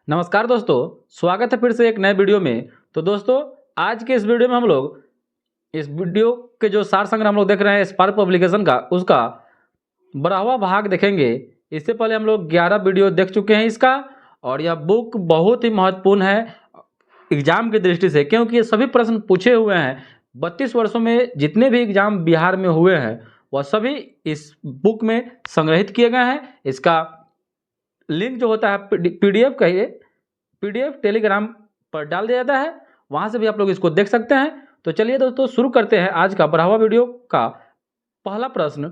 नमस्कार दोस्तों, स्वागत है फिर से एक नए वीडियो में। तो दोस्तों, आज के इस वीडियो में हम लोग इस वीडियो के जो सार संग्रह हम लोग देख रहे हैं स्पार्क पब्लिकेशन का, उसका 12वां भाग देखेंगे। इससे पहले हम लोग 11 वीडियो देख चुके हैं इसका, और यह बुक बहुत ही महत्वपूर्ण है एग्जाम की दृष्टि से, क्योंकि ये सभी प्रश्न पूछे हुए हैं। 32 वर्षों में जितने भी एग्जाम बिहार में हुए हैं वह सभी इस बुक में संग्रहित किए गए हैं। इसका लिंक जो होता है पीडीएफ का, ये पीडीएफ टेलीग्राम पर डाल दिया जाता है, वहां से भी आप लोग इसको देख सकते हैं। तो चलिए दोस्तों, शुरू करते हैं आज का 12वां वीडियो का। पहला प्रश्न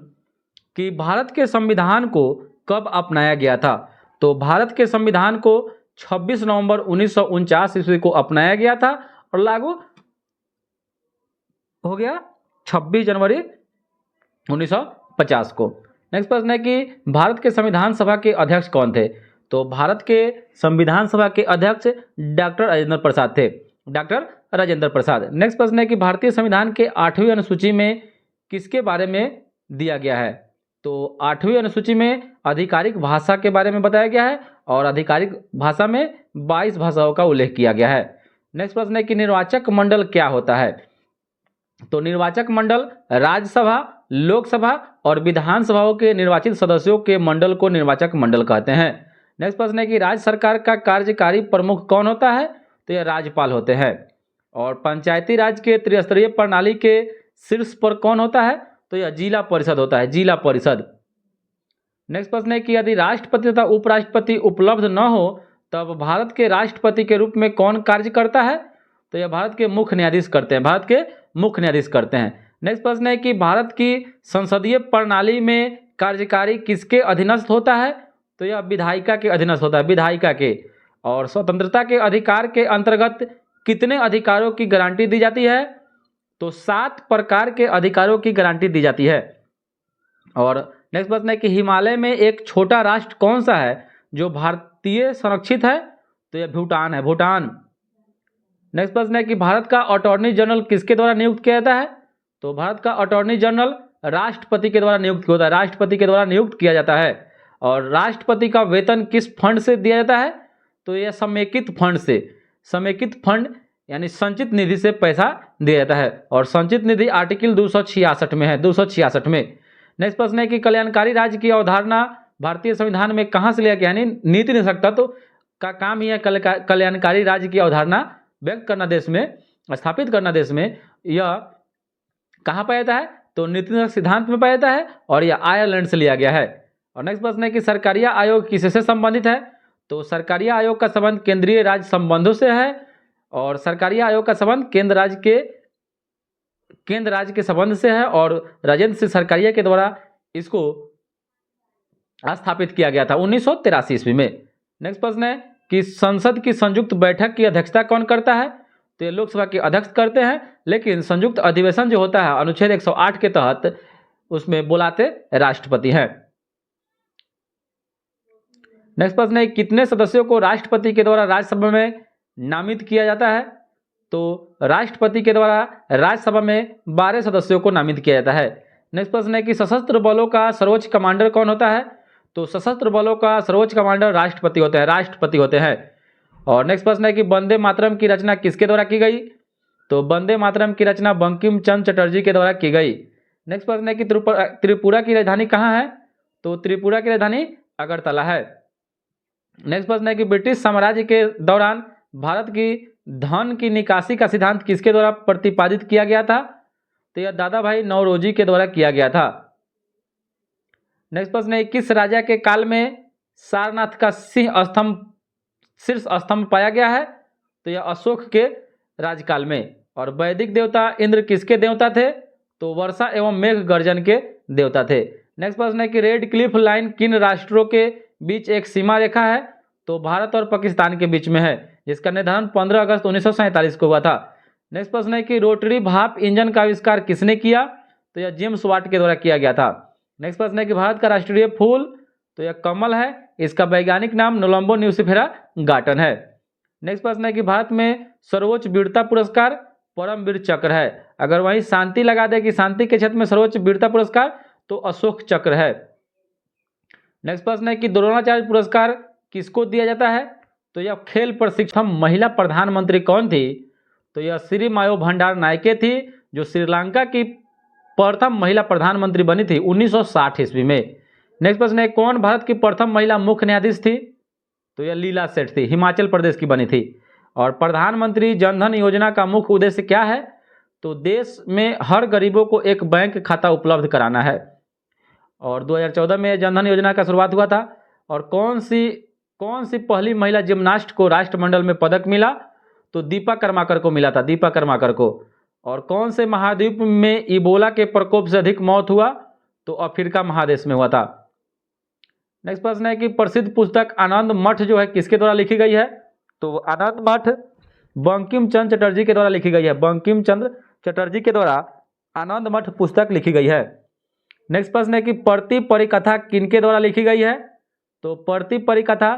कि भारत के संविधान को कब अपनाया गया था। तो भारत के संविधान को 26 नवंबर 1949 ईस्वी को अपनाया गया था और लागू हो गया 26 जनवरी 1950 को। नेक्स्ट प्रश्न है कि भारत के संविधान सभा के अध्यक्ष कौन थे। तो भारत के संविधान सभा के अध्यक्ष डॉक्टर राजेंद्र प्रसाद थे, डॉक्टर राजेंद्र प्रसाद। नेक्स्ट प्रश्न है कि भारतीय संविधान के 8वीं अनुसूची में किसके बारे में दिया गया है। तो 8वीं अनुसूची में आधिकारिक भाषा के बारे में बताया गया है और आधिकारिक भाषा में 22 भाषाओं का उल्लेख किया गया है। नेक्स्ट प्रश्न है कि निर्वाचक मंडल क्या होता है। तो निर्वाचक मंडल राज्यसभा, लोकसभा और विधानसभाओं के निर्वाचित सदस्यों के मंडल को निर्वाचक मंडल कहते हैं। नेक्स्ट प्रश्न है कि राज्य सरकार का कार्यकारी प्रमुख कौन होता है। तो यह राज्यपाल होते हैं। और पंचायती राज के त्रिस्तरीय प्रणाली के शीर्ष पर कौन होता है। तो यह जिला परिषद होता है, जिला परिषद। नेक्स्ट प्रश्न है कि यदि राष्ट्रपति तथा उपराष्ट्रपति उपलब्ध न हो तब भारत के राष्ट्रपति के रूप में कौन कार्य करता है। तो यह भारत के मुख्य न्यायाधीश करते हैं, भारत के मुख्य न्यायाधीश करते हैं। नेक्स्ट प्रश्न है कि भारत की संसदीय प्रणाली में कार्यकारी किसके अधीनस्थ होता है। तो यह विधायिका के अधीनस्थ होता है, विधायिका के। और स्वतंत्रता के अधिकार के अंतर्गत कितने अधिकारों की गारंटी दी जाती है। तो 7 प्रकार के अधिकारों की गारंटी दी जाती है। और नेक्स्ट प्रश्न है कि हिमालय में एक छोटा राष्ट्र कौन सा है जो भारतीय संरक्षित है। तो यह भूटान है, भूटान। नेक्स्ट प्रश्न है कि भारत का अटॉर्नी जनरल किसके द्वारा नियुक्त किया जाता है। तो भारत का अटॉर्नी जनरल राष्ट्रपति के द्वारा नियुक्त होता है, राष्ट्रपति के द्वारा नियुक्त किया जाता है। और राष्ट्रपति का वेतन किस फंड से दिया जाता है। तो यह समेकित फंड से, समेकित फंड यानी संचित निधि से पैसा दिया जाता है। और संचित निधि आर्टिकल 266 में है, 266 में। नेक्स्ट प्रश्न है कि कल्याणकारी राज्य की अवधारणा भारतीय संविधान में कहाँ से लिया गया, यानी नीति निरंकुशता का काम ही है कल्याणकारी राज्य की अवधारणा व्यक्त करना, देश में स्थापित करना। देश में यह कहाँ पाया जाता है। तो नीति निरंकुश सिद्धांत में पाया जाता है और यह आयरलैंड से लिया गया है। और नेक्स्ट प्रश्न है कि सरकारिया आयोग किससे संबंधित है। तो सरकारिया आयोग का संबंध केंद्रीय राज्य संबंधों से है। और सरकारिया आयोग का संबंध केंद्र राज्य के संबंध से है। और राजेंद्र सिंह सरकारिया के द्वारा इसको स्थापित किया गया था 1983 ईस्वी में। नेक्स्ट प्रश्न है कि संसद की संयुक्त बैठक की अध्यक्षता कौन करता है। तो ये लोकसभा के अध्यक्ष करते हैं, लेकिन संयुक्त अधिवेशन जो होता है अनुच्छेद 108 के तहत उसमें बुलाते राष्ट्रपति हैं। नेक्स्ट प्रश्न है कितने सदस्यों को राष्ट्रपति के द्वारा राज्यसभा में नामित किया जाता है। तो राष्ट्रपति के द्वारा राज्यसभा में 12 सदस्यों को नामित किया जाता है। नेक्स्ट प्रश्न है कि सशस्त्र बलों का सर्वोच्च कमांडर कौन होता है। तो सशस्त्र बलों का सर्वोच्च कमांडर राष्ट्रपति होते हैं, राष्ट्रपति होते हैं। और नेक्स्ट प्रश्न है कि वंदे मातरम की रचना किसके द्वारा की गई। तो वंदे मातरम की रचना बंकिम चंद्र चटर्जी के द्वारा की गई। नेक्स्ट प्रश्न है कि त्रिपुरा की राजधानी कहाँ है। तो त्रिपुरा की राजधानी अगरतला है। नेक्स्ट प्रश्न है कि ब्रिटिश साम्राज्य के दौरान भारत की धन की निकासी का सिद्धांत किसके द्वारा प्रतिपादित किया गया था। तो यह दादा भाई नौरोजी के द्वारा किया गया था। नेक्स्ट प्रश्न है किस राजा के काल में सारनाथ का शीर्ष स्तंभ पाया गया है। तो यह अशोक के राजकाल में। और वैदिक देवता इंद्र किसके देवता थे। तो वर्षा एवं मेघ गर्जन के देवता थे। नेक्स्ट प्रश्न है कि रेड क्लिफ लाइन किन राष्ट्रों के बीच एक सीमा रेखा है। तो भारत और पाकिस्तान के बीच में है, जिसका निर्धारण 15 अगस्त 1947 को हुआ था। नेक्स्ट प्रश्न है कि रोटरी भाप इंजन का आविष्कार किसने किया। तो यह जेम्स वाट के द्वारा किया गया था। नेक्स्ट प्रश्न है कि भारत का राष्ट्रीय फूल। तो यह कमल है, इसका वैज्ञानिक नाम नोलम्बो न्यूसिफेरा गार्टन है। नेक्स्ट प्रश्न है कि भारत में सर्वोच्च वीरता पुरस्कार परमवीर चक्र है। अगर वहीं शांति लगा दे कि शांति के क्षेत्र में सर्वोच्च वीरता पुरस्कार, तो अशोक चक्र है। नेक्स्ट प्रश्न है कि द्रोणाचार्य पुरस्कार किसको दिया जाता है। तो यह खेल प्रशिक्षण महिला प्रधानमंत्री कौन थी? तो यह श्री मायो भंडार नायके थी, जो श्रीलंका की प्रथम महिला प्रधानमंत्री बनी थी 1960 ईस्वी में। नेक्स्ट प्रश्न है, कौन भारत की प्रथम महिला मुख्य न्यायाधीश थी? तो यह लीला सेठ थी, हिमाचल प्रदेश की बनी थी। और प्रधानमंत्री जनधन योजना का मुख्य उद्देश्य क्या है? तो देश में हर गरीबों को एक बैंक खाता उपलब्ध कराना है। और 2014 में जनधन योजना का शुरुआत हुआ था। और कौन सी पहली महिला जिम्नास्ट को राष्ट्रमंडल में पदक मिला? तो दीपा कर्माकर को मिला था, दीपा कर्माकर को। और कौन से महाद्वीप में इबोला के प्रकोप से अधिक मौत हुआ? तो अफ्रीका महादेश में हुआ था। नेक्स्ट प्रश्न है कि प्रसिद्ध पुस्तक आनंद मठ जो है किसके द्वारा लिखी गई है? तो आनंद मठ बंकिम चंद्र चटर्जी के द्वारा लिखी गई है, बंकिम चंद्र चटर्जी के द्वारा आनंद मठ पुस्तक लिखी गई है। नेक्स्ट प्रश्न है कि प्रति परिकथा किनके द्वारा लिखी गई है? तो प्रति परिकथा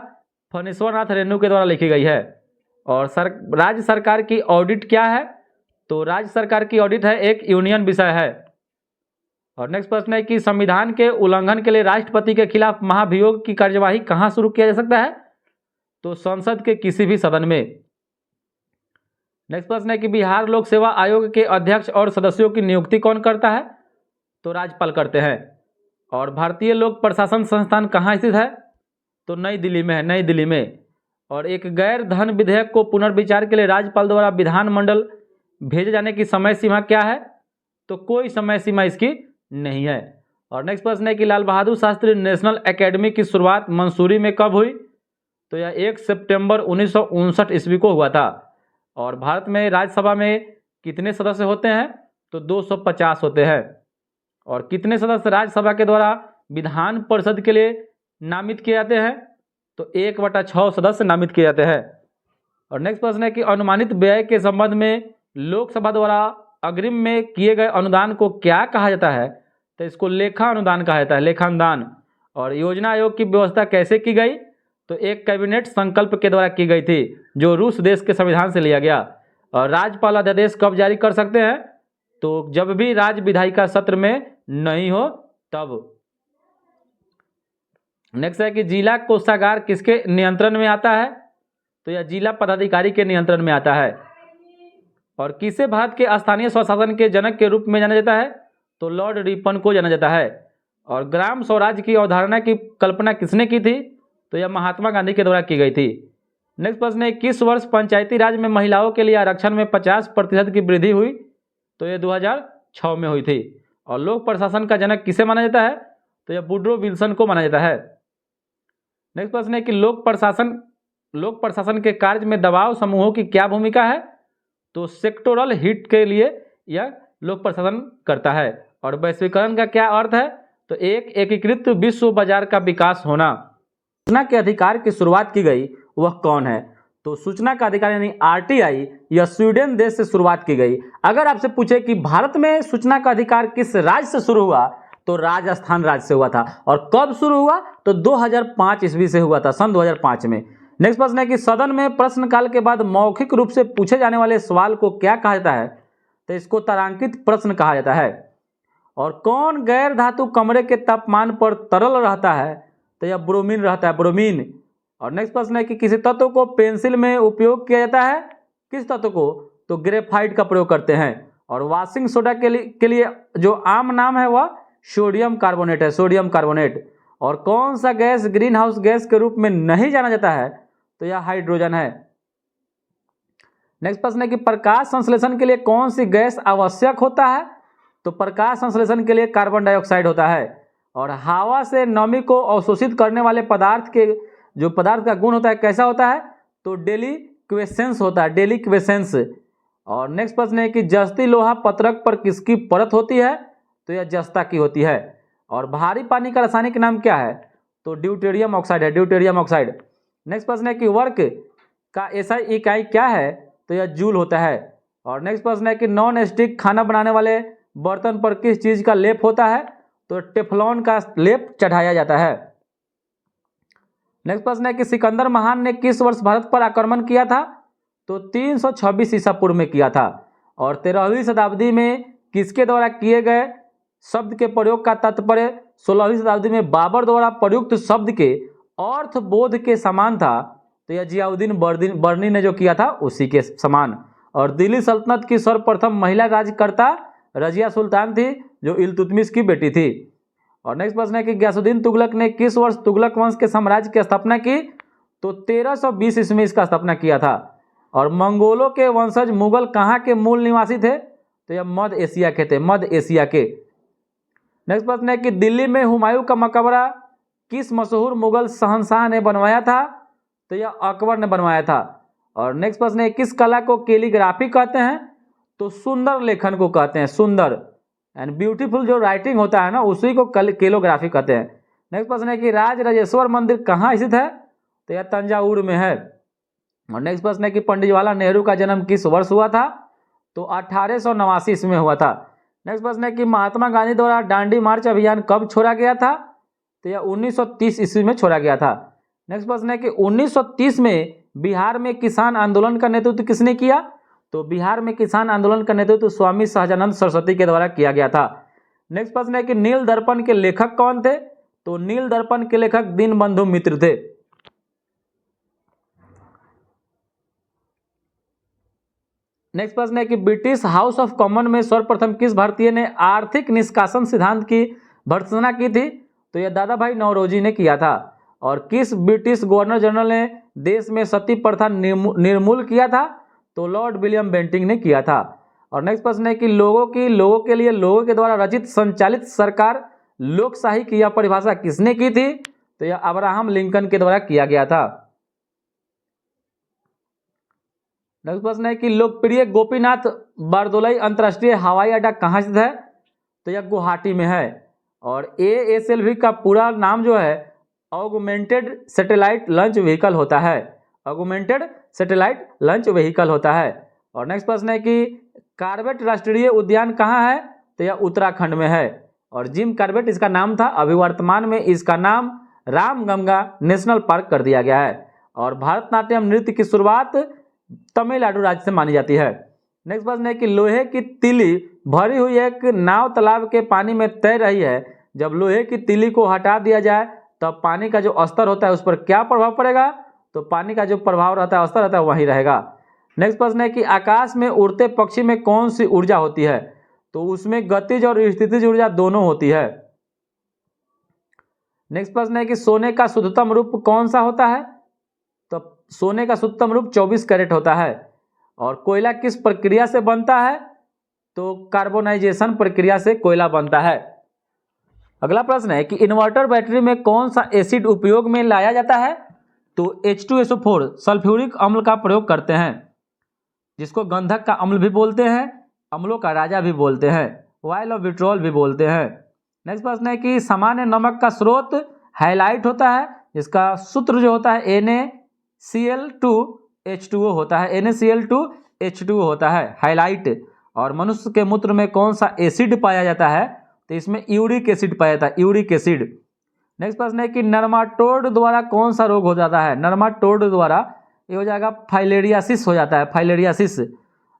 फणीश्वरनाथ रेणु के द्वारा लिखी गई है। और राज्य सरकार की ऑडिट क्या है? तो राज्य सरकार की ऑडिट है एक यूनियन विषय है। और नेक्स्ट प्रश्न है कि संविधान के उल्लंघन के लिए राष्ट्रपति के खिलाफ महाभियोग की कार्यवाही कहां शुरू किया जा सकता है? तो संसद के किसी भी सदन में। नेक्स्ट प्रश्न है कि बिहार लोक सेवा आयोग के अध्यक्ष और सदस्यों की नियुक्ति कौन करता है? तो राज्यपाल करते हैं। और भारतीय लोक प्रशासन संस्थान कहाँ स्थित है? तो नई दिल्ली में है, नई दिल्ली में। और एक गैर धन विधेयक को पुनर्विचार के लिए राज्यपाल द्वारा विधानमंडल भेजे जाने की समय सीमा क्या है? तो कोई समय सीमा इसकी नहीं है। और नेक्स्ट प्रश्न है कि लाल बहादुर शास्त्री नेशनल एकेडमी की शुरुआत मंसूरी में कब हुई? तो यह 1 सितंबर 1959 ईस्वी को हुआ था। और भारत में राज्यसभा में कितने सदस्य होते हैं? तो 250 होते हैं। और कितने सदस्य राज्यसभा के द्वारा विधान परिषद के लिए नामित किए जाते हैं? तो 1/6 सदस्य नामित किए जाते हैं। और नेक्स्ट प्रश्न है कि अनुमानित व्यय के संबंध में लोकसभा द्वारा अग्रिम में किए गए अनुदान को क्या कहा जाता है? तो इसको लेखा अनुदान कहा जाता है, लेखा अनुदान। और योजना आयोग की व्यवस्था कैसे की गई? तो एक कैबिनेट संकल्प के द्वारा की गई थी, जो रूस देश के संविधान से लिया गया। और राज्यपाल अध्यादेश कब जारी कर सकते हैं? तो जब भी राज्य विधायिका सत्र में नहीं हो तब। नेक्स्ट है कि जिला कोषागार किसके नियंत्रण में आता है? तो यह जिला पदाधिकारी के नियंत्रण में आता है। और किसे भारत के स्थानीय स्वशासन के जनक के रूप में जाना जाता है? तो लॉर्ड रिपन को जाना जाता है। और ग्राम स्वराज की अवधारणा की कल्पना किसने की थी? तो यह महात्मा गांधी के द्वारा की गई थी। नेक्स्ट प्रश्न है, किस वर्ष पंचायती राज में महिलाओं के लिए आरक्षण में 50% की वृद्धि हुई? तो यह 2006 में हुई थी। और लोक प्रशासन का जनक किसे माना जाता है? तो यह वुड्रो विल्सन को माना जाता है। नेक्स्ट प्रश्न है कि लोक प्रशासन के कार्य में दबाव समूहों की क्या भूमिका है? तो सेक्टोरल हिट के लिए यह लोक प्रशासन करता है। और वैश्वीकरण का क्या अर्थ है? तो एक एकीकृत विश्व बाजार का विकास होना। सूचना के अधिकार की शुरुआत की गई वह कौन है? तो सूचना का अधिकार यानी आरटीआई यह स्वीडन देश से शुरुआत की गई। अगर आपसे पूछे कि भारत में सूचना का अधिकार किस राज्य से शुरू हुआ, तो राजस्थान राज्य से हुआ था। और कब शुरू हुआ? तो 2005 ईस्वी से हुआ था, सन 2005 में। नेक्स्ट प्रश्न है कि सदन में प्रश्नकाल के बाद मौखिक रूप से पूछे जाने वाले सवाल को क्या कहा जाता है? तो इसको तारांकित प्रश्न कहा जाता है। और कौन गैर धातु कमरे के तापमान पर तरल रहता है? तो यह ब्रोमीन रहता है, ब्रोमीन। और नेक्स्ट प्रश्न है कि किसी तत्व को पेंसिल में उपयोग किया जाता है? किस तत्व को? तो ग्रेफाइट का प्रयोग करते हैं। और वॉशिंग सोडा के लिए जो आम नाम है वह सोडियम कार्बोनेट है, सोडियम कार्बोनेट। और कौन सा गैस ग्रीन हाउस गैस के रूप में नहीं जाना जाता है? तो यह हाइड्रोजन है। नेक्स्ट प्रश्न है कि प्रकाश संश्लेषण के लिए कौन सी गैस आवश्यक होता है? तो प्रकाश संश्लेषण के लिए कार्बन डाइऑक्साइड होता है। और हवा से नमी को अवशोषित करने वाले पदार्थ का गुण होता है कैसा होता है? तो डेलिक्वेसेंस होता है, डेलिक्वेसेंस। और नेक्स्ट प्रश्न है कि जस्ती लोहा पत्रक पर किसकी परत होती है? तो यह जस्ता की होती है। और भारी पानी का रासायनिक नाम क्या है? तो ड्यूटेरियम ऑक्साइड है, ड्यूटेरियम ऑक्साइड। नेक्स्ट प्रश्न है कि वर्क का ऐसा इकाई क्या है? तो यह जूल होता है। और नेक्स्ट प्रश्न है कि नॉन स्टिक खाना बनाने वाले बर्तन पर किस चीज का लेप होता है? तो टेफ्लॉन का लेप चढ़ाया जाता है। नेक्स्ट प्रश्न है कि सिकंदर महान ने किस वर्ष भारत पर आक्रमण किया था? तो 326 ईसा पूर्व में किया था। और 13वीं शताब्दी में किसके द्वारा किए गए शब्द के प्रयोग का तात्पर्य 16वीं शताब्दी में बाबर द्वारा प्रयुक्त शब्द के अर्थ बोध के समान था? तो यह जियाउद्दीन बर्नी ने जो किया था उसी के समान। और दिल्ली सल्तनत की सर्वप्रथम महिला राज्यकर्ता रजिया सुल्तान थी, जो इल्तुतमिश की बेटी थी। और नेक्स्ट प्रश्न है कि गयासुद्दीन तुगलक ने किस वर्ष तुगलक वंश के साम्राज्य की स्थापना की? तो 1320 ईस्वी में इसका स्थापना किया था। और मंगोलों के वंशज मुगल कहाँ के मूल निवासी थे? तो यह मध्य एशिया के थे, मध्य एशिया के। नेक्स्ट प्रश्न है कि दिल्ली में हुमायूं का मकबरा किस मशहूर मुगल शहंशाह ने बनवाया था? तो यह अकबर ने बनवाया था। और नेक्स्ट प्रश्न है किस कला को कैलीग्राफी कहते हैं? तो सुंदर लेखन को कहते हैं, सुंदर एंड ब्यूटीफुल जो राइटिंग होता है ना, उसी को कैलोग्राफी कहते हैं। नेक्स्ट प्रश्न है कि राज राजेश्वर मंदिर कहाँ स्थित है? तो यह तंजावुर में है। और नेक्स्ट प्रश्न है कि पंडित जवाहरलाल नेहरू का जन्म किस वर्ष हुआ था? तो 1889 ईस्वी में हुआ था। नेक्स्ट प्रश्न है कि महात्मा गांधी द्वारा दांडी मार्च अभियान कब छोड़ा गया था? तो यह 1930 ईस्वी में छोड़ा गया था। नेक्स्ट प्रश्न है कि 1930 में बिहार में किसान आंदोलन का नेतृत्व किसने किया? तो बिहार में किसान आंदोलन का नेतृत्व स्वामी सहजानंद सरस्वती के द्वारा किया गया था। नेक्स्ट प्रश्न है कि नील दर्पण के लेखक कौन थे? तो नील दर्पण के लेखक दीनबंधु मित्र थे। नेक्स्ट प्रश्न है कि ब्रिटिश हाउस ऑफ कॉमन में सर्वप्रथम किस भारतीय ने आर्थिक निष्कासन सिद्धांत की भर्त्सना की थी? तो यह दादा भाई नौरोजी ने किया था। और किस ब्रिटिश गवर्नर जनरल ने देश में सती प्रथा निर्मूल किया था? तो लॉर्ड विलियम बेंटिंक ने किया था। और नेक्स्ट प्रश्न है कि लोगों के लिए लोगों के द्वारा रचित संचालित सरकार लोकशाही की यह परिभाषा किसने की थी? तो यह अब्राहम लिंकन के द्वारा किया गया था। नेक्स्ट प्रश्न है कि लोकप्रिय गोपीनाथ बारदोलाई अंतर्राष्ट्रीय हवाई अड्डा कहाँ स्थित है? तो यह गुवाहाटी में है। और ASLV का पूरा नाम जो है ऑगमेंटेड सैटेलाइट लॉन्च व्हीकल होता है, ऑगमेंटेड सैटेलाइट लॉन्च व्हीकल होता है। और नेक्स्ट प्रश्न है कि कार्बेट राष्ट्रीय उद्यान कहाँ है? तो यह उत्तराखंड में है। और जिम कार्बेट इसका नाम था, अभी वर्तमान में इसका नाम रामगंगा नेशनल पार्क कर दिया गया है। और भारतनाट्यम नृत्य की शुरुआत तमिलनाडु राज्य से मानी जाती है। नेक्स्ट प्रश्न है कि लोहे की तीली भरी हुई एक नाव तालाब के पानी में तैर रही है, जब लोहे की तीली को हटा दिया जाए तब पानी का जो स्तर होता है उस पर क्या प्रभाव पड़ेगा? तो पानी का जो प्रभाव रहता है, स्तर रहता है, वही रहेगा। नेक्स्ट प्रश्न है कि आकाश में उड़ते पक्षी में कौन सी ऊर्जा होती है? तो उसमें गतिज और स्थितिज ऊर्जा दोनों होती है। नेक्स्ट प्रश्न है कि सोने का शुद्धतम रूप कौन सा होता है? तो सोने का शुद्धतम रूप 24 कैरेट होता है। और कोयला किस प्रक्रिया से बनता है? तो कार्बोनाइजेशन प्रक्रिया से कोयला बनता है। अगला प्रश्न है कि इन्वर्टर बैटरी में कौन सा एसिड उपयोग में लाया जाता है? तो H2SO4 सल्फ्यूरिक अम्ल का प्रयोग करते हैं, जिसको गंधक का अम्ल भी बोलते हैं, अम्लों का राजा भी बोलते हैं, ऑयल ऑफ विट्रोल भी बोलते हैं। नेक्स्ट प्रश्न है कि सामान्य नमक का स्रोत हाइलाइट होता है, जिसका सूत्र जो होता है NaCl2H2O होता है, NaCl2H2O होता है, हाइलाइट। और मनुष्य के मूत्र में कौन सा एसिड पाया जाता है? तो इसमें यूरिक एसिड पाया जाता है, यूरिक एसिड। नेक्स्ट प्रश्न है कि नर्माटोड द्वारा कौन सा रोग हो जाता है? नर्माटोड द्वारा ये हो जाएगा फाइलेरियासिस हो जाता है, फाइलेरियासिस।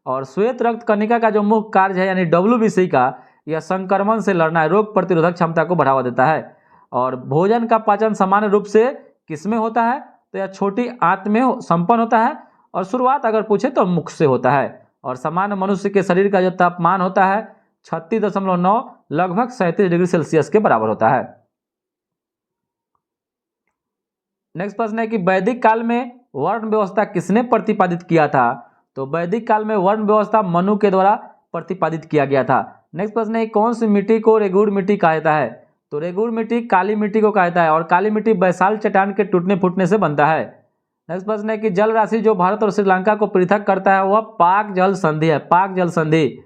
और श्वेत रक्त कणिका का जो मुख्य कार्य है यानी WBC का, यह संक्रमण से लड़ना है, रोग प्रतिरोधक क्षमता को बढ़ावा देता है। और भोजन का पाचन सामान्य रूप से किसमें होता है? तो यह छोटी आंत में संपन्न होता है, और शुरुआत अगर पूछे तो मुख से होता है। और सामान्य मनुष्य के शरीर का जो तापमान होता है 36.9 लगभग 37 डिग्री सेल्सियस के बराबर होता है। नेक्स्ट प्रश्न है कि वैदिक काल में वर्ण व्यवस्था किसने प्रतिपादित किया था? तो वैदिक काल में वर्ण व्यवस्था मनु के द्वारा प्रतिपादित किया गया था। नेक्स्ट प्रश्न है कौन सी मिट्टी को रेगुड़ मिट्टी कहा जाता है? तो रेगुड़ मिट्टी काली मिट्टी को कहा जाता है, और काली मिट्टी बैसाल्ट चट्टान के टूटने फूटने से बनता है। नेक्स्ट प्रश्न है कि जल राशि जो भारत और श्रीलंका को पृथक करता है वह पाक जल संधि है, पाक जल संधि।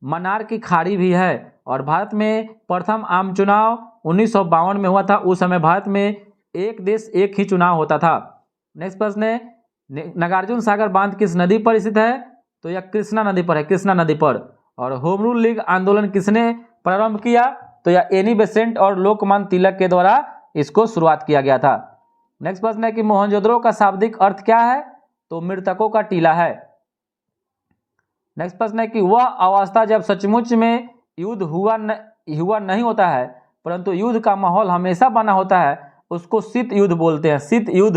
मन्नार की खाड़ी भी है। और भारत में प्रथम आम चुनाव 1952 में हुआ था, उस समय भारत में एक देश एक ही चुनाव होता था। नेक्स्ट प्रश्न है नागार्जुन सागर बांध किस नदी पर स्थित है? तो यह कृष्णा नदी पर है, कृष्णा नदी पर। और होम रूल लीग आंदोलन किसने प्रारंभ किया? तो यह एनी बेसेंट और लोकमान्य तिलक के द्वारा इसको शुरुआत किया गया था। नेक्स्ट प्रश्न है कि मोहनजोदड़ो का शाब्दिक अर्थ क्या है? तो मृतकों का टीला है। नेक्स्ट प्रश्न है कि वह अवस्था जब सचमुच में युद्ध हुआ नहीं होता है, परंतु युद्ध का माहौल हमेशा बना होता है, उसको शीत युद्ध बोलते हैं, शीत युद्ध।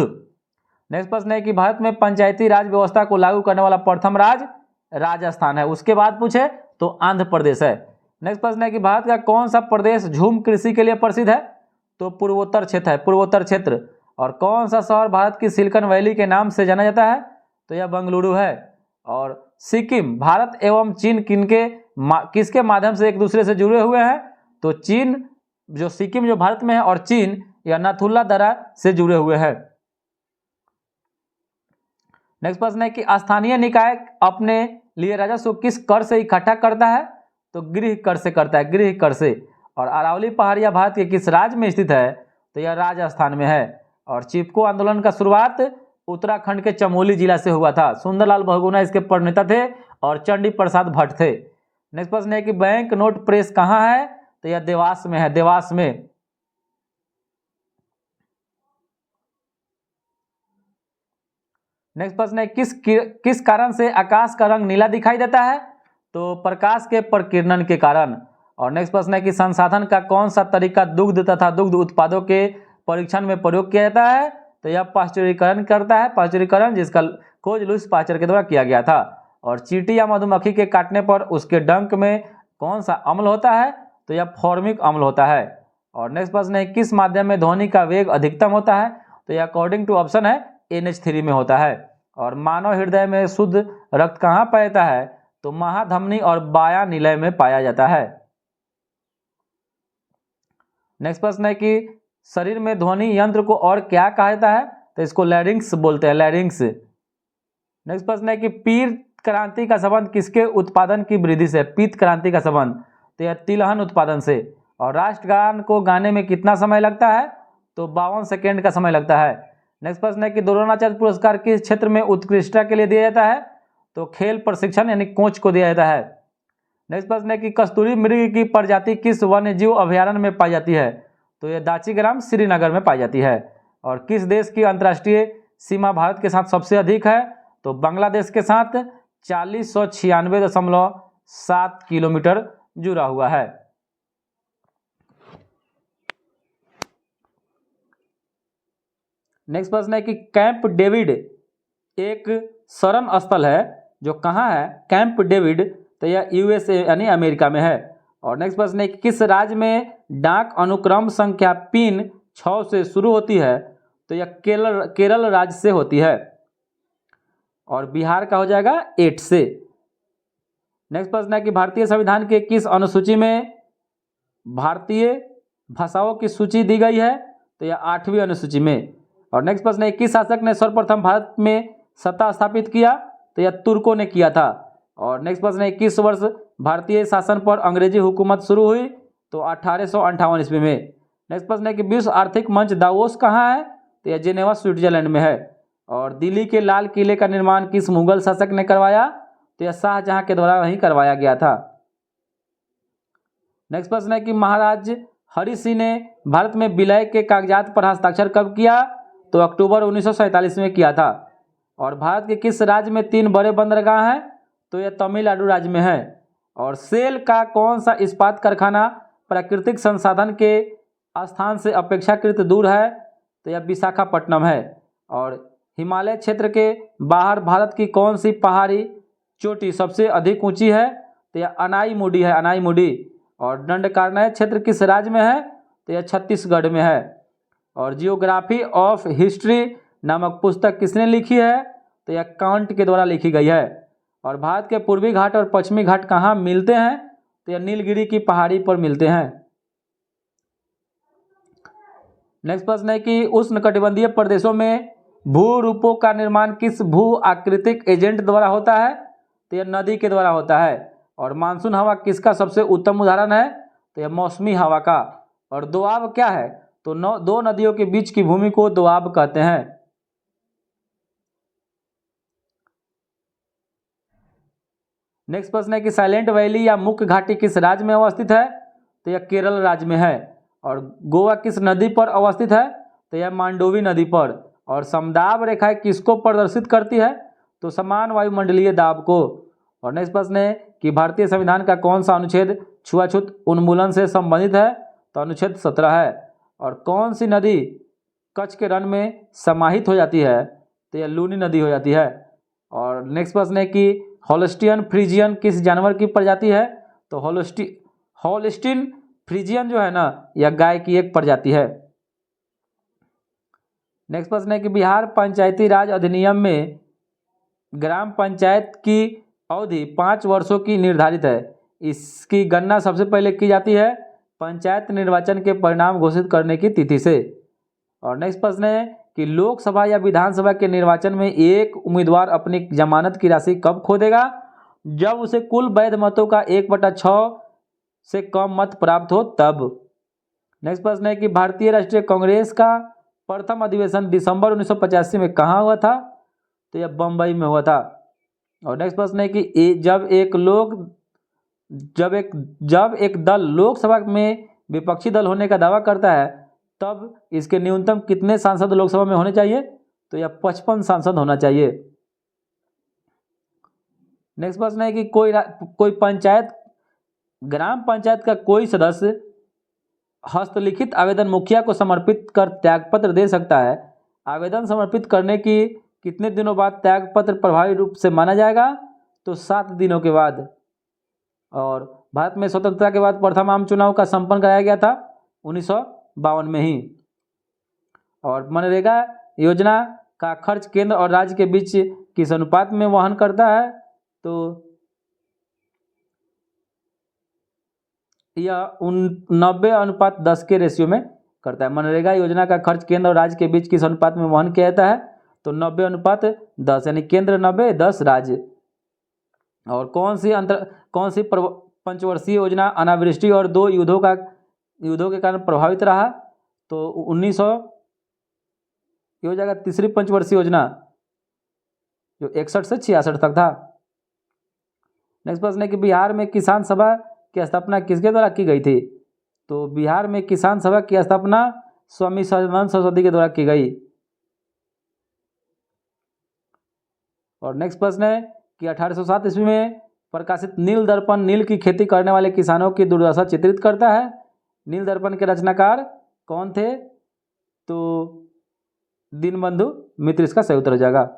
नेक्स्ट प्रश्न है कि भारत में पंचायती राज व्यवस्था को लागू करने वाला प्रथम राज्य राजस्थान है। उसके बाद पूछे तो आंध्र प्रदेश है। नेक्स्ट प्रश्न है कि भारत का कौन सा प्रदेश झूम कृषि के लिए प्रसिद्ध है? तो पूर्वोत्तर क्षेत्र है, पूर्वोत्तर क्षेत्र। और कौन सा शहर भारत की सिलिकॉन वैली के नाम से जाना जाता है? तो यह बेंगलुरु है। और सिक्किम भारत एवं चीन किसके माध्यम से एक दूसरे से जुड़े हुए हैं? तो चीन जो सिक्किम जो भारत में है और चीन या नाथुला दर्रा से जुड़े हुए हैं। नेक्स्ट प्रश्न है कि स्थानीय निकाय अपने लिए राजस्व किस कर से इकट्ठा करता है? तो गृह कर से करता है, गृह कर से। और अरावली पहाड़ियां भारत के किस राज्य में स्थित है? तो यह राजस्थान में है। और चिपको आंदोलन का शुरुआत उत्तराखंड के चमोली जिला से हुआ था। सुंदरलाल बहुगुणा इसके प्रणेता थे और चंडी प्रसाद भट्ट थे। नेक्स्ट प्रश्न है कि बैंक नोट प्रेस कहाँ है? तो यह देवास में है, देवास में। नेक्स्ट प्रश्न है किस कारण से आकाश का रंग नीला दिखाई देता है? तो प्रकाश के प्रकीर्णन के कारण। और नेक्स्ट प्रश्न है कि संसाधन का कौन सा तरीका दुग्ध तथा दुग्ध उत्पादों के परीक्षण में प्रयोग किया जाता है? तो यह पाश्चुरीकरण करता है, पाश्चुरीकरण, जिसका खोज लुईस पाश्चर के द्वारा किया गया था। और चींटी या मधुमक्खी के काटने पर उसके डंक में कौन सा अम्ल होता है? तो यह फॉर्मिक अम्ल होता है। और नेक्स्ट प्रश्न है किस माध्यम में ध्वनि का वेग अधिकतम होता है? तो यह अकॉर्डिंग टू ऑप्शन है NH3 में होता है। और मानव हृदय में शुद्ध रक्त कहाँ पाया जाता है? तो महाधमनी और बाया निलय में पाया जाता है। नेक्स्ट प्रश्न है कि शरीर में ध्वनि यंत्र को और क्या कहा जाता है? तो इसको लैरिंक्स बोलते हैं, लैरिंक्स। नेक्स्ट प्रश्न है कि पीत क्रांति का संबंध किसके उत्पादन की वृद्धि से? पीत क्रांति का संबंध तो यह तिलहन उत्पादन से। और राष्ट्रगान को गाने में कितना समय लगता है? तो 52 सेकेंड का समय लगता है। नेक्स्ट प्रश्न है कि द्रोणाचार्य पुरस्कार किस क्षेत्र में उत्कृष्टता के लिए दिया जाता है? तो खेल प्रशिक्षण यानी कोच को दिया जाता है। नेक्स्ट प्रश्न है कि कस्तूरी मृग की प्रजाति किस वन्य जीव अभयारण्य में पाई जाती है? तो यह दाचीग्राम श्रीनगर में पाई जाती है। और किस देश की अंतर्राष्ट्रीय सीमा भारत के साथ सबसे अधिक है? तो बांग्लादेश के साथ 4096.7 किलोमीटर जुड़ा हुआ है। नेक्स्ट प्रश्न है कि कैंप डेविड एक शरण स्थल है जो कहाँ है? कैंप डेविड तो यह USA यानी अमेरिका में है। और नेक्स्ट प्रश्न है कि किस राज्य में डाक अनुक्रम संख्या पिन 6 से शुरू होती है? तो यह केरल राज्य से होती है। और बिहार का हो जाएगा 8 से। नेक्स्ट प्रश्न है कि भारतीय संविधान के किस अनुसूची में भारतीय भाषाओं की सूची दी गई है? तो यह 8वीं अनुसूची में। और नेक्स्ट प्रश्न है किस शासक ने सर्वप्रथम भारत में सत्ता स्थापित किया? तो यह तुर्कों ने किया था। और नेक्स्ट प्रश्न है किस वर्ष भारतीय शासन पर अंग्रेजी हुकूमत शुरू हुई? तो 1858 ईस्वी में। नेक्स्ट प्रश्न है कि विश्व आर्थिक मंच दावोस कहाँ है? तो यह जेनेवा स्विट्जरलैंड में है। और दिल्ली के लाल किले का निर्माण किस मुगल शासक ने करवाया? तो यह शाहजहां के द्वारा वहीं करवाया गया था। नेक्स्ट प्रश्न है कि महाराज हरि सिंह ने भारत में विलय के कागजात पर हस्ताक्षर कब किया? तो अक्टूबर 1947 में किया था। और भारत के किस राज्य में 3 बड़े बंदरगाह हैं? तो यह तमिलनाडु राज्य में है। और सेल का कौन सा इस्पात कारखाना प्राकृतिक संसाधन के स्थान से अपेक्षाकृत दूर है? तो यह विशाखापट्टनम है। और हिमालय क्षेत्र के बाहर भारत की कौन सी पहाड़ी चोटी सबसे अधिक ऊंची है? तो यह अनाईमुडी है, अनाईमुडी। और दंडकारण्य क्षेत्र किस राज्य में है? तो यह छत्तीसगढ़ में है। और जियोग्राफी ऑफ हिस्ट्री नामक पुस्तक किसने लिखी है? तो यह कांट के द्वारा लिखी गई है। और भारत के पूर्वी घाट और पश्चिमी घाट कहाँ मिलते हैं? तो यह नीलगिरी की पहाड़ी पर मिलते हैं। नेक्स्ट प्रश्न है कि उष्णकटिबंधीय प्रदेशों में भू रूपों का निर्माण किस भू आकृतिक एजेंट द्वारा होता है? तो यह नदी के द्वारा होता है। और मानसून हवा किसका सबसे उत्तम उदाहरण है? तो यह मौसमी हवा का। और दोआब क्या है? तो दो नदियों के बीच की भूमि को दोआब कहते हैं। नेक्स्ट प्रश्न है कि साइलेंट वैली या मुख्य घाटी किस राज्य में अवस्थित है? तो यह केरल राज्य में है। और गोवा किस नदी पर अवस्थित है? तो यह मांडोवी नदी पर। और समदाब रेखाएं किसको प्रदर्शित करती है? तो समान वायुमंडलीय दाब को। और नेक्स्ट प्रश्न है कि भारतीय संविधान का कौन सा अनुच्छेद छुआछूत उन्मूलन से संबंधित है? तो अनुच्छेद 17 है। और कौन सी नदी कच्छ के रण में समाहित हो जाती है? तो यह लूनी नदी हो जाती है। और नेक्स्ट प्रश्न है कि होल्स्टियन फ्रीजियन किस जानवर की प्रजाति है? तो होल्स्टीन फ्रीजियन जो है ना, यह गाय की एक प्रजाति है। नेक्स्ट प्रश्न है कि बिहार पंचायती राज अधिनियम में ग्राम पंचायत की अवधि 5 वर्षों की निर्धारित है। इसकी गणना सबसे पहले की जाती है पंचायत निर्वाचन के परिणाम घोषित करने की तिथि से। और नेक्स्ट प्रश्न है कि लोकसभा या विधानसभा के निर्वाचन में एक उम्मीदवार अपनी जमानत की राशि कब खो देगा? जब उसे कुल वैध मतों का 1/6 से कम मत प्राप्त हो तब। नेक्स्ट प्रश्न है कि भारतीय राष्ट्रीय कांग्रेस का प्रथम अधिवेशन दिसंबर 1985 में कहाँ हुआ था? तो यह बम्बई में हुआ था। और नेक्स्ट प्रश्न है कि जब एक दल लोकसभा में विपक्षी दल होने का दावा करता है तब इसके न्यूनतम कितने सांसद लोकसभा में होने चाहिए? तो यह 55 सांसद होना चाहिए। नेक्स्ट प्रश्न है कि कोई पंचायत ग्राम पंचायत का कोई सदस्य हस्तलिखित आवेदन मुखिया को समर्पित कर त्यागपत्र दे सकता है। आवेदन समर्पित करने की कितने दिनों बाद त्यागपत्र प्रभावी रूप से माना जाएगा? तो 7 दिनों के बाद। और भारत में स्वतंत्रता के बाद प्रथम आम चुनाव का संपन्न कराया गया था 1952 में ही। और मनरेगा योजना का खर्च केंद्र और राज्य के बीच किस अनुपात में वहन करता है? तो यह 90:10 के रेशियो में करता है। मनरेगा योजना का खर्च केंद्र और राज्य के बीच किस अनुपात में वहन किया जाता है? तो 90:10, यानी केंद्र 90, 10 राज्य। और कौन सी पंचवर्षीय योजना अनावृष्टि और 2 युद्धों के कारण प्रभावित रहा? तो 1900 ये हो जाएगा तीसरी पंचवर्षीय योजना, जो 61 से 66 तक था। नेक्स्ट प्रश्न है कि बिहार में किसान सभा की स्थापना किसके द्वारा की गई थी? तो बिहार में किसान सभा की स्थापना स्वामी सदानंद सरस्वती के द्वारा की गई। और नेक्स्ट प्रश्न है कि 1807 ईस्वी में प्रकाशित नील दर्पण नील की खेती करने वाले किसानों की दुर्दशा चित्रित करता है। नील दर्पण के रचनाकार कौन थे? तो दीनबंधु मित्र इसका सही उत्तर हो जाएगा।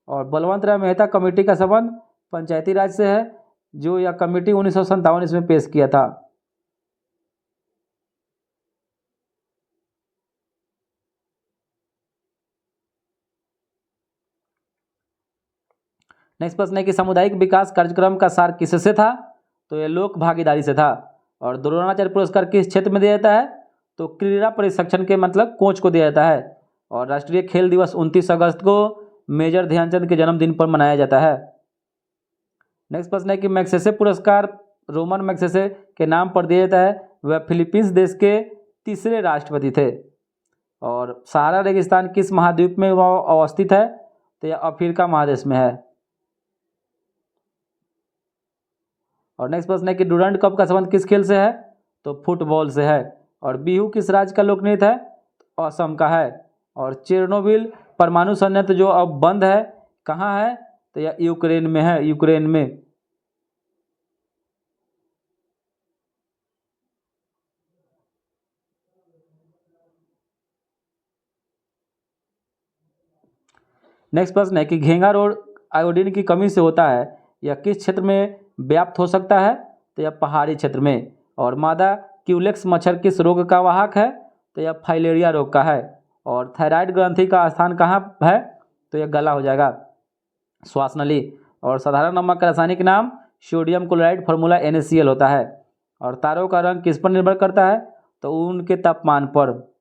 और बलवंत राय मेहता कमेटी का संबंध पंचायती राज से है, जो यह कमेटी 1957 ईस्वी में पेश किया था। नेक्स्ट प्रश्न है कि सामुदायिक विकास कार्यक्रम का सार किससे था? तो यह लोक भागीदारी से था। और द्रोणाचार्य पुरस्कार किस क्षेत्र में दिया जाता है? तो क्रीड़ा प्रशिक्षण के मतलब कोच को दिया जाता है। और राष्ट्रीय खेल दिवस 29 अगस्त को मेजर ध्यानचंद के जन्मदिन पर मनाया जाता है। नेक्स्ट प्रश्न है कि मैग्सेसे पुरस्कार रोमन मैग्सेसे के नाम पर दिया जाता है। वह फिलीपींस देश के तीसरे राष्ट्रपति थे। और सहारा रेगिस्तान किस महाद्वीप में वह अवस्थित है? तो यह अफ्रीका महादेश में है। और नेक्स्ट प्रश्न है कि डुरंड कप का संबंध किस खेल से है? तो फुटबॉल से है। और बिहू किस राज्य का लोक नृत्य है? तो असम का है। और चेरनोबिल परमाणु संयंत्र जो अब बंद है कहाँ है? तो यह यूक्रेन में है, यूक्रेन में। नेक्स्ट प्रश्न है कि घेंगा रोग आयोडीन की कमी से होता है, यह किस क्षेत्र में व्याप्त हो सकता है? तो यह पहाड़ी क्षेत्र में। और मादा क्यूलेक्स मच्छर किस रोग का वाहक है? तो यह फाइलेरिया रोग का है। और थायराइड ग्रंथि का स्थान कहाँ है? तो यह गला हो जाएगा, श्वास नली। और साधारण नमक का रासायनिक नाम सोडियम क्लोराइड, फॉर्मूला NaCl होता है। और तारों का रंग किस पर निर्भर करता है? तो उनके तापमान पर।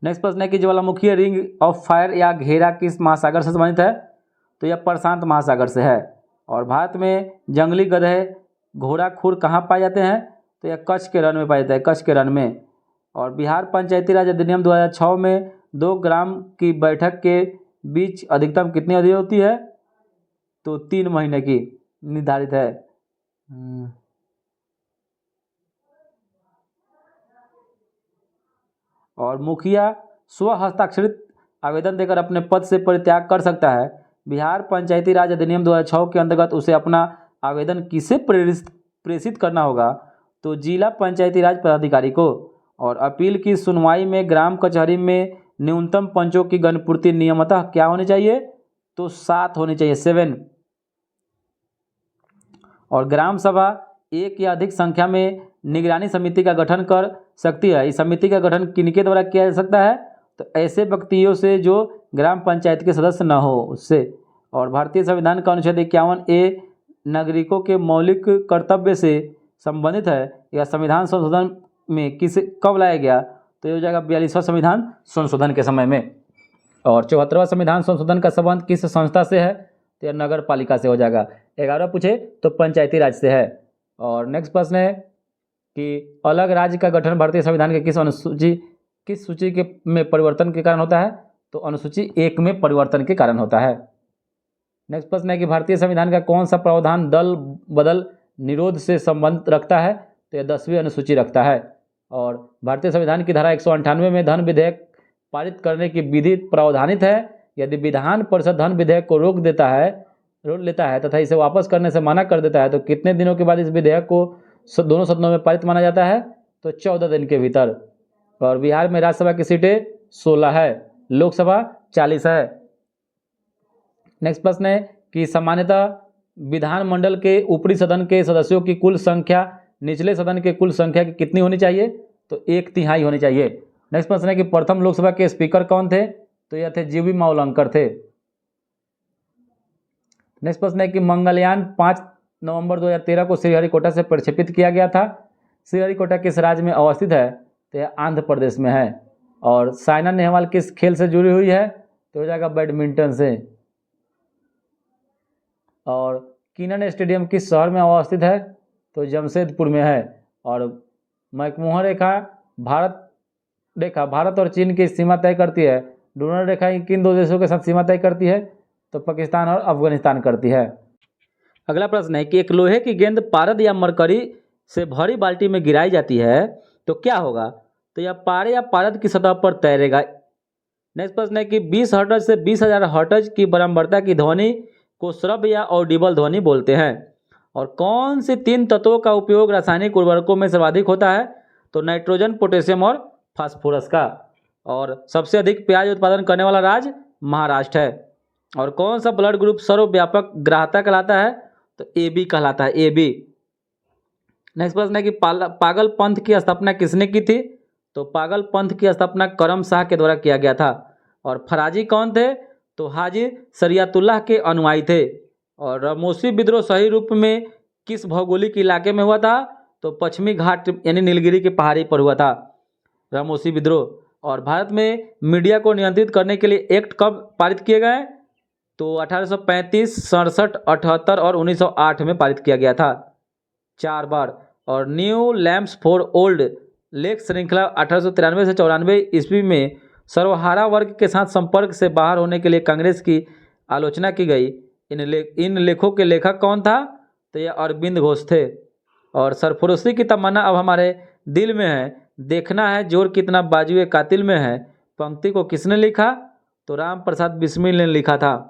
नेक्स्ट प्रश्न है कि ज्वालामुखी रिंग ऑफ फायर या घेरा किस महासागर से संबंधित है? तो यह प्रशांत महासागर से है। और भारत में जंगली गधे घोड़ा खुर कहाँ पाए जाते हैं? तो यह कच्छ के रण में पाया जाता है, कच्छ के रण में। और बिहार पंचायती राज अधिनियम 2006 में 2 ग्राम की बैठक के बीच अधिकतम कितनी अवधि होती है? तो 3 महीने की निर्धारित है। और मुखिया स्व हस्ताक्षरित आवेदन देकर अपने पद से परित्याग कर सकता है। बिहार पंचायती राज अधिनियम 2006 के अंतर्गत उसे अपना आवेदन किसे प्रेषित करना होगा? तो जिला पंचायती राज पदाधिकारी को। और अपील की सुनवाई में ग्राम कचहरी में न्यूनतम पंचों की गणपूर्ति नियमतः क्या होनी चाहिए? तो 7 होनी चाहिए, 7। और ग्राम सभा एक या अधिक संख्या में निगरानी समिति का गठन कर सकती है। इस समिति का गठन किनके द्वारा किया जा सकता है? तो ऐसे व्यक्तियों से जो ग्राम पंचायत के सदस्य न हो उससे। और भारतीय संविधान का अनुच्छेद 51A नागरिकों के मौलिक कर्तव्य से संबंधित है। यह संविधान संशोधन में कब लाया गया? तो ये हो जाएगा 42वां संविधान संशोधन के समय में। और 74वां संविधान संशोधन का संबंध किस संस्था से है? तो यह नगर पालिका से हो जाएगा। 11वां पूछे तो पंचायती राज से है। और नेक्स्ट प्रश्न है कि अलग राज्य का गठन भारतीय संविधान के किस सूची के में परिवर्तन के कारण होता है? तो अनुसूची 1 में परिवर्तन के कारण होता है। नेक्स्ट प्रश्न है कि भारतीय संविधान का कौन सा प्रावधान दल बदल निरोध से संबंध रखता है? तो यह 10वीं अनुसूची रखता है। और भारतीय संविधान की धारा 198 में धन विधेयक पारित करने की विधि प्रावधानित है। यदि विधान परिषद धन विधेयक को रोक लेता है तथा इसे वापस करने से मना कर देता है तो कितने दिनों के बाद इस विधेयक को दोनों सदनों में पारित माना जाता है? तो 14 दिन के भीतर। और बिहार में राज्यसभा की सीटें 16 है, लोकसभा 40 है। नेक्स्ट प्रश्न है कि सामान्यतः विधानमंडल के ऊपरी सदन के सदस्यों की कुल संख्या निचले सदन के कुल संख्या की कितनी होनी चाहिए? तो 1/3 होनी चाहिए। नेक्स्ट प्रश्न है कि प्रथम लोकसभा के स्पीकर कौन थे? तो यह थे जीवी मावलंकर थे। नेक्स्ट प्रश्न है कि मंगलयान 5 नवंबर 2013 को श्रीहरिकोटा से प्रक्षेपित किया गया था। श्रीहरिकोटा किस राज्य में अवस्थित है? तो यह आंध्र प्रदेश में है। और साइना नेहवाल किस खेल से जुड़ी हुई है? तो हो जाएगा बैडमिंटन से। और कीनन स्टेडियम किस शहर में अवस्थित है? तो जमशेदपुर में है। और मैकमोहन रेखा भारत और चीन की सीमा तय करती है। डोनर रेखा किन 2 देशों के साथ सीमा तय करती है? तो पाकिस्तान और अफगानिस्तान करती है। अगला प्रश्न है कि एक लोहे की गेंद पारद या मरकरी से भरी बाल्टी में गिराई जाती है तो क्या होगा? तो यह पारे या पारद की सतह पर तैरेगा। नेक्स्ट प्रश्न है कि 20 हर्ट्ज से 20,000 हर्ट्ज की बारंबारता की ध्वनि को श्रव्य या ऑडिबल ध्वनि बोलते हैं। और कौन से 3 तत्वों का उपयोग रासायनिक उर्वरकों में सर्वाधिक होता है? तो नाइट्रोजन, पोटेशियम और फास्फोरस का। और सबसे अधिक प्याज उत्पादन करने वाला राज्य महाराष्ट्र है। और कौन सा ब्लड ग्रुप सर्वव्यापक ग्राह्यता कहलाता है? तो AB कहलाता है, AB। नेक्स्ट प्रश्न है कि पागल पंथ की स्थापना किसने की थी? तो पागल पंथ की स्थापना करम शाह के द्वारा किया गया था। और फराजी कौन थे? तो हाजी शरियतुल्लाह के अनुयायी थे। और रामोसी विद्रोह सही रूप में किस भौगोलिक इलाके में हुआ था? तो पश्चिमी घाट यानी नीलगिरी की पहाड़ी पर हुआ था रामोसी विद्रोह। और भारत में मीडिया को नियंत्रित करने के लिए एक्ट कब पारित किए गए? तो 1835, 67, 78 और 1908 में पारित किया गया था 4 बार। और new lamps for old lake श्रृंखला 1893 से 94 ईस्वी में सर्वहारा वर्ग के साथ संपर्क से बाहर होने के लिए कांग्रेस की आलोचना की गई। इन लेखों के लेखक कौन था? तो ये अरविंद घोष थे। और सरफरोशी की तमन्ना अब हमारे दिल में है, देखना है जोर कितना बाजुए कातिल में है, पंक्ति को किसने लिखा? तो राम प्रसाद बिस्मिल ने लिखा था।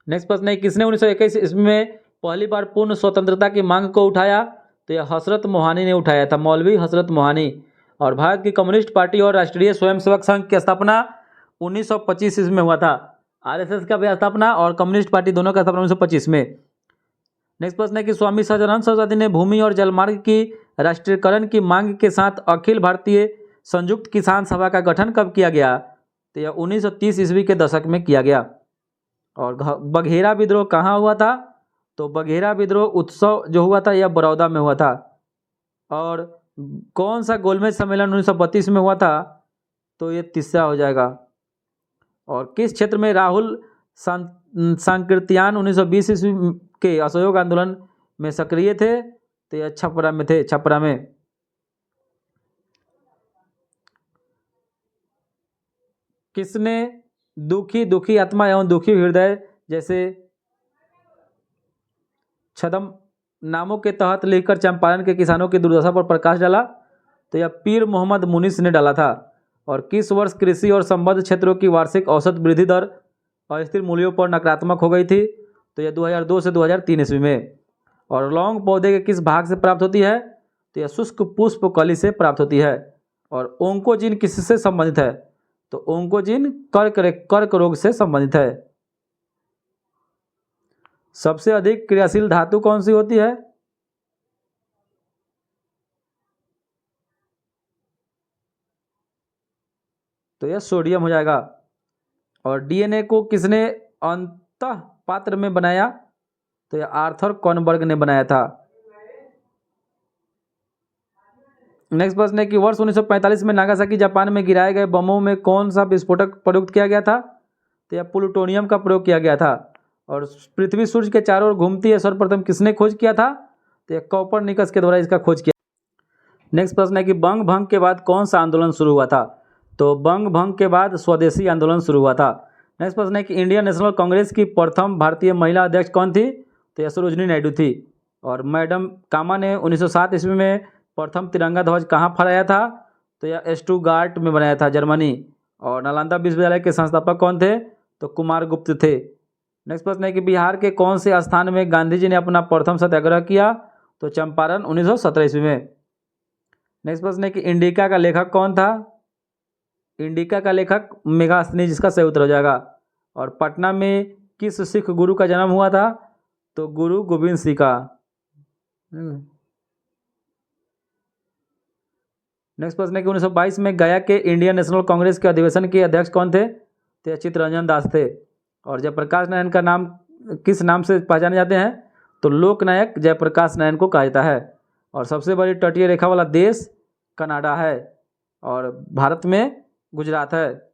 नेक्स्ट प्रश्न है किसने 1921 ईस्वी में पहली बार पूर्ण स्वतंत्रता की मांग को उठाया? तो यह हजरत मोहानी ने उठाया था, मौलवी हजरत मोहानी। और भारत की कम्युनिस्ट पार्टी और राष्ट्रीय स्वयंसेवक संघ की स्थापना 1925 ईस्वी में हुआ था। RSS का भी स्थापना और कम्युनिस्ट पार्टी दोनों का स्थापना 1925 में। नेक्स्ट प्रश्न है कि स्वामी सहजानंद सरस्वती ने भूमि और जलमार्ग की राष्ट्रीयकरण की मांग के साथ अखिल भारतीय संयुक्त किसान सभा का गठन कब किया गया? तो यह 1930 ईस्वी के दशक में किया गया। और बघेरा विद्रोह कहाँ हुआ था? तो बघेरा विद्रोह उत्सव जो हुआ था यह बड़ौदा में हुआ था। और कौन सा गोलमेज सम्मेलन 1932 में हुआ था? तो ये तीसरा हो जाएगा। और किस क्षेत्र में राहुल सांकृत्यान 1920 ईस्वी के असहयोग आंदोलन में सक्रिय थे? तो यह छपरा में थे, छपरा में। किसने दुखी आत्मा एवं दुखी हृदय जैसे छदम नामों के तहत लिखकर चंपारण के किसानों की दुर्दशा पर प्रकाश डाला? तो यह पीर मोहम्मद मुनीस ने डाला था। और किस वर्ष कृषि और संबद्ध क्षेत्रों की वार्षिक औसत वृद्धि दर अस्थिर मूल्यों पर नकारात्मक हो गई थी? तो यह 2002 से 2003 ईस्वी में। और लौंग पौधे के किस भाग से प्राप्त होती है? तो यह शुष्क पुष्प कली से प्राप्त होती है। और ओंकोजिन किससे संबंधित है? तो ओंकोजिन कर्क रोग से संबंधित है। सबसे अधिक क्रियाशील धातु कौन सी होती है? तो यह सोडियम हो जाएगा। और डीएनए को किसने अंतः पात्र में बनाया? तो यह आर्थर कॉनबर्ग ने बनाया था। नेक्स्ट प्रश्न है कि वर्ष 1945 में नागासाकी जापान में गिराए गए बमों में कौन सा विस्फोटक प्रयुक्त किया गया था? तो यह प्लूटोनियम का प्रयोग किया गया था। और पृथ्वी सूर्य के चारों ओर घूमती है सर्वप्रथम किसने खोज किया था? तो यह कॉपरनिकस के द्वारा इसका खोज किया। नेक्स्ट प्रश्न है कि बंग भंग के बाद कौन सा आंदोलन शुरू हुआ था? तो बंग भंग के बाद स्वदेशी आंदोलन शुरू हुआ था। नेक्स्ट प्रश्न है कि इंडियन नेशनल कांग्रेस की प्रथम भारतीय महिला अध्यक्ष कौन थी? तो यह सरोजिनी नायडू थी। और मैडम कामा ने 1907 ईस्वी में प्रथम तिरंगा ध्वज कहाँ फहराया था? तो यह स्टुटगार्ट में बनाया था, जर्मनी। और नालंदा विश्वविद्यालय के संस्थापक कौन थे? तो कुमार गुप्त थे। नेक्स्ट प्रश्न है कि बिहार के कौन से स्थान में गांधी जी ने अपना प्रथम सत्याग्रह किया? तो चंपारण 1917 ईस्वी में। नेक्स्ट प्रश्न है कि इंडिका का लेखक कौन था? इंडिका का लेखक मेगास्थनी, जिसका सही उत्तर हो जाएगा। और पटना में किस सिख गुरु का जन्म हुआ था? तो गुरु गोविंद सिंह का। नेक्स्ट प्रश्न है कि 1922 में गया के इंडियन नेशनल कांग्रेस के अधिवेशन के अध्यक्ष कौन थे? तो चित्तरंजन दास थे। और जयप्रकाश नारायण का नाम किस नाम से पहचाने जाते हैं? तो लोकनायक जयप्रकाश नारायण को कहा जाता है। और सबसे बड़ी तटीय रेखा वाला देश कनाडा है। और भारत में गुजरात है।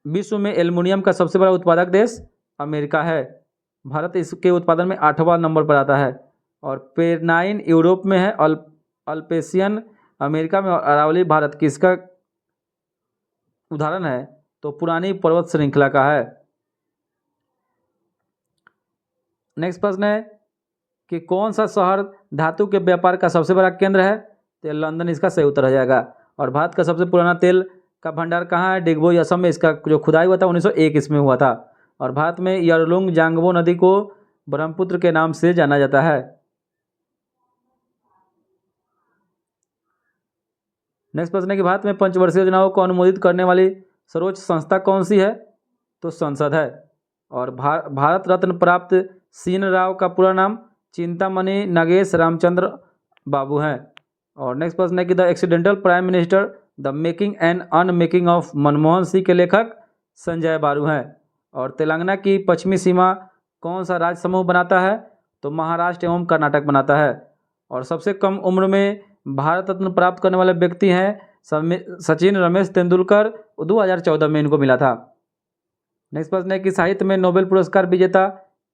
विश्व में एल्युमिनियम का सबसे बड़ा उत्पादक देश अमेरिका है। भारत इसके उत्पादन में 8वां नंबर पर आता है। और पेनाइन यूरोप में है, अल्पेशियन अमेरिका में, और अरावली भारत की इसका उदाहरण है। तो पुरानी पर्वत श्रृंखला का है। नेक्स्ट प्रश्न है कि कौन सा शहर धातु के व्यापार का सबसे बड़ा केंद्र है? तो लंदन इसका सही उत्तर हो जाएगा। और भारत का सबसे पुराना तेल का भंडार कहाँ है? डिगबोई, असम में इसका जो खुदाई हुआ था 1901 इसमें हुआ था। और भारत में यरलुंग जांगबो नदी को ब्रह्मपुत्र के नाम से जाना जाता है। नेक्स्ट प्रश्न है कि भारत में पंचवर्षीय योजनाओं को अनुमोदित करने वाली सर्वोच्च संस्था कौन सी है? तो संसद है। और भारत रत्न प्राप्त सीन राव का पूरा नाम चिंतामणि नागेश रामचंद्र बाबू हैं। और नेक्स्ट प्रश्न है कि the accidental prime minister the making and unmaking of Manmohan Singh के लेखक संजय बारू हैं। और तेलंगाना की पश्चिमी सीमा कौन सा राज्य समूह बनाता है? तो महाराष्ट्र एवं कर्नाटक बनाता है। और सबसे कम उम्र में भारत रत्न प्राप्त करने वाले व्यक्ति हैं सचिन रमेश तेंदुलकर, 2014 में इनको मिला था। नेक्स्ट प्रश्न है कि साहित्य में नोबेल पुरस्कार विजेता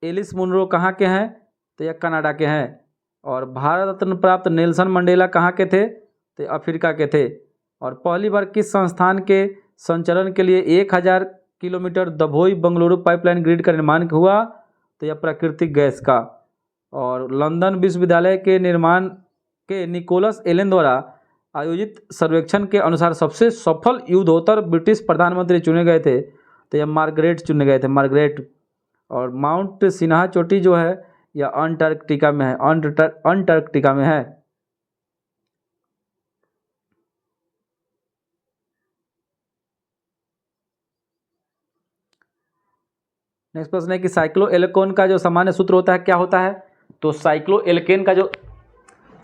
एलिस मुनरो कहाँ के हैं? तो यह कनाडा के हैं। और भारत रत्न प्राप्त नेल्सन मंडेला कहाँ के थे? तो अफ्रीका के थे। और पहली बार किस संस्थान के संचालन के लिए 1000 kilometre Dabhoi Bengaluru pipeline grid का निर्माण हुआ? तो यह प्राकृतिक गैस का। और लंदन विश्वविद्यालय के निर्माण के निकोलस एलन द्वारा आयोजित सर्वेक्षण के अनुसार सबसे सफल युद्धोत्तर ब्रिटिश प्रधानमंत्री चुने गए थे। तो यह मार्गरेट चुने गए थे, मार्गरेट। और माउंट सिन्हा चोटी जो है यह अंटार्कटिका में है, अंटार्कटिका में है। नेक्स्ट प्रश्न है कि साइक्लोएल्केन का जो सामान्य सूत्र होता है क्या होता है? तो साइक्लोएल्केन का जो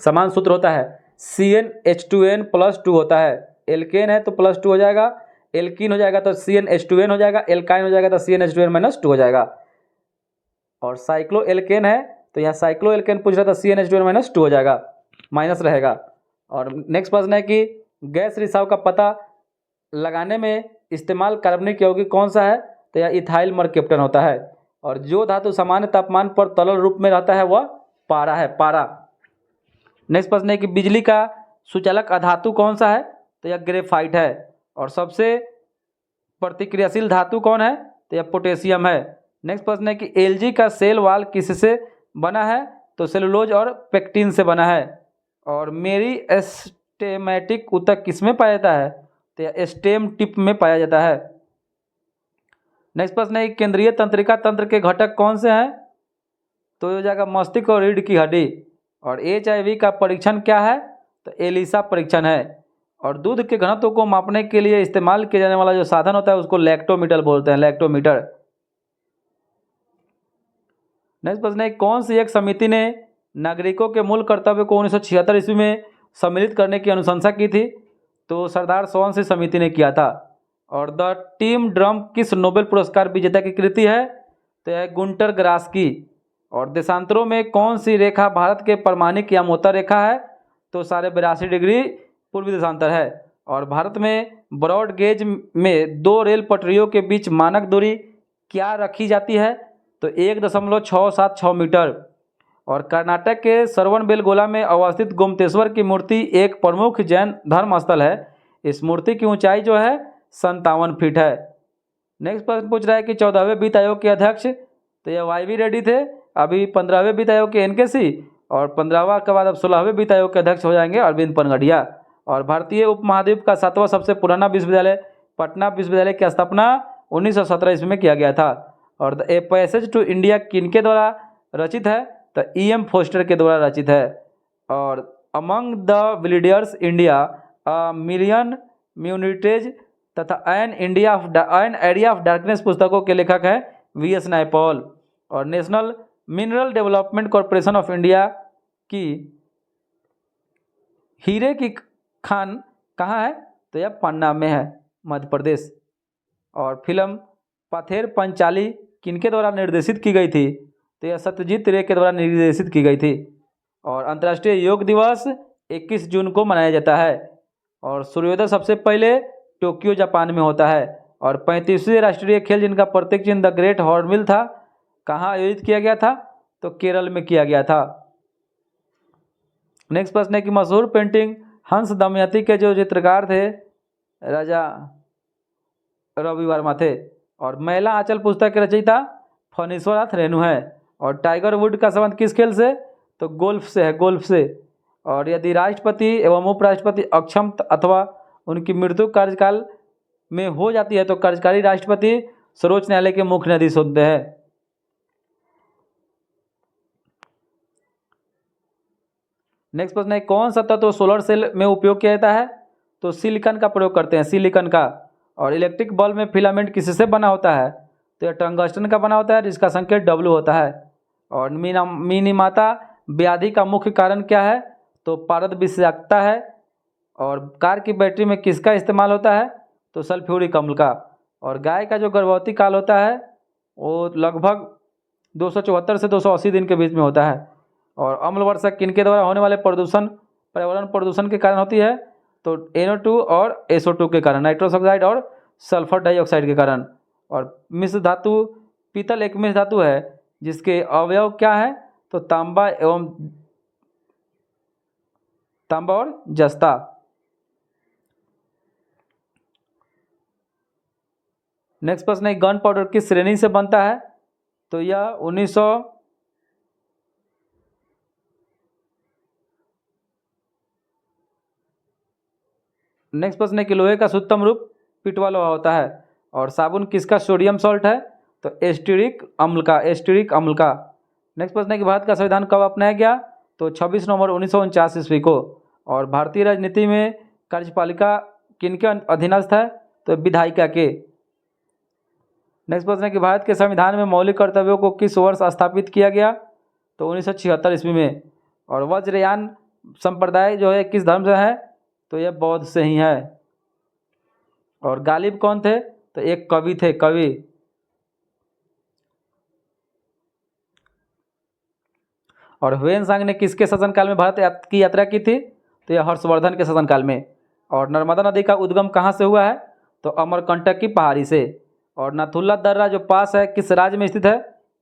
समान सूत्र होता है CnH2n+2 होता है। एल्केन है तो +2 हो जाएगा, एल्कीन हो जाएगा तो CnH2n हो जाएगा, एल्काइन हो जाएगा तो CnH2n-2 हो जाएगा। और साइक्लोएल्केन है तो यहाँ साइक्लोएल्केन पूछ रहा था, CnH2n-2 हो जाएगा, माइनस रहेगा। और नेक्स्ट प्रश्न है कि गैस रिसाव का पता लगाने में इस्तेमाल कार्बनिक यौगिक कौन सा है? तो यह इथाइल मरकेप्टन होता है। और जो धातु सामान्य तापमान पर तरल रूप में रहता है वह पारा है, पारा। नेक्स्ट प्रश्न है कि बिजली का सुचालक अधातु कौन सा है? तो यह ग्रेफाइट है। और सबसे प्रतिक्रियाशील धातु कौन है? तो यह पोटेशियम है। नेक्स्ट प्रश्न है कि एलजी का सेल वाल किससे बना है? तो सेलुलोज और पेक्टिन से बना है। और मेरी एस्टेमेटिक ऊतक किसमें पाया जाता है? तो यह स्टेम टिप में पाया जाता है। नेक्स्ट प्रश्न है कि केंद्रीय तंत्रिका तंत्र के घटक कौन से हैं? तो ये हो जाएगा मस्तिष्क और रीढ़ की हड्डी। और HIV का परीक्षण क्या है? तो एलिसा परीक्षण है। और दूध के घनत्व को मापने के लिए इस्तेमाल किया जाने वाला जो साधन होता है उसको लैक्टोमीटर बोलते हैं, लैक्टोमीटर। नेक्स्ट प्रश्न है, कौन सी एक समिति ने नागरिकों के मूल कर्तव्य को 1976 ईस्वी में सम्मिलित करने की अनुशंसा की थी? तो सरदार सोअनशिल समिति ने किया था। और द टीम ड्रम किस नोबेल पुरस्कार विजेता की कृति है? तो यह गुंटर ग्रास की। और देशांतरों में कौन सी रेखा भारत के परमाणिक यामोत्तर रेखा है? तो 82.5 डिग्री पूर्वी देशांतर है। और भारत में ब्रॉड गेज में 2 रेल पटरियों के बीच मानक दूरी क्या रखी जाती है? तो 1.676 मीटर। और कर्नाटक के श्रवणबेलगोला में अवस्थित गोमतेश्वर की मूर्ति एक प्रमुख जैन धर्म स्थल है। इस मूर्ति की ऊंचाई जो है 57 फीट है। नेक्स्ट प्रश्न पूछ रहा है कि 14वें वित्त आयोग के अध्यक्ष, तो ये YV रेड्डी थे। अभी 15वें वित्त आयोग के NK सिंह, और 15वां के बाद अब 16वें वित्त आयोग के अध्यक्ष हो जाएंगे अरविंद पनगड़िया। और भारतीय उपमहाद्वीप का 7वां सबसे पुराना विश्वविद्यालय पटना विश्वविद्यालय की स्थापना 1917 ईस्वी में किया गया था। और the a passage to India किनके द्वारा रचित है? तो EM फोस्टर के द्वारा रचित है। और among the believers India a million mutinies तथा एन एरिया ऑफ डार्कनेस पुस्तकों के लेखक हैं VS नायपॉल। और national mineral development corporation of India की हीरे की खान कहाँ है? तो यह पन्ना में है, मध्य प्रदेश। और फिल्म पथेर पंचाली किनके द्वारा निर्देशित की गई थी? तो यह सत्यजीत रे के द्वारा निर्देशित की गई थी। और अंतर्राष्ट्रीय योग दिवस 21 जून को मनाया जाता है। और सूर्योदय सबसे पहले टोक्यो जापान में होता है। और 35वें राष्ट्रीय खेल जिनका प्रतीक चिन्ह द ग्रेट हॉर्नबिल था, कहाँ आयोजित किया गया था? तो केरल में किया गया था। नेक्स्ट प्रश्न है कि मशहूर पेंटिंग हंस दमयंती के जो चित्रकार थे राजा रवि वर्मा थे। और मैला आंचल पुस्तक के रचयिता फणीश्वरनाथ रेणु है। और टाइगर वुड का संबंध किस खेल से? तो गोल्फ से है, गोल्फ से। और यदि राष्ट्रपति एवं उपराष्ट्रपति अक्षम अथवा उनकी मृत्यु कार्यकाल में हो जाती है तो कार्यकारी राष्ट्रपति सर्वोच्च न्यायालय के मुख्य न्यायाधीश होते हैं। नेक्स्ट प्रश्न है, कौन सा तत्व सोलर सेल में उपयोग किया जाता है? तो सिलिकॉन का प्रयोग करते हैं, सिलिकॉन का। और इलेक्ट्रिक बल्ब में फिलामेंट किससे बना होता है? तो यह टंगस्टन का बना होता है जिसका संकेत W होता है। और मिनीमाता व्याधि का मुख्य कारण क्या है? तो पारद विषाक्तता है। और कार की बैटरी में किसका इस्तेमाल होता है? तो सल्फ्यूरिक अम्ल का। और गाय का जो गर्भवती काल होता है वो लगभग 274 से 280 दिन के बीच में होता है। और अम्ल वर्षा किनके द्वारा होने वाले प्रदूषण पर्यावरण प्रदूषण के कारण होती है? तो NO2 और SO2 के कारण, नाइट्रस ऑक्साइड और सल्फर डाइऑक्साइड के कारण। और मिश्र धातु पीतल एक मिश्र धातु है जिसके अवयव क्या है? तो तांबा और जस्ता। नेक्स्ट प्रश्न है, गन पाउडर किस श्रेणी से बनता है? तो यह 1900 नेक्स्ट प्रश्न है कि लोहे का शुद्धतम रूप पिटवा लोहा होता है। और साबुन किसका सोडियम सॉल्ट है? तो एस्टेरिक अम्ल का, एस्टेरिक अम्ल का। नेक्स्ट प्रश्न है कि भारत का संविधान कब अपनाया गया? तो 26 नवंबर 1949 ईस्वी को। और भारतीय राजनीति में कार्यपालिका किनके अधीनस्थ है? तो विधायिका के। नेक्स्ट प्रश्न है कि भारत के संविधान में मौलिक कर्तव्यों को किस वर्ष स्थापित किया गया? तो 1976 ईस्वी में। और वज्रयान संप्रदाय जो है किस धर्म से है? तो यह बौद्ध से ही है। और गालिब कौन थे? तो एक कवि थे, कवि। और ह्वेनसांग ने किसके शासनकाल में भारत की यात्रा की थी? तो यह हर्षवर्धन के शासनकाल में। और नर्मदा नदी का उद्गम कहाँ से हुआ है? तो अमरकंटक की पहाड़ी से। और नाथुला दर्रा जो पास है किस राज्य में स्थित है?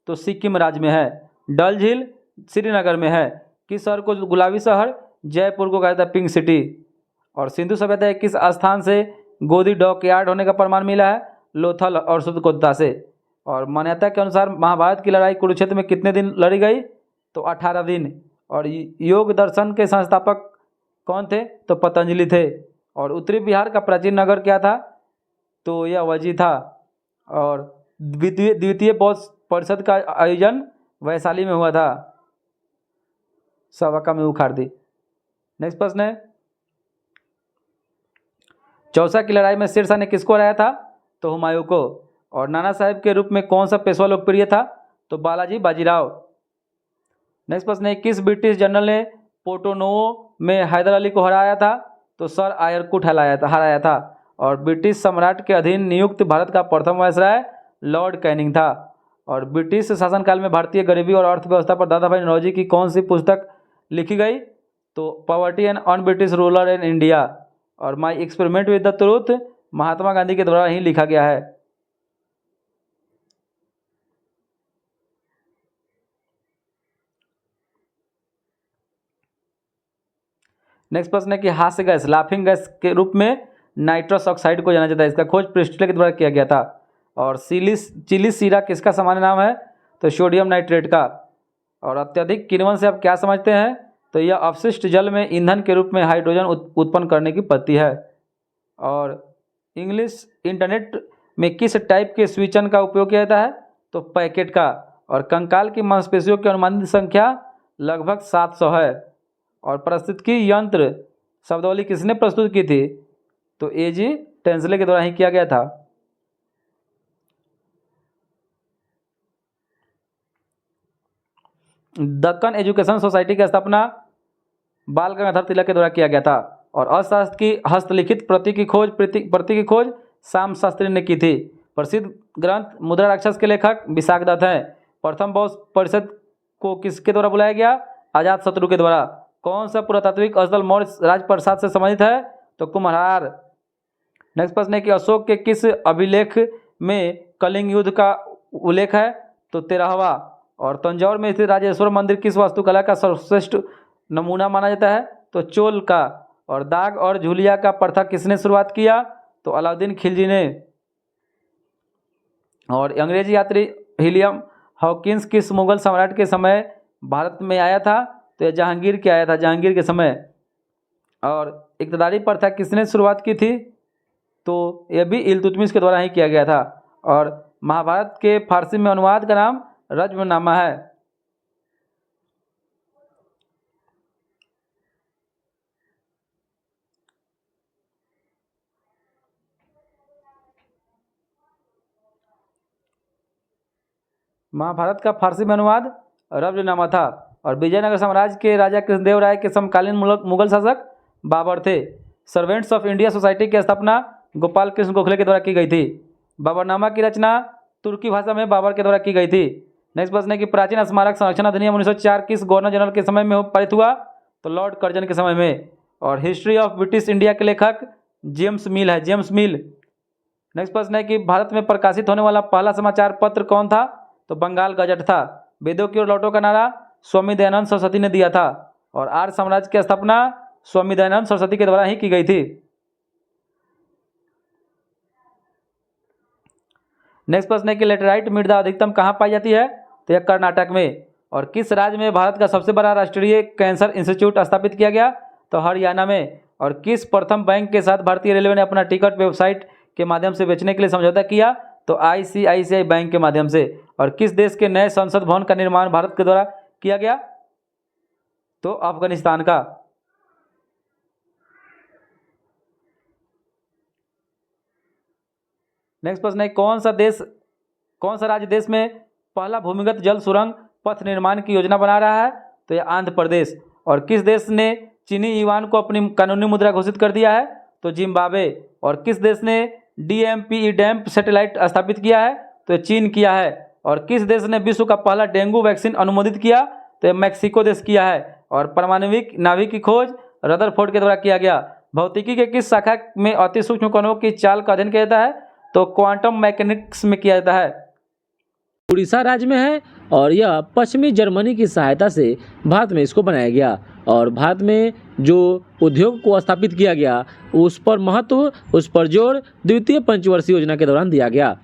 तो सिक्किम राज्य में है। डल झील श्रीनगर में है। किस शहर को गुलाबी शहर? जयपुर को कहा जाता है पिंक सिटी। और सिंधु सभ्यता किस स्थान से गोदी डॉकयार्ड होने का प्रमाण मिला है? लोथल और सुतकोता से। और मान्यता के अनुसार महाभारत की लड़ाई कुरुक्षेत्र में कितने दिन लड़ी गई? तो 18 दिन। और योग दर्शन के संस्थापक कौन थे? तो पतंजलि थे। और उत्तरी बिहार का प्राचीन नगर क्या था? तो यह वजी था। और द्वितीय बौद्ध परिषद का आयोजन वैशाली में हुआ था, सावका में उखाड़ दी। नेक्स्ट प्रश्न है, चौसा की लड़ाई में शेरशाह ने किसको हराया था? तो हुमायूं को। और नाना साहब के रूप में कौन सा पेशवा लोकप्रिय था? तो बालाजी बाजीराव। नेक्स्ट प्रश्न है, किस ब्रिटिश जनरल ने पोर्टोनोवो में हैदर अली को हराया था? तो सर आयरकुट हराया था। और ब्रिटिश सम्राट के अधीन नियुक्त भारत का प्रथम वायसराय लॉर्ड कैनिंग था। और ब्रिटिश शासनकाल में भारतीय गरीबी और अर्थव्यवस्था पर दादा भाई नौरोजी की कौन सी पुस्तक लिखी गई? तो poverty and un British rule in India. और my experiment with the truth Mahatma Gandhi के द्वारा ही लिखा गया है। नेक्स्ट प्रश्न है कि हास्य गैस लाफिंग गैस के रूप में नाइट्रस ऑक्साइड को जाना जाता है, इसका खोज प्रिस्टले के द्वारा किया गया था। और चिली सीरा किसका सामान्य नाम है? तो सोडियम नाइट्रेट का। और अत्यधिक किण्वन से आप क्या समझते हैं? तो यह अपशिष्ट जल में ईंधन के रूप में हाइड्रोजन उत्पन्न करने की पद्धति है। और इंग्लिश इंटरनेट में किस टाइप के स्विचन का उपयोग किया जाता है? तो पैकेट का। और कंकाल की मांसपेशियों की अनुमानित संख्या लगभग 700 है। और पारिस्थितिकी यंत्र शब्दावली किसने प्रस्तुत की थी? तो एजी टेंसले के द्वारा ही किया गया था। दक्कन एजुकेशन सोसाइटी की स्थापना बाल गंगाधर तिलक के द्वारा किया गया था। और अर्थशास्त्र की हस्तलिखित प्रति की खोज श्याम शास्त्री ने की थी। प्रसिद्ध ग्रंथ मुद्रा राक्षस के लेखक विशाख दत्त हैं। प्रथम बौद्ध परिषद को किसके द्वारा बुलाया गया? अजात शत्रु के द्वारा। कौन सा पुरातात्विक स्थल मौर्य राजप्रसाद से संबंधित है? तो कुम्हार। नेक्स्ट प्रश्न है कि अशोक के किस अभिलेख में कलिंग युद्ध का उल्लेख है? तो 13वां। और तंजौर में स्थित राजेश्वर मंदिर किस वास्तुकला का सर्वश्रेष्ठ नमूना माना जाता है? तो चोल का। और दाग और झुलिया का प्रथा किसने शुरुआत किया? तो अलाउद्दीन खिलजी ने। और अंग्रेजी यात्री विलियम हॉकिंस किस मुगल सम्राट के समय भारत में आया था? तो यह जहांगीर के आया था, जहांगीर के समय। और इक़्तिदारी प्रथा किसने शुरुआत की थी? तो यह भी इल्तुतमिश के द्वारा ही किया गया था। और महाभारत के फारसी में अनुवाद का नाम रज्मनामा है। महाभारत का फारसी में अनुवाद रज्मनामा था। और विजयनगर साम्राज्य के राजा कृष्णदेव राय के समकालीन मुगल शासक बाबर थे। सर्वेंट्स ऑफ इंडिया सोसाइटी की स्थापना गोपाल कृष्ण गोखले के द्वारा की गई थी। बाबरनामा की रचना तुर्की भाषा में बाबर के द्वारा की गई थी। नेक्स्ट प्रश्न है कि प्राचीन स्मारक संरक्षण अधिनियम 1904 किस गवर्नर जनरल के समय में पारित हुआ? तो लॉर्ड कर्जन के समय में। और हिस्ट्री ऑफ ब्रिटिश इंडिया के लेखक जेम्स मिल है, जेम्स मिल। नेक्स्ट प्रश्न है कि भारत में प्रकाशित होने वाला पहला समाचार पत्र कौन था? तो बंगाल गजट था। वेदों की ओर लौटो का नारा स्वामी दयानंद सरस्वती ने दिया था। और आर्य साम्राज्य की स्थापना स्वामी दयानंद सरस्वती के द्वारा ही की गई थी। नेक्स्ट प्रश्न है कि लेटेराइट मृदा अधिकतम कहाँ पाई जाती है? तो यह कर्नाटक में। और किस राज्य में भारत का सबसे बड़ा राष्ट्रीय कैंसर इंस्टीट्यूट स्थापित किया गया? तो हरियाणा में। और किस प्रथम बैंक के साथ भारतीय रेलवे ने अपना टिकट वेबसाइट के माध्यम से बेचने के लिए समझौता किया? तो ICICI बैंक के माध्यम से। और किस देश के नए संसद भवन का निर्माण भारत के द्वारा किया गया? तो अफगानिस्तान का। नेक्स्ट प्रश्न है कौन सा राज्य देश में पहला भूमिगत जल सुरंग पथ निर्माण की योजना बना रहा है? तो यह आंध्र प्रदेश। और किस देश ने चीनी युआन को अपनी कानूनी मुद्रा घोषित कर दिया है? तो जिम्बाब्वे। और किस देश ने DMPE सैटेलाइट स्थापित किया है? तो चीन किया है। और किस देश ने विश्व का पहला डेंगू वैक्सीन अनुमोदित किया? तो यह मैक्सिको देश किया है। और परमाणविक नाभिक की खोज रदरफोर्ड के द्वारा किया गया। भौतिकी के किस शाखा में अति सूक्ष्म कणों की चाल का अध्ययन किया जाता है? तो क्वांटम मैकेनिक्स में किया जाता है। उड़ीसा राज्य में है और यह पश्चिमी जर्मनी की सहायता से भारत में इसको बनाया गया। और भारत में जो उद्योग को स्थापित किया गया उस पर महत्व, उस पर जोर द्वितीय पंचवर्षीय योजना के दौरान दिया गया।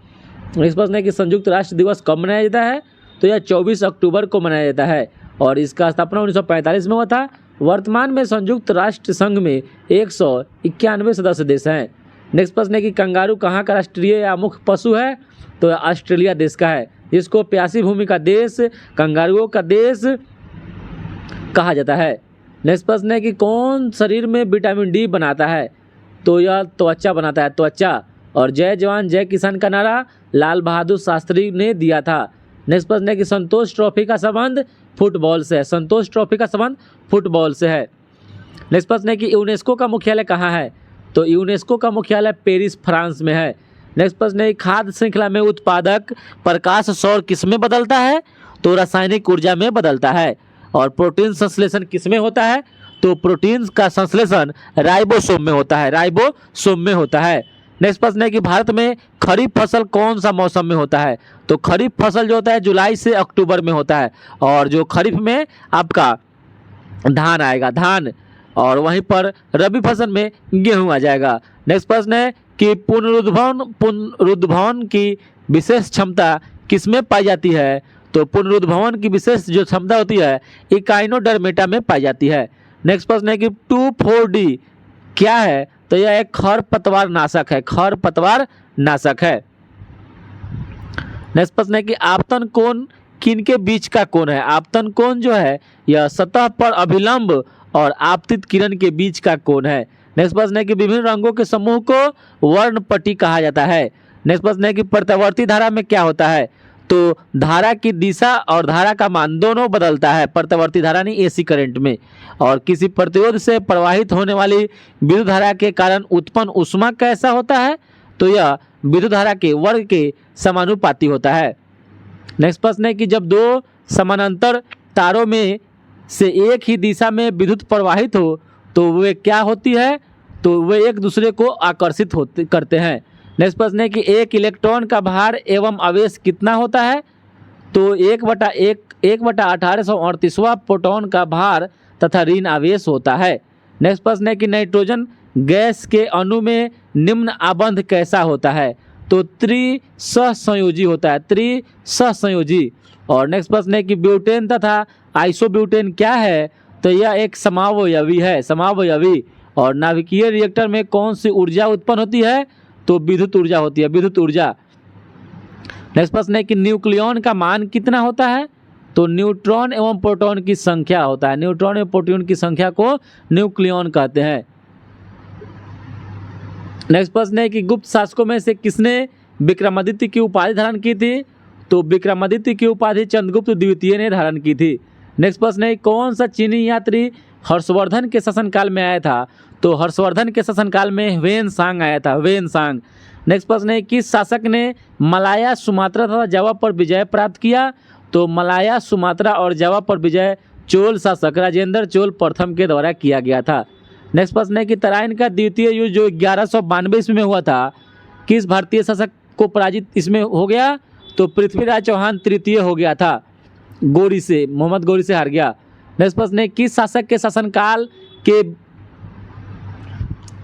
इस प्रश्न है कि संयुक्त राष्ट्र दिवस कब मनाया जाता है? तो यह 24 अक्टूबर को मनाया जाता है। और इसका स्थापना 1945 में हुआ था। वर्तमान में संयुक्त राष्ट्र संघ में 191 सदस्य देश हैं। नेक्स्ट प्रश्न है कि कंगारू कहाँ का राष्ट्रीय या मुख्य पशु है? तो ऑस्ट्रेलिया देश का है। इसको प्यासी भूमि का देश, कंगारुओं का देश कहा जाता है। नेक्स्ट प्रश्न है कि कौन शरीर में विटामिन डी बनाता है? तो यह त्वचा बनाता है, त्वचा। और जय जवान जय किसान का नारा लाल बहादुर शास्त्री ने दिया था। नेक्स्ट प्रश्न है कि संतोष ट्रॉफी का संबंध फुटबॉल से है, संतोष ट्रॉफी का संबंध फुटबॉल से है। नेक्स्ट प्रश्न है कि यूनेस्को का मुख्यालय कहाँ है? तो यूनेस्को का मुख्यालय पेरिस, फ्रांस में है। नेक्स्ट प्रश्न है खाद्य श्रृंखला में उत्पादक प्रकाश सौर किसमें बदलता है? तो रासायनिक ऊर्जा में बदलता है। और प्रोटीन संश्लेषण किसमें होता है? तो प्रोटीन का संश्लेषण राइबोसोम में होता है, राइबोसोम में होता है। नेक्स्ट प्रश्न है कि भारत में खरीफ फसल कौन सा मौसम में होता है? तो खरीफ फसल जो होता है जुलाई से अक्टूबर में होता है। और जो खरीफ में आपका धान आएगा, धान। और वहीं पर रबी फसल में गेहूं आ जाएगा। नेक्स्ट प्रश्न है कि पुनरुद्भवन की विशेष क्षमता किसमें पाई जाती है? तो पुनरुद्भवन की विशेष जो क्षमता होती है इकाइनोडर्मेटा में पाई जाती है। नेक्स्ट प्रश्न है कि 2,4-D क्या है? तो यह एक खरपतवार नाशक है, खरपतवार नाशक है। नेक्स्ट प्रश्न है कि आपतन कोण किनके बीच का कोण है? आपतन कोण जो है यह सतह पर अभिलंब और आपतित किरण के बीच का कोण है। नेक्स्ट प्रश्न है कि विभिन्न रंगों के समूह को वर्णपट्टी कहा जाता है। नेक्स्ट प्रश्न है कि प्रत्यावर्ती धारा में क्या होता है? तो धारा की दिशा और धारा का मान दोनों बदलता है प्रत्यावर्ती धारा नहीं, एसी करंट में। और किसी प्रतिरोध से प्रवाहित होने वाली विद्युत धारा के कारण उत्पन्न ऊष्मा कैसा होता है? तो यह विद्युत धारा के वर्ग के समानुपाती होता है। नेक्स्ट प्रश्न है कि जब दो समानांतर तारों में से एक ही दिशा में विद्युत प्रवाहित हो तो वे क्या होती है? तो वे एक दूसरे को आकर्षित करते हैं। नेक्स्ट प्रश्न है कि एक इलेक्ट्रॉन का भार एवं आवेश कितना होता है? तो 1/1838वां प्रोटॉन का भार तथा ऋण आवेश होता है। नेक्स्ट प्रश्न है कि नाइट्रोजन गैस के अणु में निम्न आबंध कैसा होता है? तो त्रिसहसंयोजी होता है, त्रिसहसंयोजी। और नेक्स्ट प्रश्न है कि ब्यूटेन तथा आइसोब्यूटेन क्या है? तो यह एक समावयवी है, समावयवी। और नाभिकीय रिएक्टर में कौन सी ऊर्जा उत्पन्न होती है? तो विद्युत ऊर्जा होती है, विद्युत ऊर्जा। नेक्स्ट प्रश्न है कि न्यूक्लियॉन का मान कितना होता है? तो न्यूट्रॉन एवं प्रोटॉन की संख्या होता है, न्यूट्रॉन एवं प्रोटॉन की संख्या को न्यूक्लियॉन कहते हैं। नेक्स्ट प्रश्न है कि गुप्त शासकों में से किसने विक्रमादित्य की उपाधि धारण की थी? तो विक्रमादित्य की उपाधि चंद्रगुप्त द्वितीय ने धारण की थी। नेक्स्ट प्रश्न है कौन सा चीनी यात्री हर्षवर्धन के शासनकाल में आया था? तो हर्षवर्धन के शासनकाल में ह्वेनसांग आया था, ह्वेनसांग। नेक्स्ट प्रश्न है किस शासक ने मलाया, सुमात्रा तथा जावा पर विजय प्राप्त किया? तो मलाया, सुमात्रा और जावा पर विजय चोल शासक राजेंद्र चोल प्रथम के द्वारा किया गया था। नेक्स्ट प्रश्न है कि तराइन का द्वितीय युद्ध जो 1192 ईस्वी में हुआ था किस भारतीय शासक को पराजित इसमें हो गया? तो पृथ्वीराज चौहान तृतीय हो गया था, गोरी से, मोहम्मद गोरी से हार गया। नेक्स्ट प्रश्न है किस शासक के शासनकाल के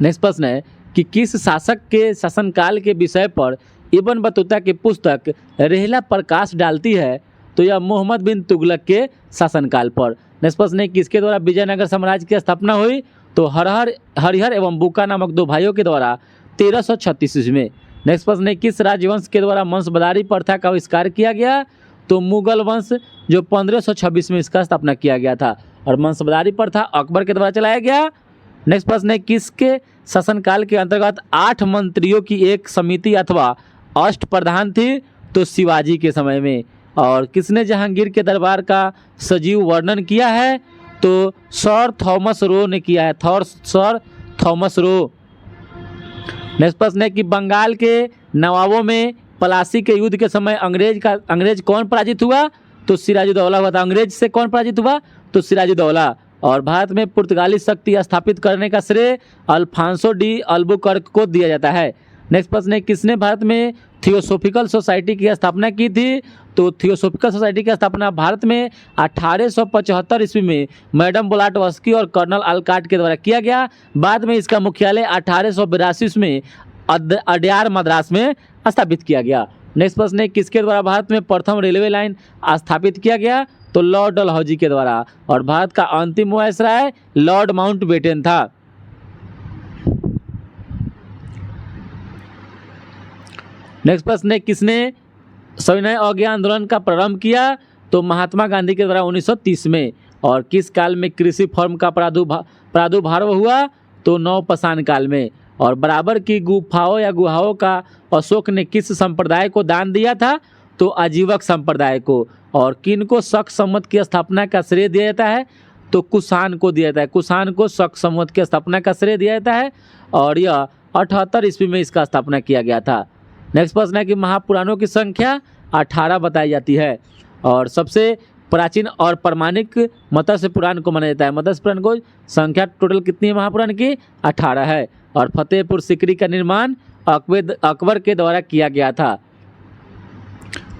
नेक्स्ट प्रश्न है कि किस शासक के शासनकाल के विषय पर इब्न बतूता की पुस्तक रेहला प्रकाश डालती है? तो यह मोहम्मद बिन तुगलक के शासनकाल पर। नेक्स्ट प्रश्न है किसके द्वारा विजयनगर साम्राज्य की स्थापना हुई? तो हरिहर एवं बुका नामक दो भाइयों के द्वारा 1336 ईस्वी में। नेक्स्ट प्रश्न है किस राजवंश के द्वारा वंशबदारी प्रथा का आविष्कार किया गया? तो मुगल वंश जो 1526 में इसका स्थापना किया गया था। और वंशबदारी प्रथा अकबर के द्वारा चलाया गया। नेक्स्ट प्रश्न है किसके शासनकाल के अंतर्गत 8 मंत्रियों की एक समिति अथवा अष्ट प्रधान थी? तो शिवाजी के समय में। और किसने जहांगीर के दरबार का सजीव वर्णन किया है? तो सर थॉमस रो ने किया है, सर थॉमस रो। नेक्स्ट प्रश्न है कि बंगाल के नवाबों में पलासी के युद्ध के समय अंग्रेज कौन पराजित हुआ? तो सिराजुद्दौला हुआ था। अंग्रेज से कौन पराजित हुआ? तो सिराजुद्दौला। और भारत में पुर्तगाली शक्ति स्थापित करने का श्रेय अल्फांसो डी अल्बुकर्क को दिया जाता है। नेक्स्ट प्रश्न है किसने भारत में थियोसोफिकल सोसाइटी की स्थापना की थी? तो थियोसोफिकल सोसाइटी की स्थापना भारत में 1875 ईस्वी में मैडम ब्लाटवस्की और कर्नल अल्काट के द्वारा किया गया। बाद में इसका मुख्यालय 1882 ईस्वी में अडयार मद्रास में स्थापित किया गया। नेक्स्ट प्रश्न है किसके द्वारा भारत में प्रथम रेलवे लाइन स्थापित किया गया? तो लॉर्ड डलहौजी के द्वारा। और भारत का अंतिम वायसराय लॉर्ड माउंटबेटन था। नेक्स्ट प्रश्न है किसने सविनय अवज्ञा आंदोलन का प्रारंभ किया? तो महात्मा गांधी के द्वारा 1930 में। और किस काल में कृषि फॉर्म का प्रादुर्भाव हुआ? तो नवपाषाण काल में। और बराबर की गुफाओं या गुहाओं का अशोक ने किस संप्रदाय को दान दिया था? तो आजीवक संप्रदाय को। और किन को शक संवत की स्थापना का श्रेय दिया जाता है? तो कुषाण को दिया जाता है। कुषाण को शक संवत की स्थापना का श्रेय दिया जाता है और यह 78 ईस्वी में इसका स्थापना किया गया था। नेक्स्ट प्रश्न है कि महापुराणों की संख्या 18 बताई जाती है। और सबसे प्राचीन और प्रमाणिक मत्स्य पुराण को माना जाता है। मत्स्य पुराण को संख्या टोटल कितनी है महापुराण की? 18 है। और फतेहपुर सीकरी का निर्माण अकबर के द्वारा किया गया था।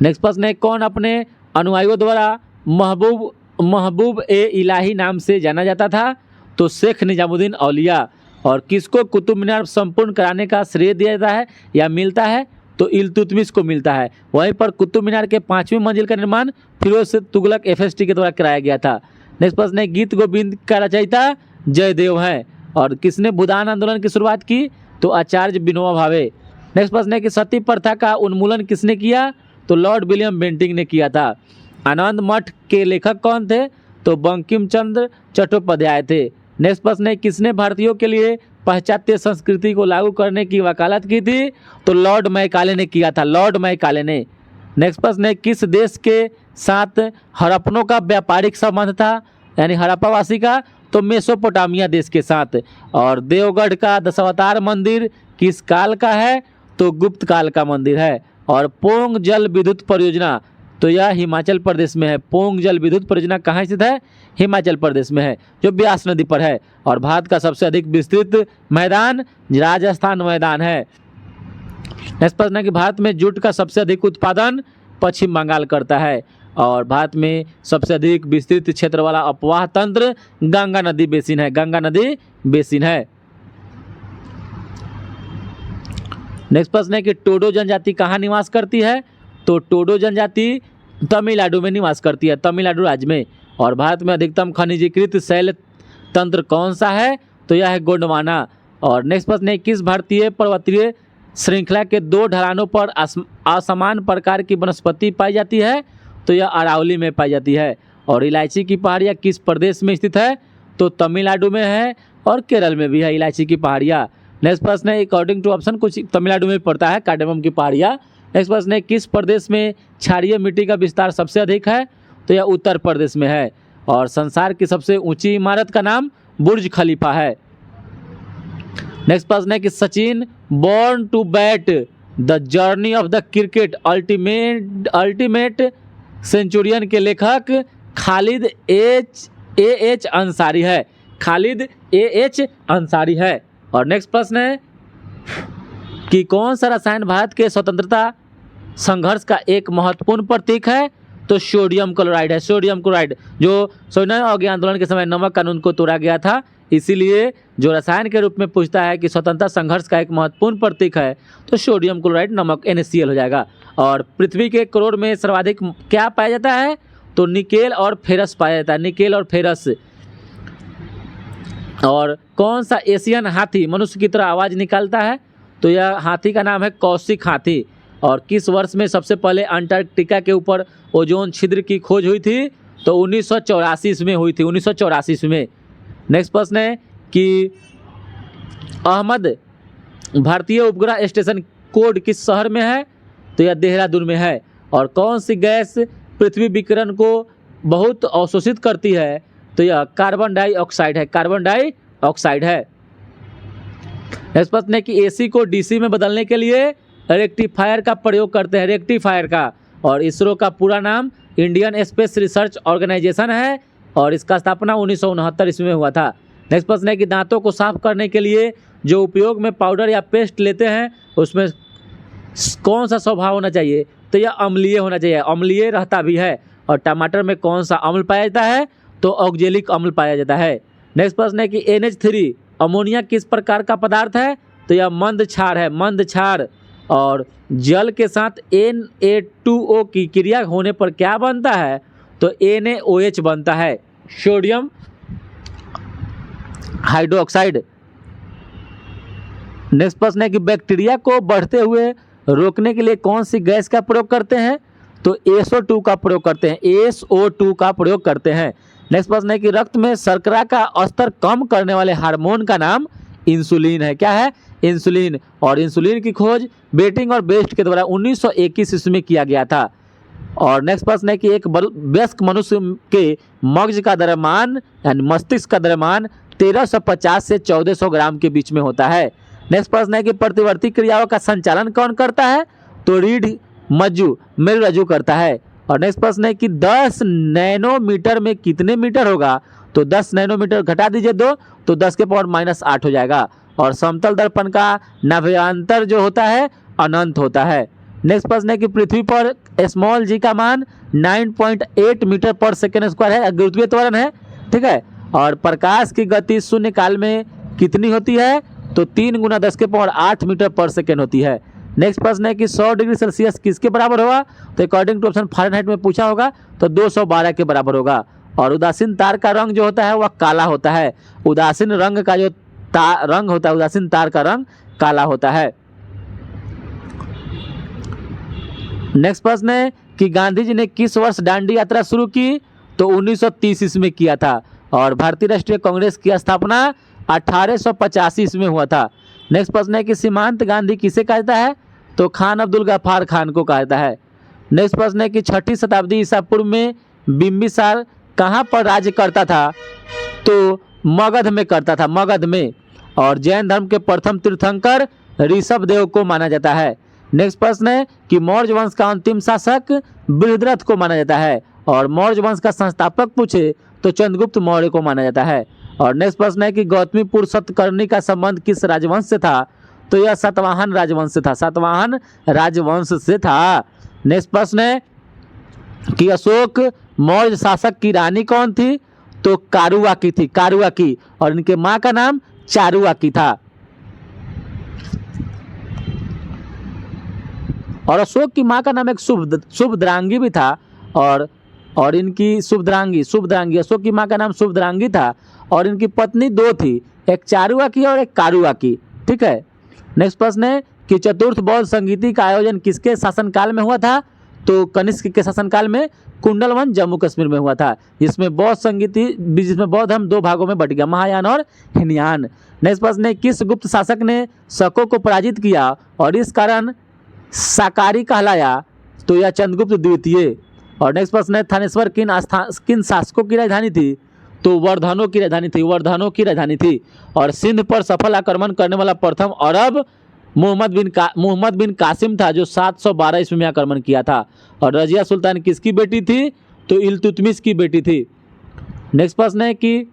नेक्स्ट प्रश्न है कौन अपने अनुयायियों द्वारा महबूब ए इलाही नाम से जाना जाता था? तो शेख निजामुद्दीन औलिया। और किसको कुतुब मीनार संपूर्ण कराने का श्रेय दिया जाता है या मिलता है? तो इल्तुतमिश को मिलता है। वहीं पर कुतुब मीनार के 5वीं मंजिल का निर्माण फिरोज तुगलक FST के द्वारा कराया गया था। नेक्स्ट प्रश्न है गीत गोविंद का रचयिता जयदेव है। और किसने भूदान आंदोलन की शुरुआत की? तो आचार्य विनोबा भावे। नेक्स्ट प्रश्न है कि सती प्रथा का उन्मूलन किसने किया? तो लॉर्ड विलियम बेंटिंक ने किया था। आनंद मठ के लेखक कौन थे? तो बंकिम चंद्र चट्टोपाध्याय थे। नेक्स्ट प्रश्न है किसने भारतीयों के लिए पाश्चात्य संस्कृति को लागू करने की वकालत की थी? तो लॉर्ड मैकाले ने किया था। लॉर्ड मैकाले ने। नेक्स्ट प्रश्न है किस देश के साथ हड़प्पनों का व्यापारिक संबंध था? यानी हड़प्पावासी का? तो मेसोपोटामिया देश के साथ। और देवगढ़ का दशावतार मंदिर किस काल का है? तो गुप्त काल का मंदिर है। और पोंग जल विद्युत परियोजना तो यह हिमाचल प्रदेश में है। पोंग जल विद्युत परियोजना कहाँ स्थित है? हिमाचल प्रदेश में है, जो ब्यास नदी पर है। और भारत का सबसे अधिक विस्तृत मैदान राजस्थान मैदान है। नेक्स्ट प्रश्न है कि भारत में जूट का सबसे अधिक उत्पादन पश्चिम बंगाल करता है। और भारत में सबसे अधिक विस्तृत क्षेत्र वाला अपवाह तंत्र गंगा नदी बेसिन है। गंगा नदी बेसिन है। नेक्स्ट प्रश्न है कि टोडो जनजाति कहाँ निवास करती है? तो टोडो जनजाति तमिलनाडु में निवास करती है, तमिलनाडु राज्य में। और भारत में अधिकतम खनिजीकृत शैल तंत्र कौन सा है? तो यह है गोंडवाना। और नेक्स्ट प्रश्न है किस भारतीय पर्वतीय श्रृंखला के 2 ढलानों पर असमान प्रकार की वनस्पति पाई जाती है? तो यह अरावली में पाई जाती है। और इलायची की पहाड़ियाँ किस प्रदेश में स्थित है? तो तमिलनाडु में है और केरल में भी है इलायची की पहाड़ियाँ। नेक्स्ट प्रश्न है अकॉर्डिंग टू ऑप्शन कुछ तमिलनाडु में पड़ता है कार्डेमम की पहाड़ियाँ। नेक्स्ट प्रश्न है किस प्रदेश में क्षारीय मिट्टी का विस्तार सबसे अधिक है? तो यह उत्तर प्रदेश में है। और संसार की सबसे ऊंची इमारत का नाम बुर्ज खलीफा है। नेक्स्ट प्रश्न है कि Sachin born to bat the journey of the cricket ultimate centurion के लेखक खालिद एच अंसारी है। खालिद एच अंसारी है। और नेक्स्ट प्रश्न है कि कौन सा रसायन भारत के स्वतंत्रता संघर्ष का एक महत्वपूर्ण प्रतीक है? तो सोडियम क्लोराइड है। सोडियम क्लोराइड जो सविनय अवज्ञा आंदोलन के समय नमक कानून को तोड़ा गया था, इसीलिए जो रसायन के रूप में पूछता है कि स्वतंत्रता संघर्ष का एक महत्वपूर्ण प्रतीक है तो सोडियम क्लोराइड नमक NaCl हो जाएगा। और पृथ्वी के करोड़ में सर्वाधिक क्या पाया जाता है? तो निकेल और फेरस पाया जाता है। निकेल और फेरस। और कौन सा एशियन हाथी मनुष्य की तरह आवाज़ निकालता है? तो यह हाथी का नाम है कौशिक हाथी। और किस वर्ष में सबसे पहले अंटार्कटिका के ऊपर ओजोन छिद्र की खोज हुई थी? तो 1984 में हुई थी। 1984 में। नेक्स्ट प्रश्न है कि अहमद भारतीय उपग्रह स्टेशन कोड किस शहर में है? तो यह देहरादून में है। और कौन सी गैस पृथ्वी विकिरण को बहुत अवशोषित करती है? तो यह कार्बन डाइऑक्साइड है। कार्बन डाइऑक्साइड है। नेक्स्ट प्रश्न है कि AC को DC में बदलने के लिए रेक्टिफायर का प्रयोग करते हैं। रेक्टिफायर का। और इसरो का पूरा नाम इंडियन स्पेस रिसर्च ऑर्गेनाइजेशन है। और इसका स्थापना 1969 ईस्वी में हुआ था। नेक्स्ट प्रश्न है कि दांतों को साफ करने के लिए जो उपयोग में पाउडर या पेस्ट लेते हैं उसमें कौन सा स्वभाव होना चाहिए? तो यह अम्लीय होना चाहिए। अम्लीय रहता भी है। और टमाटर में कौन सा अम्ल पाया जाता है? तो ऑक्जेलिक अम्ल पाया जाता है। नेक्स्ट प्रश्न है कि NH3 अमोनिया किस प्रकार का पदार्थ है? तो यह मंद क्षार है। मंद क्षार। और जल के साथ Na2O की क्रिया होने पर क्या बनता है? तो NaOH बनता है, सोडियम हाइड्रोक्साइड। नेक्स्ट प्रश्न है कि बैक्टीरिया को बढ़ते हुए रोकने के लिए कौन सी गैस का प्रयोग करते हैं? तो SO2 का प्रयोग करते हैं, SO2 का प्रयोग करते हैं। नेक्स्ट प्रश्न है कि रक्त में शर्करा का स्तर कम करने वाले हार्मोन का नाम इंसुलिन है। क्या है? इंसुलिन। और इंसुलिन की खोज बेटिंग और बेस्ट के द्वारा 1921 ईस्वी में किया गया था। और नेक्स्ट प्रश्न है कि एक वयस्क मनुष्य के मगज का द्रव्यमान यानी मस्तिष्क का द्रव्यमान 1350 से 1400 ग्राम के बीच में होता है। नेक्स्ट प्रश्न है कि प्रतिवर्ती क्रियाओं का संचालन कौन करता है? तो रीढ़ मज्जू मेरुरज्जु करता है। और नेक्स्ट प्रश्न है कि 10 नैनोमीटर में कितने मीटर होगा? तो 10 नैनोमीटर घटा दीजिए 2 तो 10 के पावर -8 हो जाएगा। और समतल दर्पण का नाभ्यंतर जो होता है अनंत होता है। नेक्स्ट प्रश्न है कि पृथ्वी पर स्मॉल जी का मान 9.8 मीटर पर सेकेंड स्क्वायर है, गुरुत्वीय त्वरण है, ठीक है। और प्रकाश की गति शून्य काल में कितनी होती है? तो 3 × 10 के पावर 8 मीटर पर सेकेंड होती है। नेक्स्ट प्रश्न है कि 100 डिग्री सेल्सियस किसके बराबर होगा? तो अकॉर्डिंग टू ऑप्शन फ़ारेनहाइट में पूछा होगा तो 212 के बराबर होगा। और उदासीन तार का रंग जो होता है वह काला होता है। उदासीन रंग का जो रंग होता है, उदासीन तार का रंग काला होता है। नेक्स्ट प्रश्न है कि गांधी जी ने किस वर्ष दांडी यात्रा शुरू की? तो 1930 ईस्वी में किया था। और भारतीय राष्ट्रीय कांग्रेस की स्थापना 1885 ईस्वी में हुआ था। नेक्स्ट प्रश्न है कि सीमांत गांधी किसे कहता है? तो खान अब्दुल गफ्फार खान को कहता है। नेक्स्ट प्रश्न है कि 6ठी शताब्दी ईसा पूर्व में बिंबिसार कहाँ पर राज्य करता था? तो मगध में करता था, मगध में। और जैन धर्म के प्रथम तीर्थंकर ऋषभ देव को माना जाता है। नेक्स्ट प्रश्न है कि मौर्य वंश का अंतिम शासक बृहद्रथ को माना जाता है। और मौर्य वंश का संस्थापक पूछे तो चंद्रगुप्त मौर्य को माना जाता है। और नेक्स्ट प्रश्न है कि गौतमीपुत्र सतकर्णी का संबंध किस राजवंश से था? तो यह सातवाहन राजवंश से था, सातवाहन राजवंश से था। नेक्स्ट प्रश्न है कि अशोक मौर्य शासक की रानी कौन थी? तो कारुवाकी थी, कारुवाकी। और इनके माँ का नाम चारुवाकी था। और अशोक की माँ का नाम एक शुभद्रांगी भी था। और इनकी शुभद्रांगी अशोक की माँ का नाम शुभद्रांगी था। और इनकी पत्नी 2 थी, एक चारुवाकी और एक कारुवाकी, ठीक है। नेक्स्ट प्रश्न है कि चतुर्थ बौद्ध संगीति का आयोजन किसके शासनकाल में हुआ था? तो कनिष्क के शासनकाल में कुंडलवन जम्मू कश्मीर में हुआ था, जिसमें बौद्ध संगीति जिसमें बौद्ध धर्म 2 भागों में बट गया, महायान और हीनयान। नेक्स्ट प्रश्न है किस गुप्त शासक ने शकों को पराजित किया और इस कारण शाकाहारी कहलाया? तो यह चंद्रगुप्त द्वितीय। और नेक्स्ट प्रश्न है थानेश्वर किन शासकों की राजधानी थी? तो वर्धनों की राजधानी थी, वर्धनों की राजधानी थी। और सिंध पर सफल आक्रमण करने वाला प्रथम अरब मोहम्मद बिन कासिम था, जो 712 ईस्वी में आक्रमण किया था। और रजिया सुल्तान किसकी बेटी थी? तो इल्तुतमिश की बेटी थी। नेक्स्ट प्रश्न है कि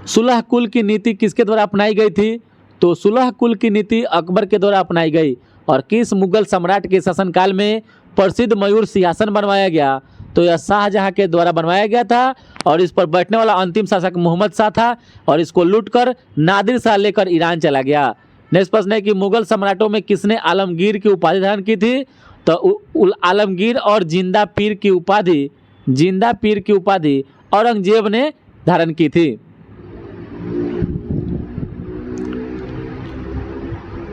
सुलह कुल की नीति किसके द्वारा अपनाई गई थी? तो सुलह कुल की नीति अकबर के द्वारा अपनाई गई। और किस मुगल सम्राट के शासनकाल में प्रसिद्ध मयूर सिंहासन बनवाया गया? तो यह शाहजहां के द्वारा बनवाया गया था। और इस पर बैठने वाला अंतिम शासक मोहम्मद शाह था। और इसको लूटकर नादिर शाह लेकर ईरान चला गया। नेक्स्ट प्रश्न है कि मुगल सम्राटों में किसने आलमगीर की उपाधि धारण की थी? तो आलमगीर और जिंदा पीर की उपाधि औरंगजेब ने धारण की थी।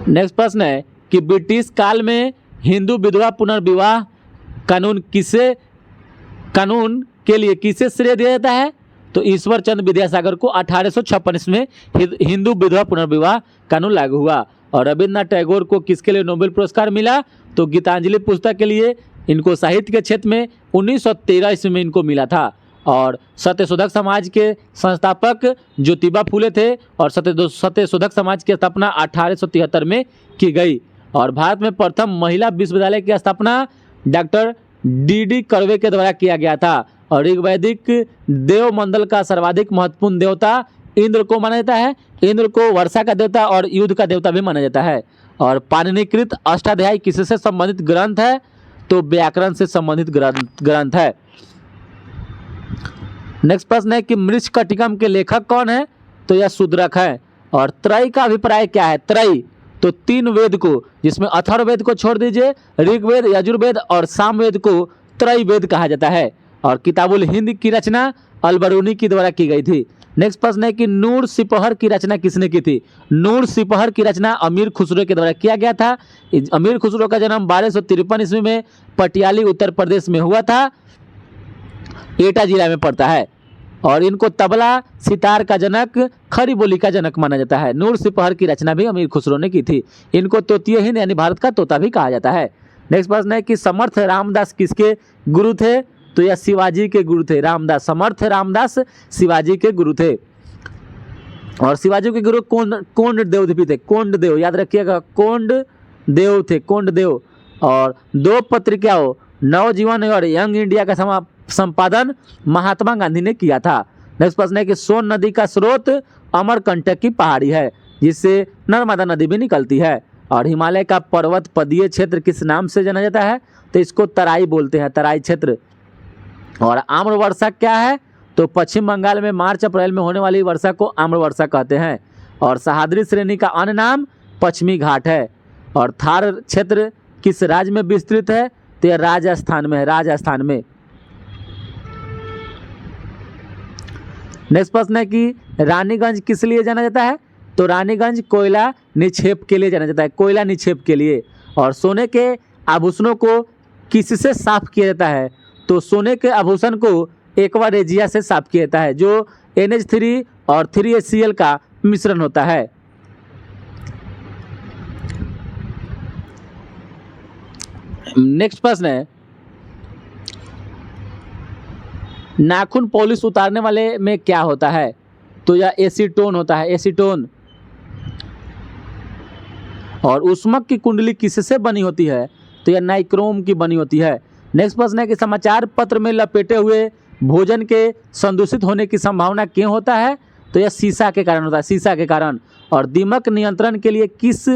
नेक्स्ट प्रश्न है कि ब्रिटिश काल में हिंदू विधवा पुनर्विवाह कानून के लिए किसे श्रेय दिया जाता है? तो ईश्वर चंद्र विद्यासागर को 1856 में हिंदू विधवा पुनर्विवाह कानून लागू हुआ। और रविन्द्रनाथ टैगोर को किसके लिए नोबेल पुरस्कार मिला? तो गीतांजलि पुस्तक के लिए। इनको साहित्य के क्षेत्र में 1913 ईस्वी में इनको मिला था। और सत्यशोधक समाज के संस्थापक ज्योतिबा फूले थे। और सत्यशोधक समाज की स्थापना 1873 में की गई। और भारत में प्रथम महिला विश्वविद्यालय की स्थापना डॉक्टर डी कर्वे के द्वारा किया गया था। और ऋग्वैदिक देव मंडल का सर्वाधिक महत्वपूर्ण देवता इंद्र को माना जाता है। इंद्र को वर्षा का देवता और युद्ध का देवता भी माना जाता है। और पाणिनिकृत अष्टाध्यायी किससे संबंधित ग्रंथ है? तो व्याकरण से संबंधित ग्रंथ है। नेक्स्ट प्रश्न है कि मृच्छकटिकम के लेखक कौन है? तो यह शूद्रक है। और त्रय का अभिप्राय क्या है? त्रय तो 3 वेद को, जिसमें अथर्ववेद को छोड़ दीजिए, ऋग्वेद, यजुर्वेद और सामवेद को त्रय वेद कहा जाता है। और किताबुल हिंद की रचना अलबरूनी के द्वारा की गई थी। नेक्स्ट प्रश्न है कि नूर सिपहर की रचना किसने की थी? नूर सिपहर की रचना अमीर खुसरो के द्वारा किया गया था। अमीर खुसरो का जन्म 1253 ईस्वी में पटियाली उत्तर प्रदेश में हुआ था, एटा जिला में पड़ता है। और इनको तबला सितार का जनक, खड़ी बोली का जनक माना जाता है। नूर सिपहर की रचना भी अमीर खुसरो ने की थी। इनको तोतीय हिंद यानी भारत का तोता भी कहा जाता है। नेक्स्ट प्रश्न है कि समर्थ रामदास किसके गुरु थे? तो यह शिवाजी के गुरु थे। रामदास, समर्थ रामदास शिवाजी के गुरु थे। और शिवाजी के गुरु कोंड देव भी थे। कोंड देव याद रखिएगा, कोंड देव थे, कोंड देव। और दो पत्रिकाओं नवजीवन और यंग इंडिया का संपादन महात्मा गांधी ने किया था। नेक्स्ट प्रश्न है कि सोन नदी का स्रोत अमरकंटक की पहाड़ी है, जिससे नर्मदा नदी भी निकलती है। और हिमालय का पर्वत पदीय क्षेत्र किस नाम से जाना जाता है? तो इसको तराई बोलते हैं, तराई क्षेत्र। और आम्र वर्षा क्या है? तो पश्चिम बंगाल में मार्च अप्रैल में होने वाली वर्षा को आम्र वर्षा कहते हैं। और सह्याद्री श्रेणी का अन्य नाम पश्चिमी घाट है। और थार क्षेत्र किस राज्य में विस्तृत है? तो यह राजस्थान में है, राजस्थान में। नेक्स्ट प्रश्न है कि रानीगंज किस लिए जाना जाता है? तो रानीगंज कोयला निक्षेप के लिए जाना जाता है, कोयला निक्षेप के लिए। और सोने के आभूषणों को किससे साफ किया जाता है? तो सोने के आभूषण को एक्वा रेजिया से साफ किया जाता है, जो NH3 और 3HCl का मिश्रण होता है। नेक्स्ट प्रश्न है, नाखून पॉलिश उतारने वाले में क्या होता है? तो यह एसीटोन होता है, एसीटोन। और ऊष्मक की कुंडली किससे बनी होती है? तो यह नाइक्रोम की बनी होती है। नेक्स्ट प्रश्न है कि समाचार पत्र में लपेटे हुए भोजन के संदूषित होने की संभावना क्यों होता है? तो यह शीशा के कारण होता है, शीशा के कारण। और दीमक नियंत्रण के लिए किस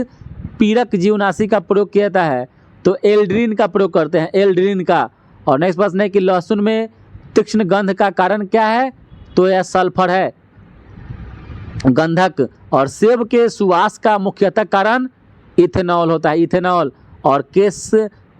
पीरक जीवनाशी का प्रयोग किया जाता है? तो एल्ड्रीन का प्रयोग करते हैं, एल्ड्रीन का। और नेक्स्ट प्रश्न है कि लहसुन में तीक्ष्ण गंध का कारण क्या है? तो यह सल्फर है, गंधक। और सेब के सुवास का मुख्यतः कारण इथेनॉल होता है, इथेनॉल। और केश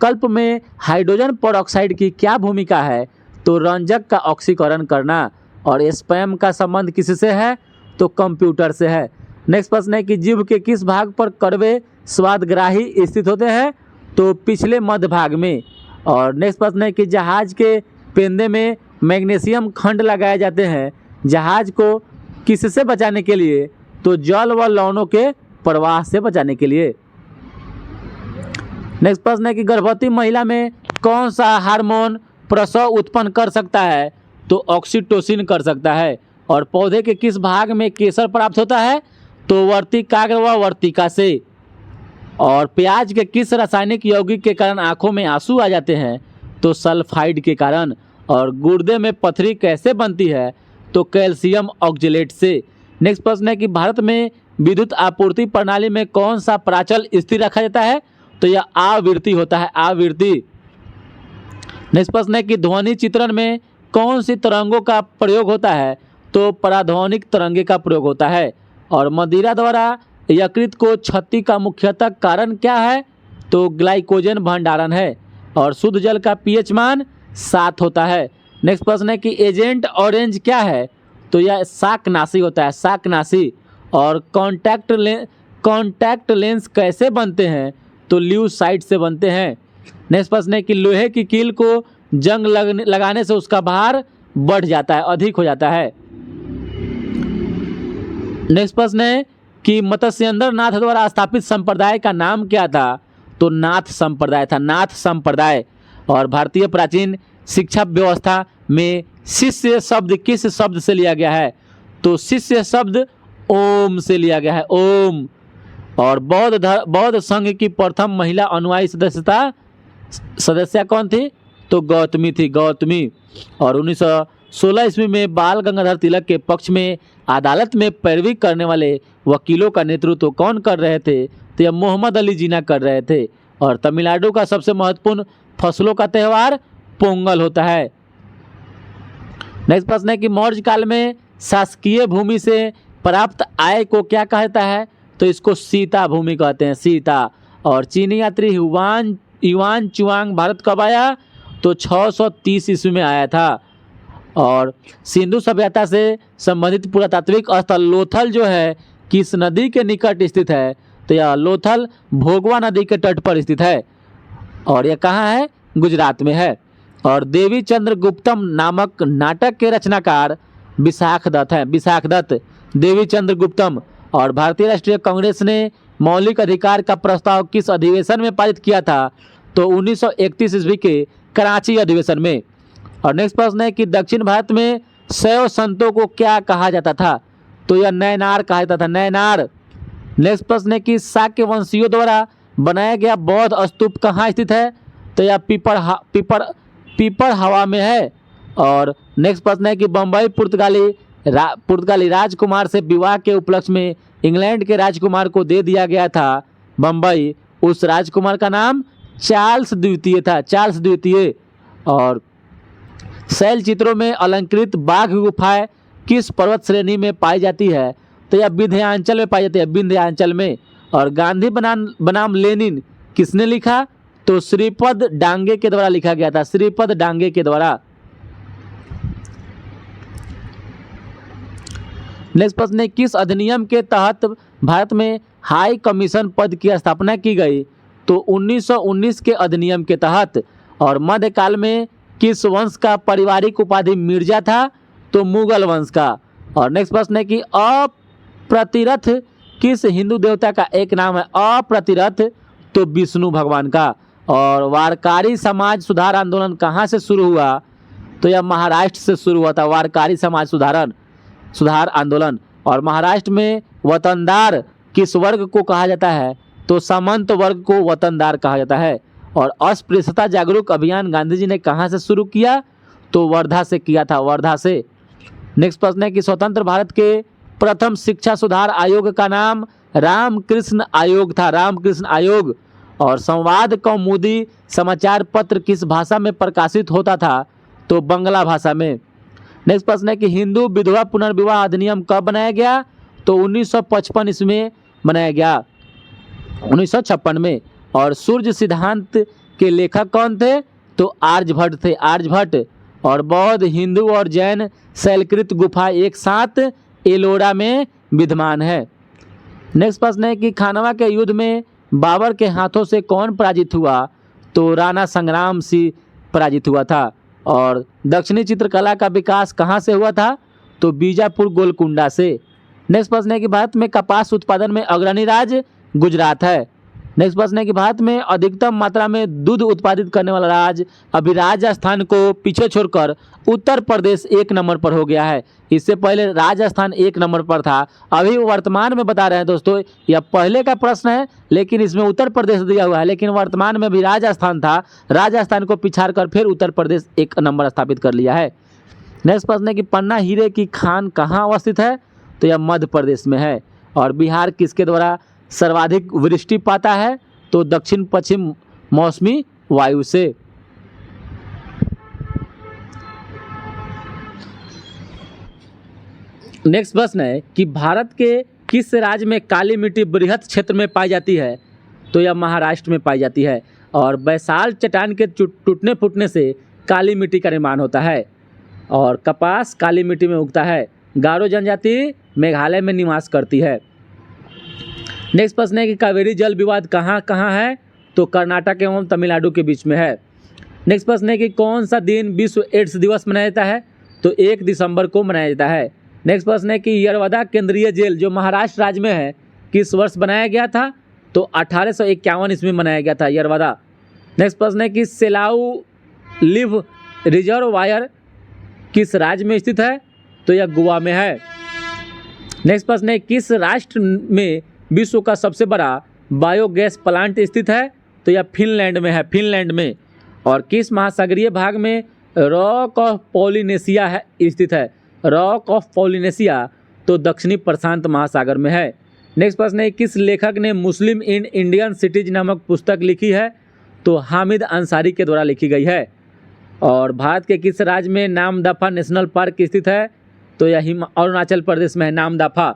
कल्प में हाइड्रोजन पेरोक्साइड की क्या भूमिका है? तो रंजक का ऑक्सीकरण करना। और स्पैम का संबंध किससे है? तो कंप्यूटर से है। नेक्स्ट प्रश्न है कि जीभ के किस भाग पर कड़वे स्वादग्राही स्थित होते हैं? तो पिछले मध्य भाग में। और नेक्स्ट प्रश्न है कि जहाज के पेंदे में मैग्नीशियम खंड लगाए जाते हैं, जहाज को किससे बचाने के लिए? तो जल व लवणों के प्रवाह से बचाने के लिए। नेक्स्ट प्रश्न है कि गर्भवती महिला में कौन सा हार्मोन प्रसव उत्पन्न कर सकता है? तो ऑक्सीटोसिन कर सकता है। और पौधे के किस भाग में केसर प्राप्त होता है? तो वर्तिकाग्र व वर्तिका से। और प्याज के किस रासायनिक यौगिक के कारण आंखों में आंसू आ जाते हैं? तो सल्फाइड के कारण। और गुर्दे में पथरी कैसे बनती है? तो कैल्शियम ऑक्जेलेट से। नेक्स्ट प्रश्न है कि भारत में विद्युत आपूर्ति प्रणाली में कौन सा प्राचल स्थिर रखा जाता है? तो यह आवृत्ति होता है, आवृत्ति। नेक्स्ट प्रश्न है कि ध्वनि चित्रण में कौन सी तरंगों का प्रयोग होता है? तो पराध्वनिक तरंगे का प्रयोग होता है। और मदिरा द्वारा यकृत को क्षति का मुख्यतः कारण क्या है? तो ग्लाइकोजन भंडारण है। और शुद्ध जल का pH मान 7 होता है। नेक्स्ट प्रश्न है कि एजेंट ऑरेंज क्या है? तो यह शाकनाशी होता है, शाकनाशी। और कॉन्टैक्ट लेंस कैसे बनते हैं? तो ल्यूसाइड से बनते हैं। नेक्स्ट प्रश्न है कि लोहे की कील को जंग लगाने से उसका भार बढ़ जाता है, अधिक हो जाता है। नेक्स्ट प्रश्न है कि मत्स्येंद्र नाथ द्वारा स्थापित संप्रदाय का नाम क्या था? तो नाथ संप्रदाय था, नाथ संप्रदाय। और भारतीय प्राचीन शिक्षा व्यवस्था में शिष्य शब्द किस शब्द से लिया गया है? तो शिष्य शब्द ओम से लिया गया है, ओम। और बौद्ध संघ की प्रथम महिला अनुयायी सदस्या कौन थी? तो गौतमी थी, गौतमी। और 1916 ईस्वी में बाल गंगाधर तिलक के पक्ष में अदालत में पैरवी करने वाले वकीलों का नेतृत्व कौन कर रहे थे? तो यह मोहम्मद अली जिन्ना कर रहे थे। और तमिलनाडु का सबसे महत्वपूर्ण फसलों का त्यौहार पोंगल होता है। नेक्स्ट प्रश्न है कि मौर्य काल में शासकीय भूमि से प्राप्त आय को क्या कहता है? तो इसको सीता भूमि कहते हैं, सीता। और चीनी यात्री युआन चुआंग भारत कब आया? तो 630 ईस्वी में आया था। और सिंधु सभ्यता से संबंधित पुरातात्विक स्थल लोथल जो है किस नदी के निकट स्थित है? तो यह लोथल भोगवा नदी के तट पर स्थित है और यह कहाँ है? गुजरात में है। और देवी चंद्रगुप्तम नामक नाटक के रचनाकार विशाख दत्त हैं। विशाख दत्त, देवी चंद्रगुप्तम। और भारतीय राष्ट्रीय कांग्रेस ने मौलिक अधिकार का प्रस्ताव किस अधिवेशन में पारित किया था? तो 1931 ईस्वी के कराची अधिवेशन में। और नेक्स्ट प्रश्न है कि दक्षिण भारत में शैव संतों को क्या कहा जाता था? तो यह नैनार कहा जाता था, नैनार। नेक्स्ट प्रश्न है कि शाक्य वंशियों द्वारा बनाया गया बौद्ध स्तूप कहाँ स्थित है? तो यह पीपर हवा में है। और नेक्स्ट प्रश्न है कि बम्बई पुर्तगाली राजकुमार से विवाह के उपलक्ष्य में इंग्लैंड के राजकुमार को दे दिया गया था बम्बई, उस राजकुमार का नाम चार्ल्स द्वितीय था, चार्ल्स द्वितीय। और शैल चित्रों में अलंकृत बाघ गुफाएं किस पर्वत श्रेणी में पाई जाती है? तो यह विंध्याचल में पाई जाती है, विंध्याचल में। और गांधी बनाम लेनिन किसने लिखा? तो श्रीपद डांगे के द्वारा लिखा गया था, श्रीपद डांगे के द्वारा। नेक्स्ट प्रश्न है किस अधिनियम के तहत भारत में हाई कमीशन पद की स्थापना की गई? तो 1919 के अधिनियम के तहत। और मध्यकाल में किस वंश का पारिवारिक उपाधि मिर्जा था? तो मुगल वंश का। और नेक्स्ट प्रश्न है कि अप्रतिरथ किस हिंदू देवता का एक नाम है? अप्रतिरथ तो विष्णु भगवान का। और वारकारी समाज सुधार आंदोलन कहाँ से शुरू हुआ? तो यह महाराष्ट्र से शुरू हुआ था, वारकारी समाज सुधार आंदोलन। और महाराष्ट्र में वतनदार किस वर्ग को कहा जाता है? तो सामंत वर्ग को वतनदार कहा जाता है। और अस्पृश्यता जागरूक अभियान गांधी जी ने कहाँ से शुरू किया? तो वर्धा से किया था, वर्धा से। नेक्स्ट प्रश्न है कि स्वतंत्र भारत के प्रथम शिक्षा सुधार आयोग का नाम रामकृष्ण आयोग था, रामकृष्ण आयोग। और संवाद कौमुदी समाचार पत्र किस भाषा में प्रकाशित होता था? तो बंगला भाषा में। नेक्स्ट प्रश्न है कि हिंदू विधवा पुनर्विवाह अधिनियम कब बनाया गया? तो 1955 इसमें बनाया गया, 1956 में। और सूर्य सिद्धांत के लेखक कौन थे? तो आर्यभट्ट थे, आर्यभट्ट। और बौद्ध, हिंदू और जैन शैलकृत गुफा एक साथ एलोरा में विद्यमान है। नेक्स्ट प्रश्न है कि खानवा के युद्ध में बाबर के हाथों से कौन पराजित हुआ? तो राणा संग्राम सिंह पराजित हुआ था। और दक्षिणी चित्रकला का विकास कहाँ से हुआ था? तो बीजापुर गोलकुंडा से। नेक्स्ट प्रश्न है कि भारत में कपास उत्पादन में अग्रणी राज्य गुजरात है। नेक्स्ट प्रश्न है कि भारत में अधिकतम मात्रा में दूध उत्पादित करने वाला राज्य अभी राजस्थान को पीछे छोड़कर उत्तर प्रदेश 1 नंबर पर हो गया है। इससे पहले राजस्थान 1 नंबर पर था, अभी वर्तमान में बता रहे हैं दोस्तों, यह पहले का प्रश्न है लेकिन इसमें उत्तर प्रदेश दिया हुआ है, लेकिन वर्तमान में भी राजस्थान था, राजस्थान को पिछाड़ कर फिर उत्तर प्रदेश 1 नंबर स्थापित कर लिया है। नेक्स्ट प्रश्न है कि पन्ना हीरे की खान कहाँ अवस्थित है? तो यह मध्य प्रदेश में है। और बिहार किसके द्वारा सर्वाधिक वृष्टि पाता है? तो दक्षिण पश्चिम मौसमी वायु से। नेक्स्ट प्रश्न है कि भारत के किस राज्य में काली मिट्टी बृहत क्षेत्र में पाई जाती है? तो यह महाराष्ट्र में पाई जाती है। और बैसाल्ट चट्टान के टूटने फूटने से काली मिट्टी का निर्माण होता है। और कपास काली मिट्टी में उगता है। गारो जनजाति मेघालय में निवास करती है। नेक्स्ट प्रश्न है कि कावेरी जल विवाद कहाँ कहाँ है? तो कर्नाटक एवं तमिलनाडु के बीच में है। नेक्स्ट प्रश्न है कि कौन सा दिन विश्व एड्स दिवस मनाया जाता है? तो 1 दिसंबर को मनाया जाता है। नेक्स्ट प्रश्न है कि यरवदा केंद्रीय जेल जो महाराष्ट्र राज्य में है किस वर्ष बनाया गया था? तो 1851 इसमें बनाया गया था, यरवदा। नेक्स्ट प्रश्न है कि सेलाऊ लिव रिजर्वायर किस राज्य में स्थित है? तो यह गोवा में है। नेक्स्ट प्रश्न है किस राष्ट्र में विश्व का सबसे बड़ा बायोगैस प्लांट स्थित है? तो यह फिनलैंड में है, फिनलैंड में। और किस महासागरीय भाग में रॉक ऑफ पॉलिनेशिया है स्थित है? रॉक ऑफ पॉलिनेशिया तो दक्षिणी प्रशांत महासागर में है। नेक्स्ट प्रश्न है किस लेखक ने मुस्लिम इन इंडियन सिटीज नामक पुस्तक लिखी है? तो हामिद अंसारी के द्वारा लिखी गई है। और भारत के किस राज्य में नामदफा नेशनल पार्क स्थित है? तो यह अरुणाचल प्रदेश में है, नामदफा।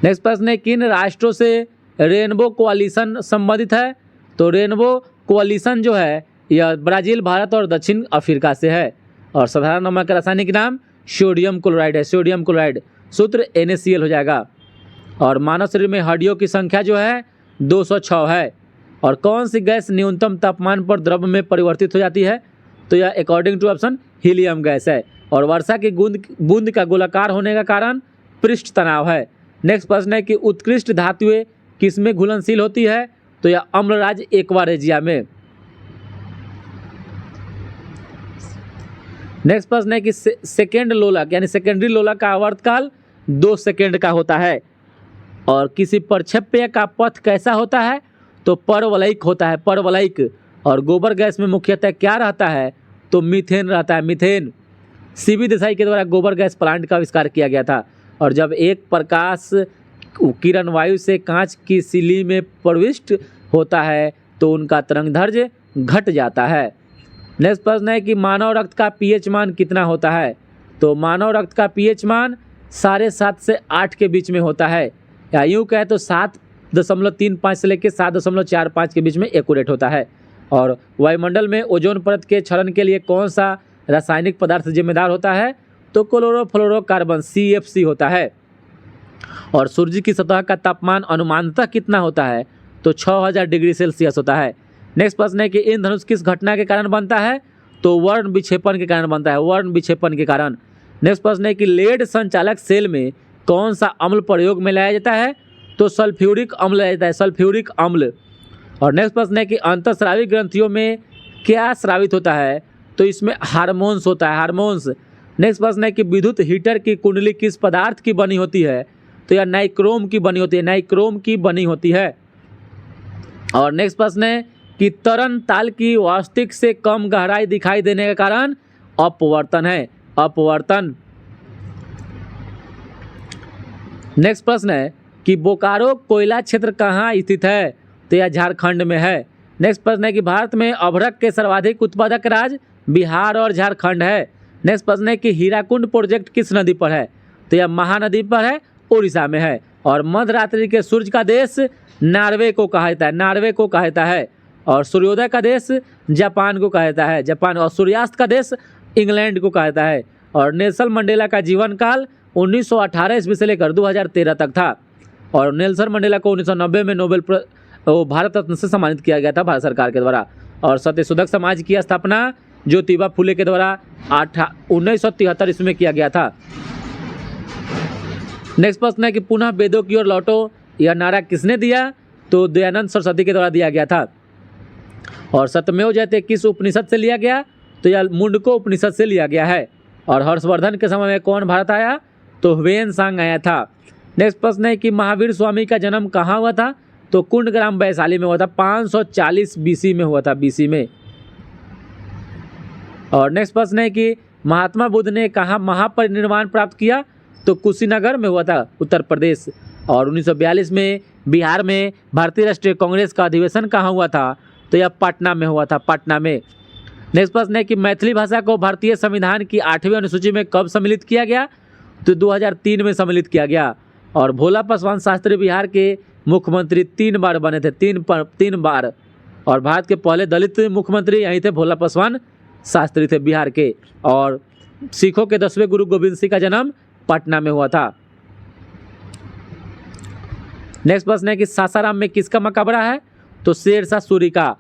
नेक्स्ट प्रश्न है किन राष्ट्रों से रेनबो कोalition संबंधित है? तो रेनबो कोalition जो है यह ब्राज़ील, भारत और दक्षिण अफ्रीका से है। और साधारण नमक का रासायनिक नाम सोडियम क्लोराइड है, सोडियम क्लोराइड। सूत्र NaCl हो जाएगा। और मानव शरीर में हड्डियों की संख्या जो है 206 है। और कौन सी गैस न्यूनतम तापमान पर द्रव में परिवर्तित हो जाती है? तो यह according to option helium gas है। और वर्षा की बूंद का गोलाकार होने का कारण पृष्ठ तनाव है। नेक्स्ट प्रश्न है कि उत्कृष्ट धातुएं किसमें घुलनशील होती है? तो यह अम्लराज एक्वा रेजिया में। नेक्स्ट प्रश्न है कि सेकेंड लोलक यानी सेकेंडरी लोलक का आवर्तकाल 2 सेकेंड का होता है। और किसी प्रक्षेप्य का पथ कैसा होता है? तो परवलयिक होता है, परवलयिक। और गोबर गैस में मुख्यतः क्या रहता है? तो मीथेन रहता है, मीथेन। सीबी देसाई के द्वारा गोबर गैस प्लांट का आविष्कार किया गया था। और जब एक प्रकाश किरण वायु से कांच की सिल्ली में प्रविष्ट होता है तो उनका तरंगदैर्घ्य घट जाता है। नेक्स्ट प्रश्न है कि मानव रक्त का पीएच मान कितना होता है? तो मानव रक्त का पीएच मान 7.5 से 8 के बीच में होता है, या यूँ कहे तो 7.35 से लेकर 7.45 के बीच में एक्यूरेट होता है। और वायुमंडल में ओजोन परत के क्षरण के लिए कौन सा रासायनिक पदार्थ जिम्मेदार होता है? तो क्लोरोफ्लोरोकार्बन CFC होता है। और सूर्य की सतह का तापमान अनुमानतः कितना होता है? तो 6000 डिग्री सेल्सियस होता है। नेक्स्ट प्रश्न है कि इंद्रधनुष किस घटना के कारण बनता है? तो वर्ण विक्षेपण के कारण बनता है, वर्ण विक्षेपण के कारण। नेक्स्ट प्रश्न है कि लेड संचालक सेल में कौन सा अम्ल प्रयोग में लाया जाता है? तो सल्फ्यूरिक अम्ल लाया जाता है, सल्फ्यूरिक अम्ल। और नेक्स्ट प्रश्न है कि अंतःस्रावी ग्रंथियों में क्या स्रावित होता है? तो इसमें हार्मोन्स होता है, हार्मोन्स। नेक्स्ट प्रश्न है कि विद्युत हीटर की कुंडली किस पदार्थ की बनी होती है? तो यह नाइक्रोम की बनी होती है, नाइक्रोम की बनी होती है। और नेक्स्ट प्रश्न है कि तरन ताल की वास्तविक से कम गहराई दिखाई देने का कारण अपवर्तन है, अपवर्तन। नेक्स्ट प्रश्न है कि बोकारो कोयला क्षेत्र कहाँ स्थित है? तो यह झारखंड में है। नेक्स्ट प्रश्न है कि भारत में अभ्रक के सर्वाधिक उत्पादक राज्य बिहार और झारखंड है। नेक्स्ट प्रश्न है कि हीराकुंड प्रोजेक्ट किस नदी पर है? तो यह महानदी पर है, उड़ीसा में है। और मध्यरात्रि के सूर्य का देश नॉर्वे को कहा जाता है, नॉर्वे को कहा जाता है। और सूर्योदय का देश जापान को कहा जाता है, जापान। और सूर्यास्त का देश इंग्लैंड को कहा जाता है। और नेल्सन मंडेला का जीवन काल 1918 ईस्वी से लेकर 2013 तक था। और नेल्सन मंडेला को 1990 में नोबेल भारत रत्न से सम्मानित किया गया था भारत सरकार के द्वारा। और सत्यशोधक समाज की स्थापना ज्योतिबा फुले के द्वारा 1973 ईस्वी में किया गया था। नेक्स्ट प्रश्न है कि पुनः वेदों की ओर लौटो, यह नारा किसने दिया? तो दयानंद सरस्वती के द्वारा दिया गया था। और सत्यमेव जयते किस उपनिषद से लिया गया? तो यह मुंडको उपनिषद से लिया गया है। और हर्षवर्धन के समय में कौन भारत आया? तो ह्वेनसांग आया था। नेक्स्ट प्रश्न है कि महावीर स्वामी का जन्म कहाँ हुआ था? तो कुंडग्राम वैशाली में हुआ था, 540 BC में हुआ था, BC में। और नेक्स्ट प्रश्न है कि महात्मा बुद्ध ने कहाँ महापरिनिर्वाण प्राप्त किया? तो कुशीनगर में हुआ था, उत्तर प्रदेश। और 1942 में बिहार में भारतीय राष्ट्रीय कांग्रेस का अधिवेशन कहाँ हुआ था? तो यह पटना में हुआ था, पटना में। नेक्स्ट प्रश्न है कि मैथिली भाषा को भारतीय संविधान की 8वीं अनुसूची में कब सम्मिलित किया गया? तो 2003 में सम्मिलित किया गया। और भोला पासवान शास्त्री बिहार के मुख्यमंत्री 3 बार बने थे, 3 बार। और भारत के पहले दलित मुख्यमंत्री यहीं थे, भोला पासवान शास्त्री थे बिहार के। और सिखों के 10वें गुरु गोविंद सिंह का जन्म पटना में हुआ था। नेक्स्ट प्रश्न है कि सासाराम में किसका मकबरा है? तो शेरशाह सूरी का,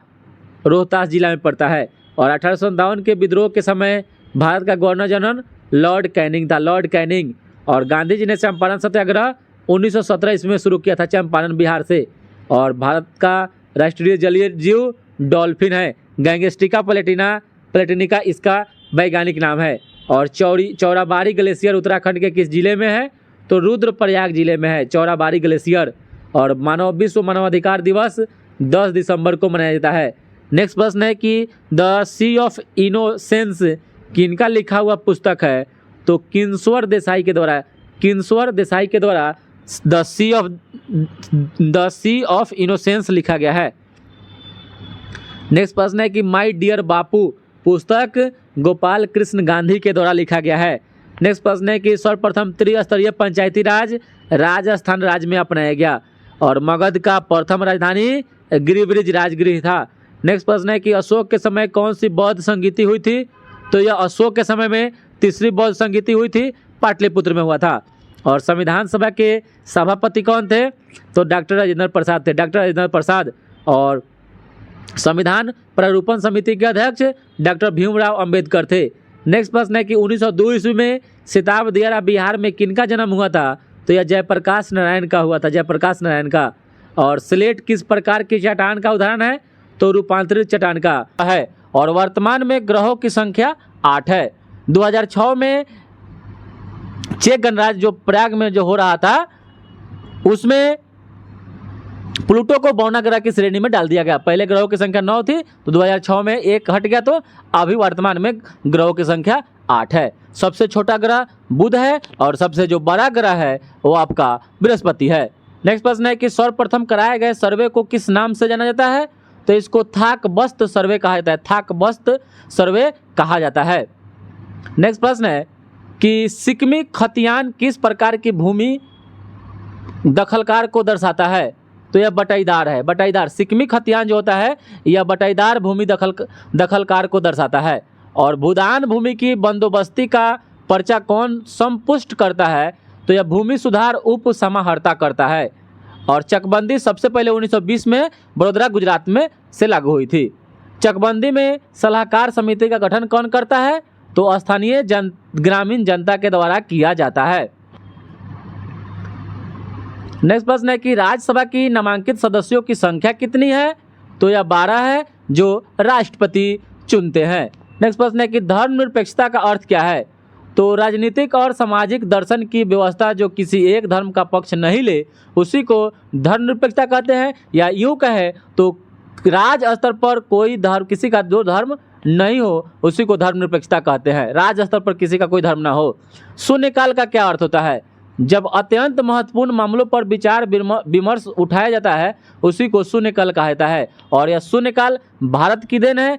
रोहतास जिला में पड़ता है। और 1857 के विद्रोह के समय भारत का गवर्नर जनरल लॉर्ड कैनिंग था, लॉर्ड कैनिंग। और गांधी जी ने चंपारण सत्याग्रह 1917 ईस्वी में शुरू किया था, चंपारण बिहार से। और भारत का राष्ट्रीय जलीय जीव डॉल्फिन है, गैंगस्टिका प्लेटिनिका इसका वैज्ञानिक नाम है। और चौराबाड़ी ग्लेशियर उत्तराखंड के किस जिले में है? तो रुद्रप्रयाग जिले में है चौराबाड़ी ग्लेशियर। और विश्व मानवाधिकार दिवस 10 दिसंबर को मनाया जाता है। नेक्स्ट प्रश्न है कि द सी ऑफ इनोसेंस किनका लिखा हुआ पुस्तक है? तो किंसवर देसाई के द्वारा, किंसवर देसाई के द्वारा द सी ऑफ इनोसेंस लिखा गया है। नेक्स्ट प्रश्न है कि माय डियर बापू पुस्तक गोपाल कृष्ण गांधी के द्वारा लिखा गया है। नेक्स्ट प्रश्न है कि सर्वप्रथम त्रिस्तरीय पंचायती राज राजस्थान राज्य में अपनाया गया। और मगध का प्रथम राजधानी गिरिब्रिज राजगृह था। नेक्स्ट प्रश्न है कि अशोक के समय कौन सी बौद्ध संगीति हुई थी? तो यह अशोक के समय में तीसरी बौद्ध संगीति हुई थी, पाटलिपुत्र में हुआ था। और संविधान सभा के सभापति कौन थे? तो डॉक्टर राजेंद्र प्रसाद थे, डॉक्टर राजेंद्र प्रसाद। और संविधान प्रारूपण समिति के अध्यक्ष डॉक्टर भीमराव अंबेडकर थे। नेक्स्ट प्रश्न है कि 1902 ईस्वी में सिताब दियारा बिहार में किनका जन्म हुआ था? तो यह जयप्रकाश नारायण का हुआ था, जयप्रकाश नारायण का। और स्लेट किस प्रकार की चट्टान का उदाहरण है? तो रूपांतरित चट्टान का है। और वर्तमान में ग्रहों की संख्या 8 है। 2006 में चेक गणराज्य जो प्राग में जो हो रहा था उसमें प्लूटो को बौना ग्रह की श्रेणी में डाल दिया गया। पहले ग्रहों की संख्या 9 थी, तो 2006 में एक हट गया, तो अभी वर्तमान में ग्रहों की संख्या 8 है। सबसे छोटा ग्रह बुध है और सबसे जो बड़ा ग्रह है वो आपका बृहस्पति है। नेक्स्ट प्रश्न है कि सर्वप्रथम कराए गए सर्वे को किस नाम से जाना जाता है? तो इसको थाक बस्त सर्वे कहा जाता है, थाक बस्त सर्वे कहा जाता है। नेक्स्ट प्रश्न है कि सिक्किमी खतियान किस प्रकार की भूमि दखलकार को दर्शाता है? तो यह बटाईदार है, बटाईदार। सिक्किमी खतियान जो होता है यह बटाईदार भूमि दखलकार को दर्शाता है। और भूदान भूमि की बंदोबस्ती का पर्चा कौन संपुष्ट करता है? तो यह भूमि सुधार उप समाहर्ता करता है। और चकबंदी सबसे पहले 1920 में बड़ोदरा गुजरात में से लागू हुई थी। चकबंदी में सलाहकार समिति का गठन कौन करता है? तो स्थानीय ग्रामीण जनता के द्वारा किया जाता है। नेक्स्ट प्रश्न है कि राज्यसभा की नामांकित सदस्यों की संख्या कितनी है? तो यह 12 है जो राष्ट्रपति चुनते हैं। नेक्स्ट प्रश्न है कि धर्मनिरपेक्षता का अर्थ क्या है? तो राजनीतिक और सामाजिक दर्शन की व्यवस्था जो किसी एक धर्म का पक्ष नहीं ले उसी को धर्मनिरपेक्षता कहते हैं। या यूँ कहे तो राज्य स्तर पर कोई धर्म, किसी का जो धर्म नहीं हो उसी को धर्मनिरपेक्षता कहते हैं। राज्य स्तर पर किसी का कोई धर्म ना हो। शून्यकाल का क्या अर्थ होता है? जब अत्यंत महत्वपूर्ण मामलों पर विचार विमर्श उठाया जाता है उसी को शून्यकाल कहा जाता है। और यह शून्यकाल भारत की देन है।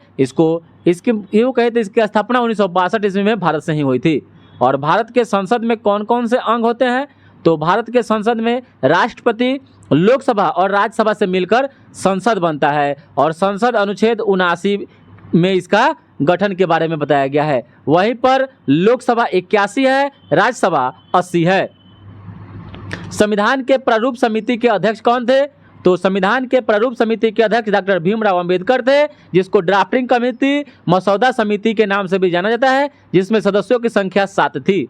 इसकी यूँ कहे तो इसकी स्थापना 1962 ईस्वी में भारत से ही हुई थी। और भारत के संसद में कौन कौन से अंग होते हैं? तो भारत के संसद में राष्ट्रपति, लोकसभा और राज्यसभा से मिलकर संसद बनता है। और संसद अनुच्छेद 79 में इसका गठन के बारे में बताया गया है। वहीं पर लोकसभा 81 है, राज्यसभा 80 है। संविधान के प्रारूप समिति के अध्यक्ष कौन थे? तो संविधान के प्रारूप समिति के अध्यक्ष डॉक्टर भीमराव अंबेडकर थे, जिसको ड्राफ्टिंग कमेटी, मसौदा समिति के नाम से भी जाना जाता है, जिसमें सदस्यों की संख्या 7 थी।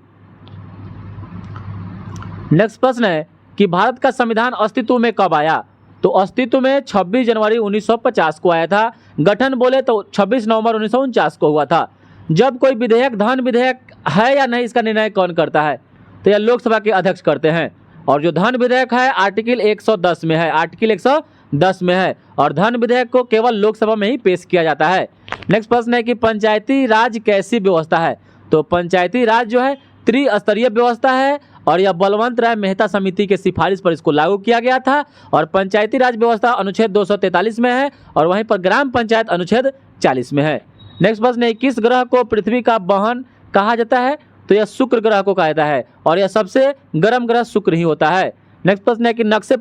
नेक्स्ट प्रश्न है कि भारत का संविधान अस्तित्व में कब आया? तो अस्तित्व में 26 जनवरी 1950 को आया था। गठन बोले तो 26 नवंबर 1949 को हुआ था। जब कोई विधेयक धन विधेयक है या नहीं इसका निर्णय कौन करता है? तो यह लोकसभा के अध्यक्ष करते हैं। और जो धन विधेयक है आर्टिकल 110 में है, आर्टिकल 110 में है। और धन विधेयक को केवल लोकसभा में ही पेश किया जाता है। नेक्स्ट प्रश्न है कि पंचायती राज कैसी व्यवस्था है? तो पंचायती राज जो है त्रिस्तरीय व्यवस्था है। और यह बलवंत राय मेहता समिति के सिफारिश पर इसको लागू किया गया था। और पंचायती राज व्यवस्था अनुच्छेद 243 में है और वहीं पर ग्राम पंचायत अनुच्छेद 40 में है। नेक्स्ट प्रश्न है किस ग्रह को पृथ्वी का वाहन कहा जाता है? तो यह शुक्र ग्रह को कहा जाता है और यह सबसे गर्म ग्रह शुक्र ही होता है। नेक्स्ट प्रश्न है कि नक्शे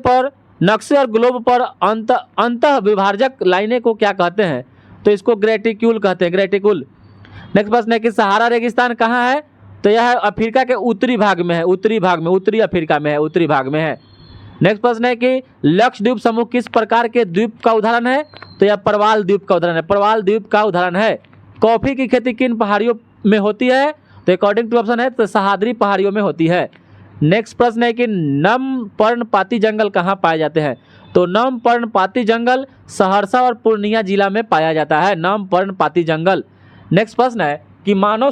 और ग्लोब पर अंतः विभाजक लाइनें को क्या कहते हैं? तो इसको ग्रेटिक्यूल कहते हैं, ग्रेटिक्यूल। नेक्स्ट प्रश्न है कि सहारा रेगिस्तान कहाँ है? तो यह अफ्रीका के उत्तरी भाग में है, उत्तरी अफ्रीका में है, उत्तरी भाग में है। नेक्स्ट प्रश्न है कि लक्षद्वीप समूह किस प्रकार के द्वीप का उदाहरण है? तो यह प्रवाल द्वीप का उदाहरण है, प्रवाल द्वीप का उदाहरण है। कॉफी की खेती किन पहाड़ियों में होती है? तो अकॉर्डिंग टू ऑप्शन है तो सह्याद्री पहाड़ियों में होती है। नेक्स्ट प्रश्न है कि नम पर्णपाती जंगल कहाँ पाए जाते हैं? तो नम पर्णपाती जंगल सहरसा और पूर्णिया जिला में पाया जाता है, नम पर्णपाती जंगल। नेक्स्ट प्रश्न है कि मानव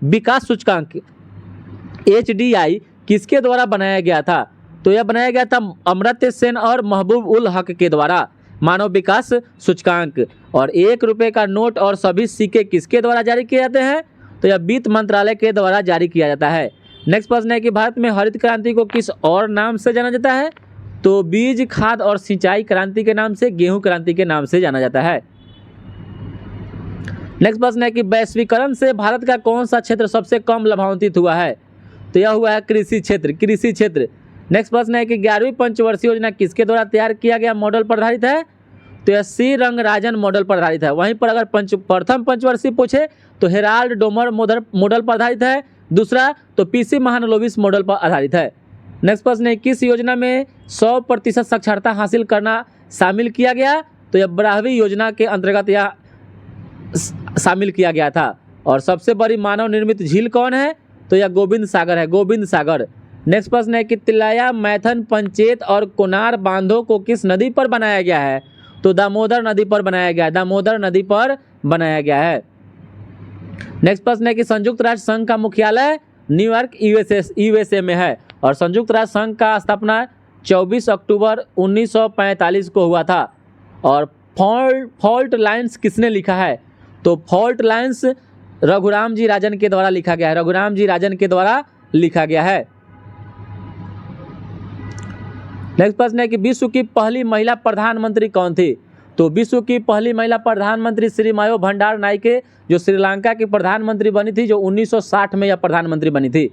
विकास सूचकांक HDI किसके द्वारा बनाया गया था? तो यह बनाया गया था अमर्त्य सेन और महबूब उल हक के द्वारा, मानव विकास सूचकांक। और 1 रुपये का नोट और सभी सिक्के किसके द्वारा जारी किए जाते हैं? तो यह वित्त मंत्रालय के द्वारा जारी किया जाता है। नेक्स्ट प्रश्न है कि भारत में हरित क्रांति को किस और नाम से जाना जाता है? तो बीज, खाद और सिंचाई क्रांति के नाम से, गेहूं क्रांति के नाम से जाना जाता है। नेक्स्ट प्रश्न है कि वैश्वीकरण से भारत का कौन सा क्षेत्र सबसे कम लाभान्वित हुआ है? तो यह हुआ है कृषि क्षेत्र। नेक्स्ट प्रश्न है कि 11वीं पंचवर्षीय योजना किसके द्वारा तैयार किया गया मॉडल पर आधारित है? तो यह सी रंगराजन मॉडल पर आधारित है। वहीं पर अगर प्रथम पंचवर्षीय पूछे तो हेराल्ड डोमर मॉडल पर आधारित है। दूसरा तो पीसी महालनोबिस मॉडल पर आधारित है। नेक्स्ट प्रश्न है, किस योजना में 100% साक्षरता हासिल करना शामिल किया गया? तो यह 12वीं योजना के अंतर्गत यह शामिल किया गया था। और सबसे बड़ी मानव निर्मित झील कौन है? तो यह गोविंद सागर है, गोविंद सागर। नेक्स्ट प्रश्न है कि तिलैया, मैथन, पंचेत और कोनार बांधों को किस नदी पर बनाया गया है? तो दामोदर नदी पर बनाया गया है, दामोदर नदी पर बनाया गया है। नेक्स्ट प्रश्न है कि संयुक्त राष्ट्र संघ का मुख्यालय न्यूयॉर्क यूएसए में है। और संयुक्त राष्ट्र संघ का स्थापना 24 अक्टूबर 1945 को हुआ था। और फॉल्ट लाइन्स किसने लिखा है? तो फॉल्ट लाइन्स रघुराम जी राजन के द्वारा लिखा गया है, रघुराम जी राजन के द्वारा लिखा गया है। नेक्स्ट प्रश्न है कि विश्व की पहली महिला प्रधानमंत्री कौन थी? तो विश्व की पहली महिला प्रधानमंत्री श्री मायो भंडार नायके, जो श्रीलंका की प्रधानमंत्री बनी थी, जो 1960 में यह प्रधानमंत्री बनी थी।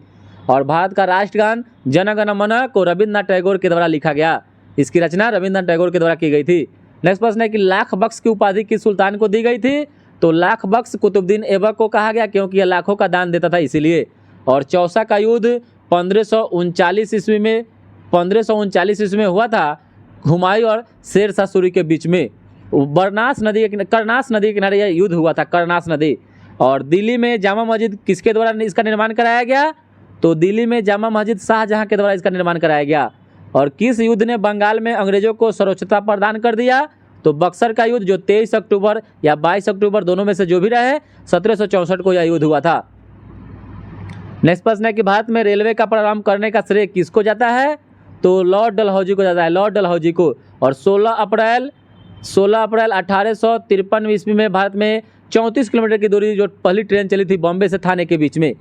और भारत का राष्ट्रगान जन गण मन को रविन्द्रनाथ टैगोर के द्वारा लिखा गया। इसकी रचना रविन्द्रनाथ टैगोर के द्वारा की गई थी। नेक्स्ट प्रश्न है कि लाख बख्श की उपाधि किस सुल्तान को दी गई थी? तो लाख बख्श कुतुबुद्दीन ऐबक को कहा गया, क्योंकि यह लाखों का दान देता था इसीलिए। और चौसा का युद्ध 1539 ईस्वी में हुआ था, हुमायूं और शेर शाह सूरी के बीच में। करनास नदी के किनारे यह युद्ध हुआ था, करनास नदी। और दिल्ली में जामा मस्जिद किसके द्वारा इसका निर्माण कराया गया? तो दिल्ली में जामा मस्जिद शाहजहां के द्वारा इसका निर्माण कराया गया। और किस युद्ध ने बंगाल में अंग्रेजों को सर्वोच्चता प्रदान कर दिया? तो बक्सर का युद्ध, जो 23 अक्टूबर या 22 अक्टूबर दोनों में से जो भी रहे, 1764 को यह युद्ध हुआ था। नेक्स्ट प्रश्न है कि भारत में रेलवे का प्रारंभ करने का श्रेय किसको जाता है? तो लॉर्ड डलहौजी को जाता है, लॉर्ड डलहौजी को। और 16 अप्रैल 1853 ईस्वी में भारत में 34 किलोमीटर की दूरी जो पहली ट्रेन चली थी बॉम्बे से थाने के बीच में।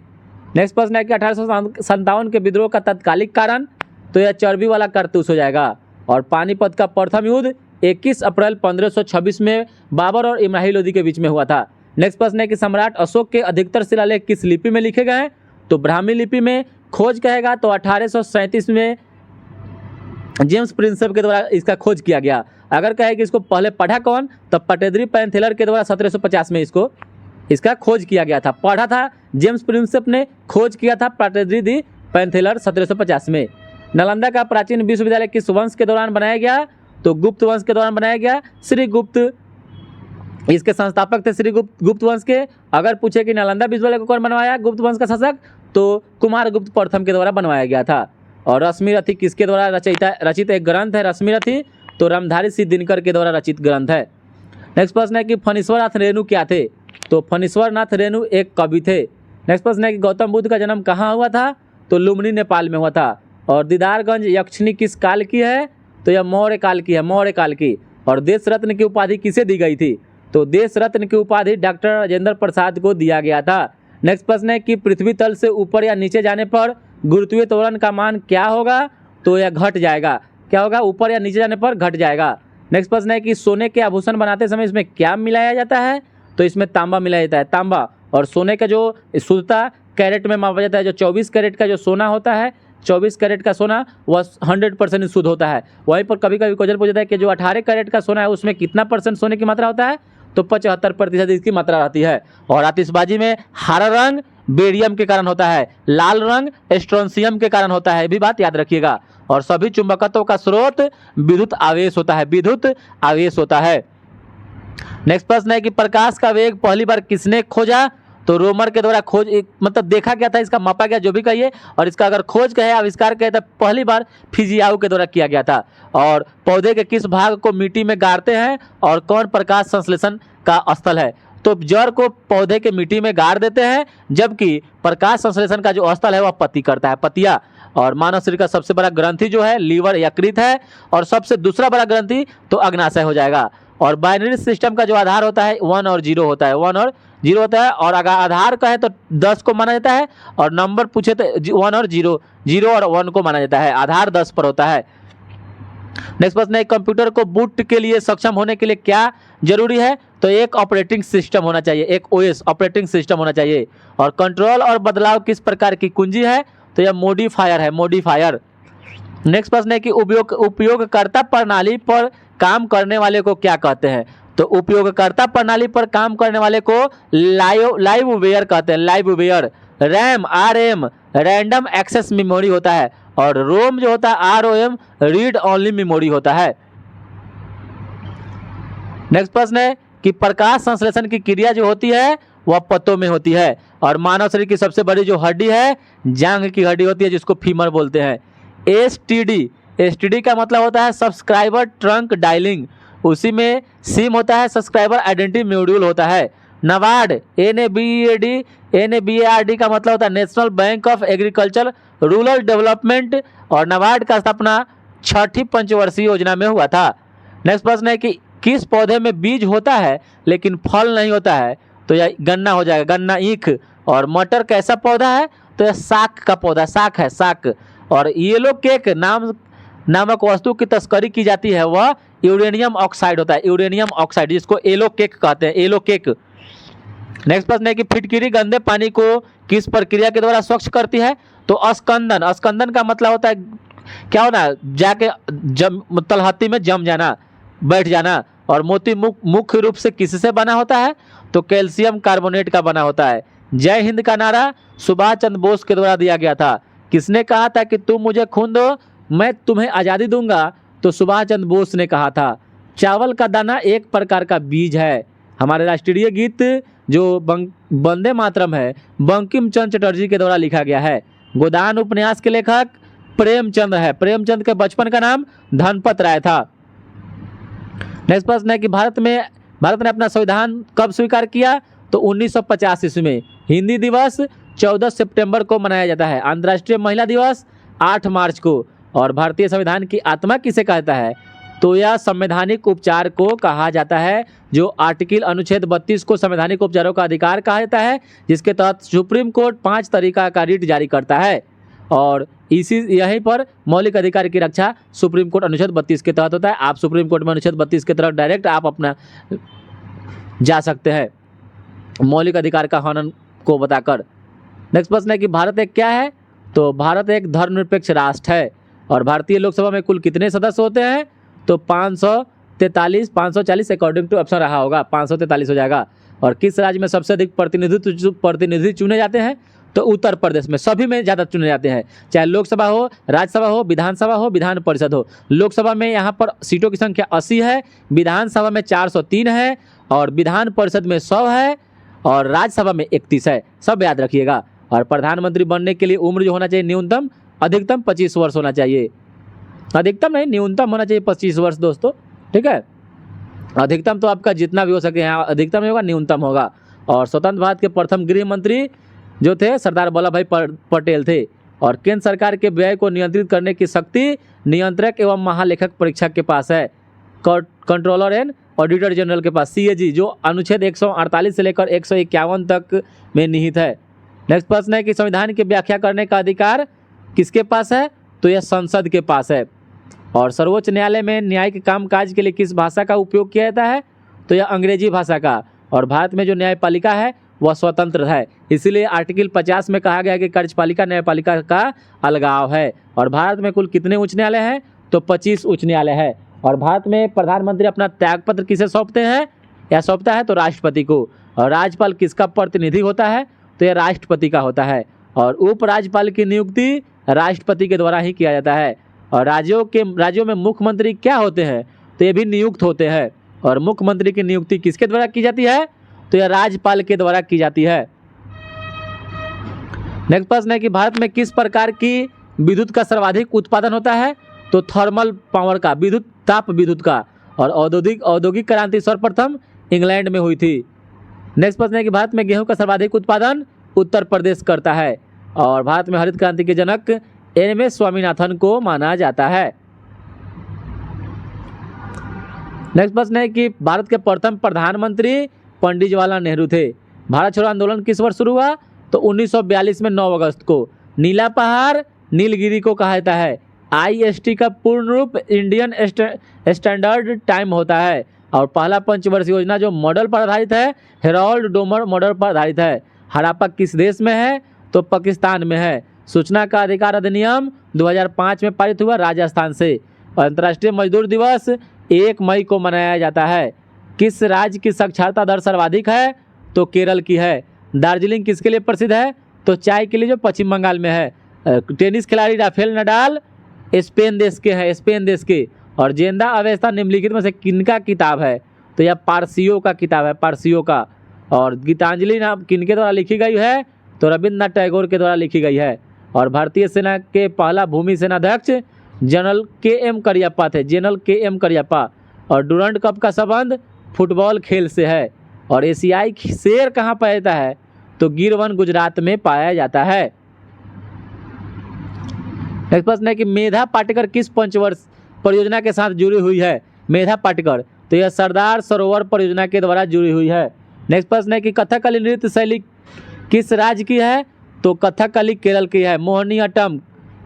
नेक्स्ट प्रश्न है कि 1857 के विद्रोह का तत्कालिक कारण? तो यह चर्बी वाला कारतूस हो जाएगा। और पानीपत का प्रथम युद्ध 21 अप्रैल 1526 में बाबर और इब्राहिम लोदी के बीच में हुआ था। नेक्स्ट प्रश्न है कि सम्राट अशोक के अधिकतर शिलालेख किस लिपि में लिखे गए? तो ब्राह्मी लिपि में। खोज कहेगा तो 1837 में जेम्स प्रिंसेप के द्वारा इसका खोज किया गया। अगर कहे कि इसको पहले पढ़ा कौन, तो पटेद्री पैंथेलर के द्वारा 1750 में इसका खोज किया गया था। पढ़ा था जेम्स प्रिंसेप ने, खोज किया था पटेद्री दी पैंथेलर 1750 में। नालंदा का प्राचीन विश्वविद्यालय किस वंश के दौरान बनाया गया? तो गुप्त वंश के दौरान बनाया गया, श्री गुप्त। इसके संस्थापक थे श्री गुप्त वंश के। अगर पूछे कि नालंदा विश्वविद्यालय को कौन बनवाया गुप्त वंश का शासक, तो कुमार गुप्त प्रथम के द्वारा बनवाया गया था। और रश्मिरथी किसके द्वारा रचित एक ग्रंथ है रश्मिरथी? तो रामधारी सिंह दिनकर के द्वारा रचित ग्रंथ है। नेक्स्ट प्रश्न है कि फणीश्वरनाथ रेणु क्या थे? तो फणीश्वरनाथ रेणु एक कवि थे। नेक्स्ट प्रश्न है कि गौतम बुद्ध का जन्म कहाँ हुआ था? तो लुम्बिनी नेपाल में हुआ था। और दीदारगंज यक्षिणी किस काल की है? तो यह मौर्य काल की है, मौर्य काल की। और देश रत्न की उपाधि किसे दी गई थी? तो देश रत्न की उपाधि डॉक्टर राजेंद्र प्रसाद को दिया गया था। नेक्स्ट प्रश्न है कि पृथ्वी तल से ऊपर या नीचे जाने पर गुरुत्वीय त्वरण का मान क्या होगा? तो यह घट जाएगा। क्या होगा? ऊपर या नीचे जाने पर घट जाएगा। नेक्स्ट प्रश्न है कि सोने के आभूषण बनाते समय इसमें क्या मिलाया जाता है? तो इसमें तांबा मिलाया जाता है, तांबा। और सोने का जो शुद्धता कैरेट में मापा जाता है। जो 24 कैरेट का जो सोना होता है, 24 कैरेट का सोना वह 100% शुद्ध होता है। वहीं पर कभी कभी क्वेश्चन पूछता है कि जो 18 कैरेट का सोना है उसमें कितना % सोने की मात्रा होता है? तो 75% इसकी मात्रा रहती है। और आतिशबाजी में हरा रंग बेरियम के कारण होता है, लाल रंग स्ट्रोंसियम के कारण होता है, ये भी बात याद रखिएगा। और सभी चुंबकत्व का स्रोत विद्युत आवेश होता है, विद्युत आवेश होता है। नेक्स्ट प्रश्न है कि प्रकाश का वेग पहली बार किसने खोजा? तो रोमर के द्वारा खोज, मतलब देखा गया था, इसका मापा गया, जो भी कहिए। और इसका अगर खोज कहे, आविष्कार कहे, तो पहली बार फिजियाउ के द्वारा किया गया था। और पौधे के किस भाग को मिट्टी में गाड़ते हैं और कौन प्रकाश संश्लेषण का स्थल है? तो जड़ को पौधे के मिट्टी में गाड़ देते हैं, जबकि प्रकाश संश्लेषण का जो स्थल है वह पत्ती करता है, पत्तियां। और मानव शरीर का सबसे बड़ा ग्रंथि जो है लीवर यकृत है। और सबसे दूसरा बड़ा ग्रंथि तो अग्नाशय हो जाएगा। और बाइनरी सिस्टम का जो आधार होता है 1 और 0 होता है, 1 और 0 होता है। और अगर आधार कहे तो 10 को माना जाता है, और नंबर पूछे तो 1 और 0, 0 और 1 को माना जाता है। आधार 10 पर होता है। नेक्स्ट प्रश्न है कंप्यूटर को बूट के लिए सक्षम होने के लिए क्या जरूरी है? तो एक ऑपरेटिंग सिस्टम होना चाहिए, एक ओएस ऑपरेटिंग सिस्टम होना चाहिए। और कंट्रोल और बदलाव किस प्रकार की कुंजी है? तो यह मॉडिफायर है, मॉडिफायर। नेक्स्ट प्रश्न है कि उपयोगकर्ता प्रणाली पर काम करने वाले को क्या कहते हैं? तो उपयोगकर्ता प्रणाली पर काम करने वाले को लाइववेयर कहते हैं, liveware. RAM RM random access memory होता है, और रोम जो होता है आरओएम रीड ओनली मेमोरी होता है। नेक्स्ट प्रश्न है कि प्रकाश संश्लेषण की क्रिया जो होती है वह पत्तों में होती है, और मानव शरीर की सबसे बड़ी जो हड्डी है जांघ की हड्डी होती है, जिसको फीमर बोलते हैं। एसटीडी का मतलब होता है सब्सक्राइबर ट्रंक डायलिंग, उसी में सिम होता है सब्सक्राइबर आइडेंटिटी मॉड्यूल होता है। नबार्ड NABARD का मतलब होता है national bank of agriculture rural development, और नबार्ड का स्थापना 6ठी पंचवर्षीय योजना में हुआ था। नेक्स्ट प्रश्न है कि किस पौधे में बीज होता है लेकिन फल नहीं होता है? तो यह गन्ना हो जाएगा, गन्ना ईख। और मटर कैसा पौधा है? तो यह साग का पौधा, साग है, साग। और येलो केक नामक वस्तु की तस्करी की जाती है, वह यूरेनियम ऑक्साइड होता है, यूरेनियम ऑक्साइड, जिसको येलो केक कहते हैं, येलो केक। नेक्स्ट प्रश्न है कि फिटकिरी गंदे पानी को किस प्रक्रिया के द्वारा स्वच्छ करती है? तो स्कंदन। स्कंदन का मतलब होता है क्या होना, जाके तलहत्ती में जम जाना, बैठ जाना। और मोती मुख्य रूप से किससे बना होता है? तो कैल्शियम कार्बोनेट का बना होता है। जय हिंद का नारा सुभाष चंद्र बोस के द्वारा दिया गया था। किसने कहा था कि तुम मुझे खून दो मैं तुम्हें आज़ादी दूंगा? तो सुभाष चंद्र बोस ने कहा था। चावल का दाना एक प्रकार का बीज है। हमारे राष्ट्रीय गीत जो वंदे मातरम है बंकिम चंद्र चटर्जी के द्वारा लिखा गया है। गोदान उपन्यास के लेखक प्रेमचंद है। प्रेमचंद के बचपन का नाम धनपत राय था। नेक्स्ट प्रश्न है कि भारत ने अपना संविधान कब स्वीकार किया? तो 1950 ईस्वी में। हिंदी दिवस 14 सितंबर को मनाया जाता है। अंतर्राष्ट्रीय महिला दिवस 8 मार्च को। और भारतीय संविधान की आत्मा किसे कहता है? तो यह संवैधानिक उपचार को कहा जाता है, जो आर्टिकल अनुच्छेद 32 को संवैधानिक उपचारों का अधिकार कहा जाता है, जिसके तहत सुप्रीम कोर्ट 5 तरीका का रिट जारी करता है। और यहीं पर मौलिक अधिकार की रक्षा सुप्रीम कोर्ट अनुच्छेद 32 के तहत होता है। आप सुप्रीम कोर्ट में अनुच्छेद 32 के तहत डायरेक्ट आप अपना जा सकते हैं मौलिक अधिकार का हनन को बताकर। नेक्स्ट प्रश्न है कि भारत एक क्या है? तो भारत एक धर्मनिरपेक्ष राष्ट्र है। और भारतीय लोकसभा में कुल कितने सदस्य होते हैं? तो 540 अकॉर्डिंग टू ऑप्शन रहा होगा, 543 हो जाएगा। और किस राज्य में सबसे अधिक प्रतिनिधि चुने जाते हैं? तो उत्तर प्रदेश में सभी में ज़्यादा चुने जाते हैं, चाहे लोकसभा हो, राज्यसभा हो, विधानसभा हो, विधान परिषद हो। लोकसभा में यहाँ पर सीटों की संख्या 80 है, विधानसभा में 403 है, और विधान परिषद में 100 है, और राज्यसभा में 31 है। सब याद रखिएगा। और प्रधानमंत्री बनने के लिए उम्र जो होना चाहिए न्यूनतम अधिकतम 25 वर्ष होना चाहिए। अधिकतम नहीं, न्यूनतम होना चाहिए 25 वर्ष दोस्तों, ठीक है। अधिकतम तो आपका जितना भी हो सके, यहाँ अधिकतम नहीं होगा, न्यूनतम होगा। और स्वतंत्र भारत के प्रथम गृह मंत्री जो थे सरदार वल्लभ भाई पटेल थे। और केंद्र सरकार के व्यय को नियंत्रित करने की शक्ति नियंत्रक एवं महालेखक परीक्षक के पास है, कंट्रोलर एंड ऑडिटर जनरल के पास, CAG, जो अनुच्छेद 148 से लेकर 151 तक में निहित है। नेक्स्ट प्रश्न है कि संविधान की व्याख्या करने का अधिकार किसके पास है? तो यह संसद के पास है। और सर्वोच्च न्यायालय में न्यायिक कामकाज के लिए किस भाषा का उपयोग किया जाता है? तो यह अंग्रेजी भाषा का। और भारत में जो न्यायपालिका है वह स्वतंत्र है, इसीलिए आर्टिकल 50 में कहा गया है कि कार्यपालिका न्यायपालिका का अलगाव है। और भारत में कुल कितने उच्च न्यायालय हैं? तो 25 उच्च न्यायालय है। और भारत में प्रधानमंत्री अपना त्यागपत्र किसे सौंपते हैं या सौंपता है? तो राष्ट्रपति को। और राज्यपाल किसका प्रतिनिधि होता है? तो यह राष्ट्रपति का होता है। और उपराज्यपाल की नियुक्ति राष्ट्रपति के द्वारा ही किया जाता है। और राज्यों में मुख्यमंत्री क्या होते हैं? तो ये भी नियुक्त होते हैं। और मुख्यमंत्री की नियुक्ति किसके द्वारा की जाती है? तो यह राज्यपाल के द्वारा की जाती है। नेक्स्ट प्रश्न है कि भारत में किस प्रकार की विद्युत का सर्वाधिक उत्पादन होता है? तो थर्मल पावर का, ताप विद्युत का। और औद्योगिक क्रांति सर्वप्रथम इंग्लैंड में हुई थी। नेक्स्ट प्रश्न है कि भारत में गेहूं का सर्वाधिक उत्पादन उत्तर प्रदेश करता है। और भारत में हरित क्रांति के जनक NM स्वामीनाथन को माना जाता है। नेक्स्ट प्रश्न है कि भारत के प्रथम प्रधानमंत्री पंडित जवाहरलाल नेहरू थे। भारत छोड़ो आंदोलन किस वर्ष शुरू हुआ? तो 1942 में 9 अगस्त को। नीला पहाड़ नीलगिरी को कहा जाता है। IST का पूर्ण रूप इंडियन स्टैंडर्ड टाइम होता है। और पहला पंचवर्षीय योजना जो मॉडल पर आधारित है, हेरोल्ड डोमर मॉडल पर आधारित है। हड़प्पा किस देश में है? तो पाकिस्तान में है। सूचना का अधिकार अधिनियम 2005 में पारित हुआ राजस्थान से। अंतर्राष्ट्रीय मजदूर दिवस 1 मई को मनाया जाता है। किस राज्य की साक्षरता दर सर्वाधिक है? तो केरल की है। दार्जिलिंग किसके लिए प्रसिद्ध है? तो चाय के लिए, जो पश्चिम बंगाल में है। टेनिस खिलाड़ी राफेल नडाल स्पेन देश के हैं, स्पेन देश के। और जेंदा अवेस्ता निम्नलिखित में से किनका किताब है? तो यह पारसियों का किताब है, पारसियों का। और गीतांजलि नाम किनके द्वारा लिखी गई है? तो रविन्द्रनाथ टैगोर के द्वारा लिखी गई है। और भारतीय सेना के पहला भूमि सेनाध्यक्ष जनरल KM करियप्पा थे, जनरल KM करियप्पा। और डुरंड कप का संबंध फुटबॉल खेल से है। और एशियाई शेर कहाँ पाया जाता है? तो गिरवन गुजरात में पाया जाता है। नेक्स्ट प्रश्न है कि मेधा पाटकर किस पंचवर्ष परियोजना के साथ जुड़ी हुई है? मेधा पाटकर, तो यह सरदार सरोवर परियोजना के द्वारा जुड़ी हुई है। नेक्स्ट प्रश्न है कि कथकली नृत्य शैली किस राज्य की है? तो कथकली केरल की है। मोहिनीअट्टम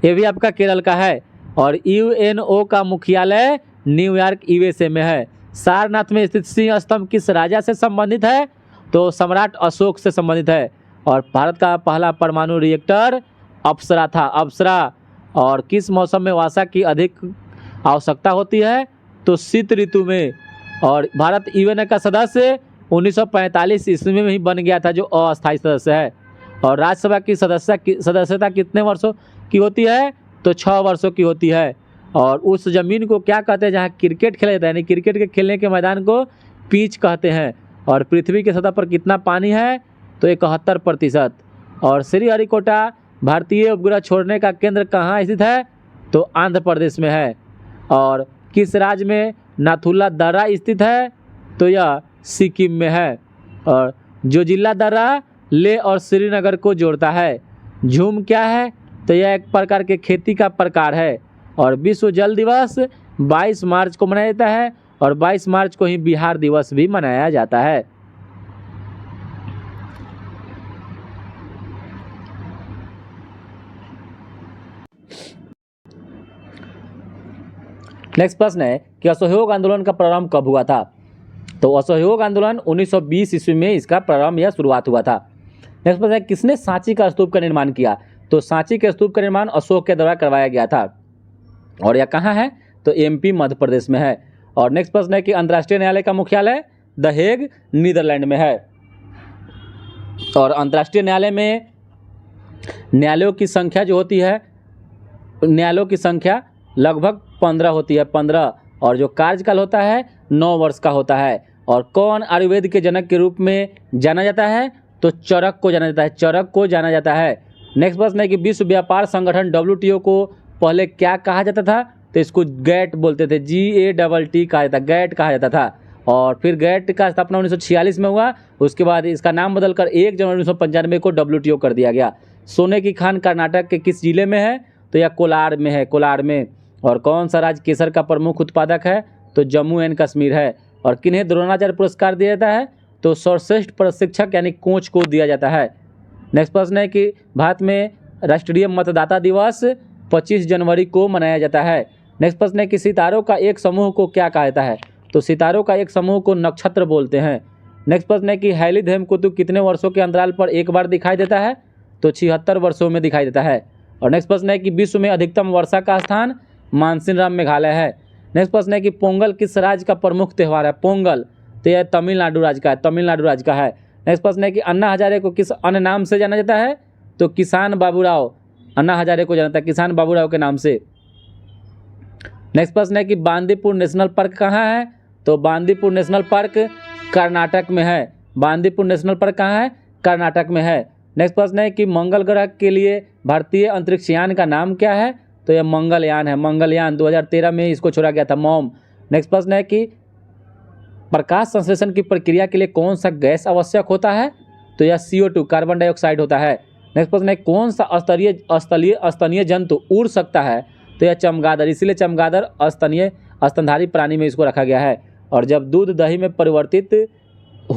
ये भी आपका केरल का है। और UNO का मुख्यालय न्यूयॉर्क USA में है। सारनाथ में स्थित सिंह स्तंभ किस राजा से संबंधित है? तो सम्राट अशोक से संबंधित है। और भारत का पहला परमाणु रिएक्टर अप्सरा था, अप्सरा। और किस मौसम में वर्षा की अधिक आवश्यकता होती है? तो शीत ऋतु में। और भारत UN का सदस्य 1945 ईस्वी में ही बन गया था, जो अस्थायी सदस्य है। और राज्यसभा की सदस्यता कितने वर्षों की होती है? तो 6 वर्षों की होती है। और उस जमीन को क्या कहते हैं जहाँ क्रिकेट खेला जाता है, यानी क्रिकेट के खेलने के मैदान को पिच कहते हैं। और पृथ्वी की सतह पर कितना पानी है? तो 71%। और श्रीहरिकोटा भारतीय उपग्रह छोड़ने का केंद्र कहाँ स्थित है? तो आंध्र प्रदेश में है। और किस राज्य में नाथुला दर्रा स्थित है? तो यह सिक्किम में है। और जोजिला दर्रा लेह और श्रीनगर को जोड़ता है। झूम क्या है? तो यह एक प्रकार के खेती का प्रकार है। और विश्व जल दिवस 22 मार्च को मनाया जाता है। और 22 मार्च को ही बिहार दिवस भी मनाया जाता है। नेक्स्ट प्रश्न है कि असहयोग आंदोलन का प्रारंभ कब हुआ था? तो असहयोग आंदोलन 1920 ईस्वी में इसका प्रारंभ या शुरुआत हुआ था। नेक्स्ट प्रश्न है किसने सांची का स्तूप का निर्माण किया? तो सांची के स्तूप का निर्माण अशोक के द्वारा करवाया गया था। और यह कहाँ है? तो MP मध्य प्रदेश में है। और नेक्स्ट प्रश्न है कि अंतर्राष्ट्रीय न्यायालय का मुख्यालय द हेग नीदरलैंड में है। और अंतर्राष्ट्रीय न्यायालय में न्यायालयों की संख्या जो होती है, न्यायालयों की संख्या लगभग 15 होती है, 15। और जो कार्यकाल होता है 9 वर्ष का होता है। और कौन आयुर्वेद के जनक के रूप में जाना जाता है? तो चरक को जाना जाता है, चरक को जाना जाता है। नेक्स्ट प्रश्न है कि विश्व व्यापार संगठन WTO को पहले क्या कहा जाता था? तो इसको गैट बोलते थे, GATT कहा जाता, गैट कहा जाता था। और फिर गैट का स्थापना 1946 में हुआ। उसके बाद इसका नाम बदलकर 1 जनवरी 1995 को WTO कर दिया गया। सोने की खान कर्नाटक के किस जिले में है? तो यह कोलार में है, कोलार में। और कौन सा राज्य केसर का प्रमुख उत्पादक है? तो जम्मू एंड कश्मीर है। और किन्हें द्रोणाचार्य पुरस्कार दिया जाता है? तो सर्वश्रेष्ठ प्रशिक्षक यानी कोच को दिया जाता है। नेक्स्ट प्रश्न है कि भारत में राष्ट्रीय मतदाता दिवस 25 जनवरी को मनाया जाता है। नेक्स्ट प्रश्न है कि सितारों का एक समूह को क्या कहा जाता है? तो सितारों का एक समूह को नक्षत्र बोलते हैं। नेक्स्ट प्रश्न है कि हैली धूमकेतु कितने वर्षों के अंतराल पर एक बार दिखाई देता है? तो 76 वर्षों में दिखाई देता है। और नेक्स्ट प्रश्न है कि विश्व में अधिकतम वर्षा का स्थान मानसिनराम मेघालय है। नेक्स्ट प्रश्न है कि पोंगल किस राज्य का प्रमुख त्यौहार है? पोंगल, तो यह तमिलनाडु राज्य का है, तमिलनाडु राज्य का है। नेक्स्ट प्रश्न है कि अन्ना हजारे को किस अन्य नाम से जाना जाता है? तो किसान बाबूराव, अन्ना हजारे को जाना जाता है किसान बाबूराव के नाम से। नेक्स्ट प्रश्न है कि बांदीपुर नेशनल पार्क कहाँ है? तो बांदीपुर नेशनल पार्क कर्नाटक में है। बांदीपुर नेशनल पार्क कहाँ है? कर्नाटक में है। नेक्स्ट प्रश्न है कि मंगल ग्रह के लिए भारतीय अंतरिक्ष यान का नाम क्या है? तो यह मंगलयान है, मंगलयान। 2013 में इसको छोड़ा गया था, मॉम। नेक्स्ट प्रश्न है कि प्रकाश संश्लेषण की प्रक्रिया के लिए कौन सा गैस आवश्यक होता है? तो यह CO2 कार्बन डाइऑक्साइड होता है। नेक्स्ट प्रश्न है कौन सा स्तनीय जंतु उड़ सकता है? तो यह चमगादड़, इसीलिए चमगादड़ स्तनधारी प्राणी में इसको रखा गया है। और जब दूध दही में परिवर्तित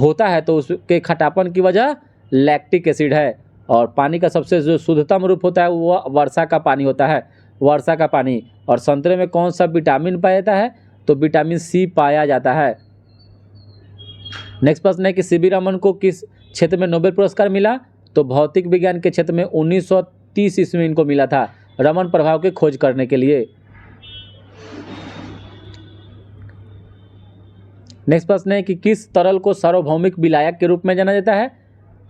होता है तो उसके खटापन की वजह लैक्टिक एसिड है। और पानी का सबसे जो शुद्धतम रूप होता है वो वर्षा का पानी होता है, वर्षा का पानी। और संतरे में कौन सा विटामिन पाया जाता है? तो विटामिन C पाया जाता है। नेक्स्ट प्रश्न है कि CV रमन को किस क्षेत्र में नोबेल पुरस्कार मिला? तो भौतिक विज्ञान के क्षेत्र में 1930 ईस्वी में इनको मिला था, रमन प्रभाव की खोज करने के लिए। नेक्स्ट प्रश्न है कि किस तरल को सार्वभौमिक विलायक के रूप में जाना जाता है?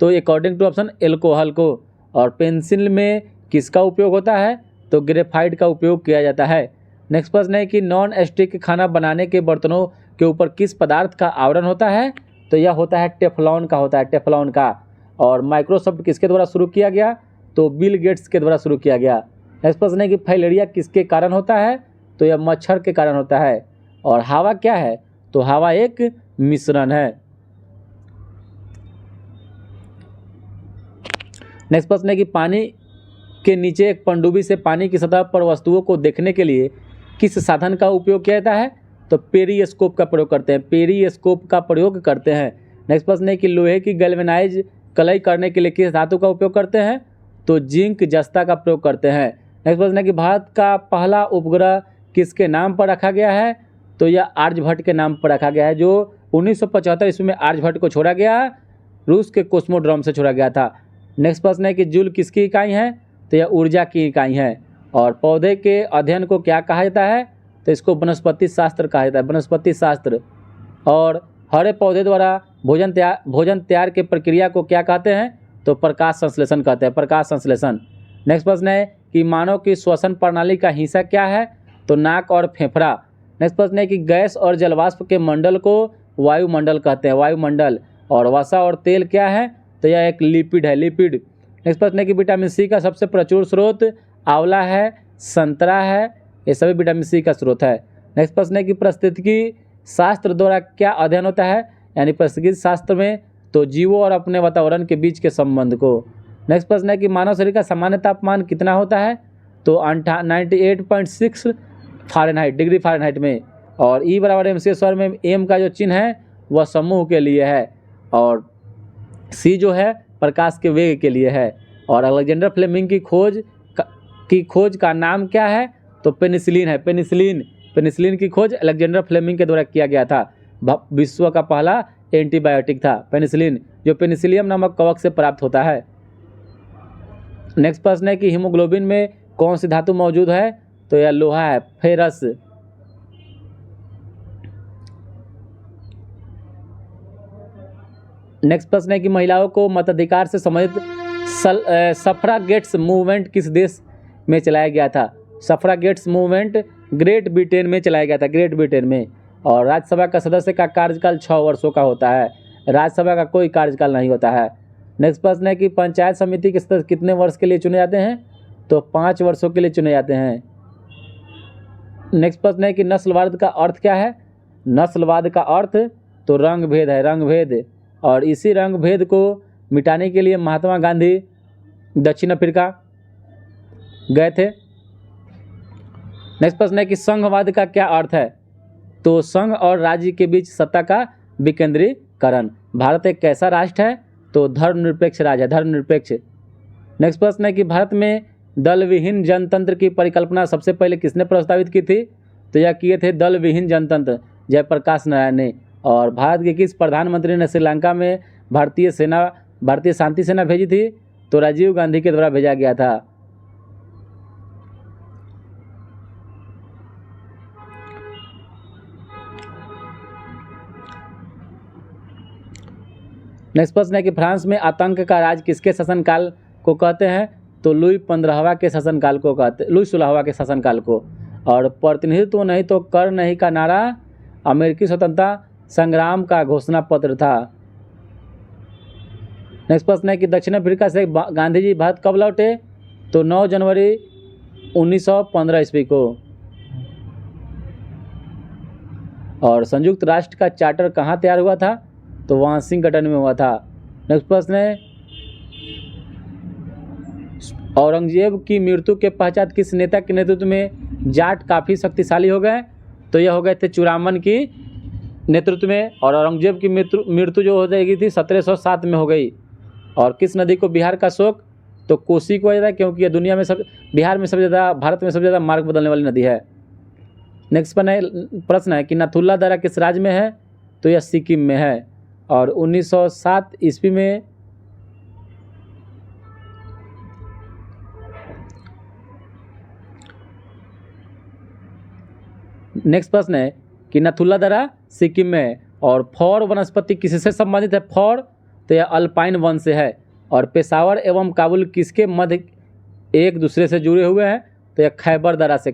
तो अकॉर्डिंग टू ऑप्शन एल्कोहल को। और पेंसिल में किसका उपयोग होता है? तो ग्रेफाइट का उपयोग किया जाता है। नेक्स्ट प्रश्न है कि नॉन स्टिक खाना बनाने के बर्तनों के ऊपर किस पदार्थ का आवरण होता है? तो यह होता है टेफ्लॉन का, होता है टेफ्लॉन का। और माइक्रोसॉफ्ट किसके द्वारा शुरू किया गया? तो बिल गेट्स के द्वारा शुरू किया गया। नेक्स्ट प्रश्न है कि फाइलेरिया किसके कारण होता है? तो यह मच्छर के कारण होता है। और हवा क्या है? तो हवा एक मिश्रण है। नेक्स्ट प्रश्न है कि पानी के नीचे एक पनडुब्बी से पानी की सतह पर वस्तुओं को देखने के लिए किस साधन का उपयोग किया जाता है? तो पेरिस्कोप का प्रयोग करते हैं, पेरिस्कोप का प्रयोग करते हैं। नेक्स्ट प्रश्न है कि लोहे की गैल्वेनाइज कलई करने के लिए किस धातु का उपयोग करते हैं? तो जिंक जस्ता का प्रयोग करते हैं। नेक्स्ट प्रश्न है कि भारत का पहला उपग्रह किसके नाम पर रखा गया है? तो यह आर्यभट्ट के नाम पर रखा गया है, जो 1975 ईस्वी में आर्यभट्ट को छोड़ा गया, रूस के कोस्मोड्रोम से छोड़ा गया था। नेक्स्ट प्रश्न है कि जूल किसकी इकाई है? तो यह ऊर्जा की इकाई है। और पौधे के अध्ययन को क्या कहा जाता है? तो इसको वनस्पति शास्त्र कहा जाता है, वनस्पति शास्त्र। और हरे पौधे द्वारा भोजन तैयार की प्रक्रिया को क्या कहते हैं? तो प्रकाश संश्लेषण कहते हैं, प्रकाश संश्लेषण। नेक्स्ट प्रश्न है कि मानव की श्वसन प्रणाली का हिस्सा क्या है? तो नाक और फेफड़ा। नेक्स्ट प्रश्न है कि गैस और जलवाष्प के मंडल को वायुमंडल कहते हैं, वायुमंडल। और वसा और तेल क्या है? तो यह एक लिपिड है, लिपिड। नेक्स्ट प्रश्न है कि विटामिन सी का सबसे प्रचुर स्रोत आंवला है, संतरा है, ये सभी विटामिन सी का स्रोत है। नेक्स्ट प्रश्न है कि पारिस्थितिकी शास्त्र द्वारा क्या अध्ययन होता है? यानी पारिस्थितिकी शास्त्र में तो जीवों और अपने वातावरण के बीच के संबंध को। नेक्स्ट प्रश्न है कि मानव शरीर का सामान्य तापमान कितना होता है? तो 98.6 फ़ारेनहाइट, डिग्री फ़ारेनहाइट में। और E बराबर MC² में M का जो चिन्ह है वह समूह के लिए है, और C जो है प्रकाश के वेग के लिए है। और अलेक्जेंडर फ्लेमिंग की खोज का नाम क्या है? तो पेनिसिलिन है, पेनिसिलिन। पेनिसिलिन की खोज अलेक्जेंडर फ्लेमिंग के द्वारा किया गया था। विश्व का पहला एंटीबायोटिक था पेनिसिलिन, जो पेनिसिलियम नामक कवक से प्राप्त होता है। नेक्स्ट प्रश्न है कि हीमोग्लोबिन में कौन सी धातु मौजूद है? तो यह लोहा है, फेरस। नेक्स्ट प्रश्न है कि महिलाओं को मताधिकार से संबंधित सफ्रागेट्स मूवमेंट किस देश में चलाया गया था? सफ्रागेट्स मूवमेंट ग्रेट ब्रिटेन में चलाया गया था, ग्रेट ब्रिटेन में। और राज्यसभा का सदस्य का कार्यकाल 6 वर्षों का होता है, राज्यसभा का कोई कार्यकाल नहीं होता है। नेक्स्ट प्रश्न है कि पंचायत समिति के सदस्य कितने वर्ष के लिए चुने जाते हैं? तो 5 वर्षों के लिए चुने जाते हैं। नेक्स्ट प्रश्न है कि नस्लवाद का अर्थ क्या है? नस्लवाद का अर्थ तो रंग भेद है, रंग भेद। और इसी रंग भेद को मिटाने के लिए महात्मा गांधी दक्षिण अफ्रीका गए थे। नेक्स्ट प्रश्न है कि संघवाद का क्या अर्थ है? तो संघ और राज्य के बीच सत्ता का विकेंद्रीकरण। भारत एक कैसा राष्ट्र है? तो धर्मनिरपेक्ष राज्य है, धर्मनिरपेक्ष। नेक्स्ट प्रश्न है कि भारत में दल विहीन जनतंत्र की परिकल्पना सबसे पहले किसने प्रस्तावित की थी? तो यह किए थे दल विहीन जनतंत्र, जयप्रकाश नारायण ने। और भारत के किस प्रधानमंत्री ने श्रीलंका में भारतीय शांति सेना भेजी थी? तो राजीव गांधी के द्वारा भेजा गया था। नेक्स्ट प्रश्न है कि फ्रांस में आतंक का राज किसके शासनकाल को कहते हैं? तो लुई 15वां के शासनकाल को कहते, लुई 16वां के शासनकाल को। और प्रतिनिधित्व नहीं तो कर नहीं का नारा अमेरिकी स्वतंत्रता संग्राम का घोषणा पत्र था। नेक्स्ट प्रश्न है कि दक्षिण अफ्रीका से गांधी जी भारत कब लौटे? तो 9 जनवरी 1915 ईस्वी को। और संयुक्त राष्ट्र का चार्टर कहाँ तैयार हुआ था? तो वाशिंगटन में हुआ था। नेक्स्ट प्रश्न है औरंगजेब की मृत्यु के पश्चात किस नेता के नेतृत्व में जाट काफ़ी शक्तिशाली हो गए? तो यह हो गए थे चुरामन की नेतृत्व में। और औरंगजेब की मृत्यु जो हो जाएगी थी 1707 में हो गई। और किस नदी को बिहार का शोक? तो कोसी को ज़्यादा, क्योंकि यह दुनिया में बिहार में सबसे ज़्यादा, भारत में सबसे ज़्यादा मार्ग बदलने वाली नदी है। नेक्स्ट प्रश्न है कि नाथुला दर्रा किस राज्य में है? तो यह सिक्किम में है। और 1907 ईस्वी में नेक्स्ट प्रश्न है कि नाथुला दर्रा सिक्किम में है। और फौर वनस्पति किससे संबंधित है? फौर तो यह अल्पाइन वन से है। और पेशावर एवं काबुल किसके मध्य एक दूसरे से जुड़े हुए हैं? तो यह खैबर दर्रा से।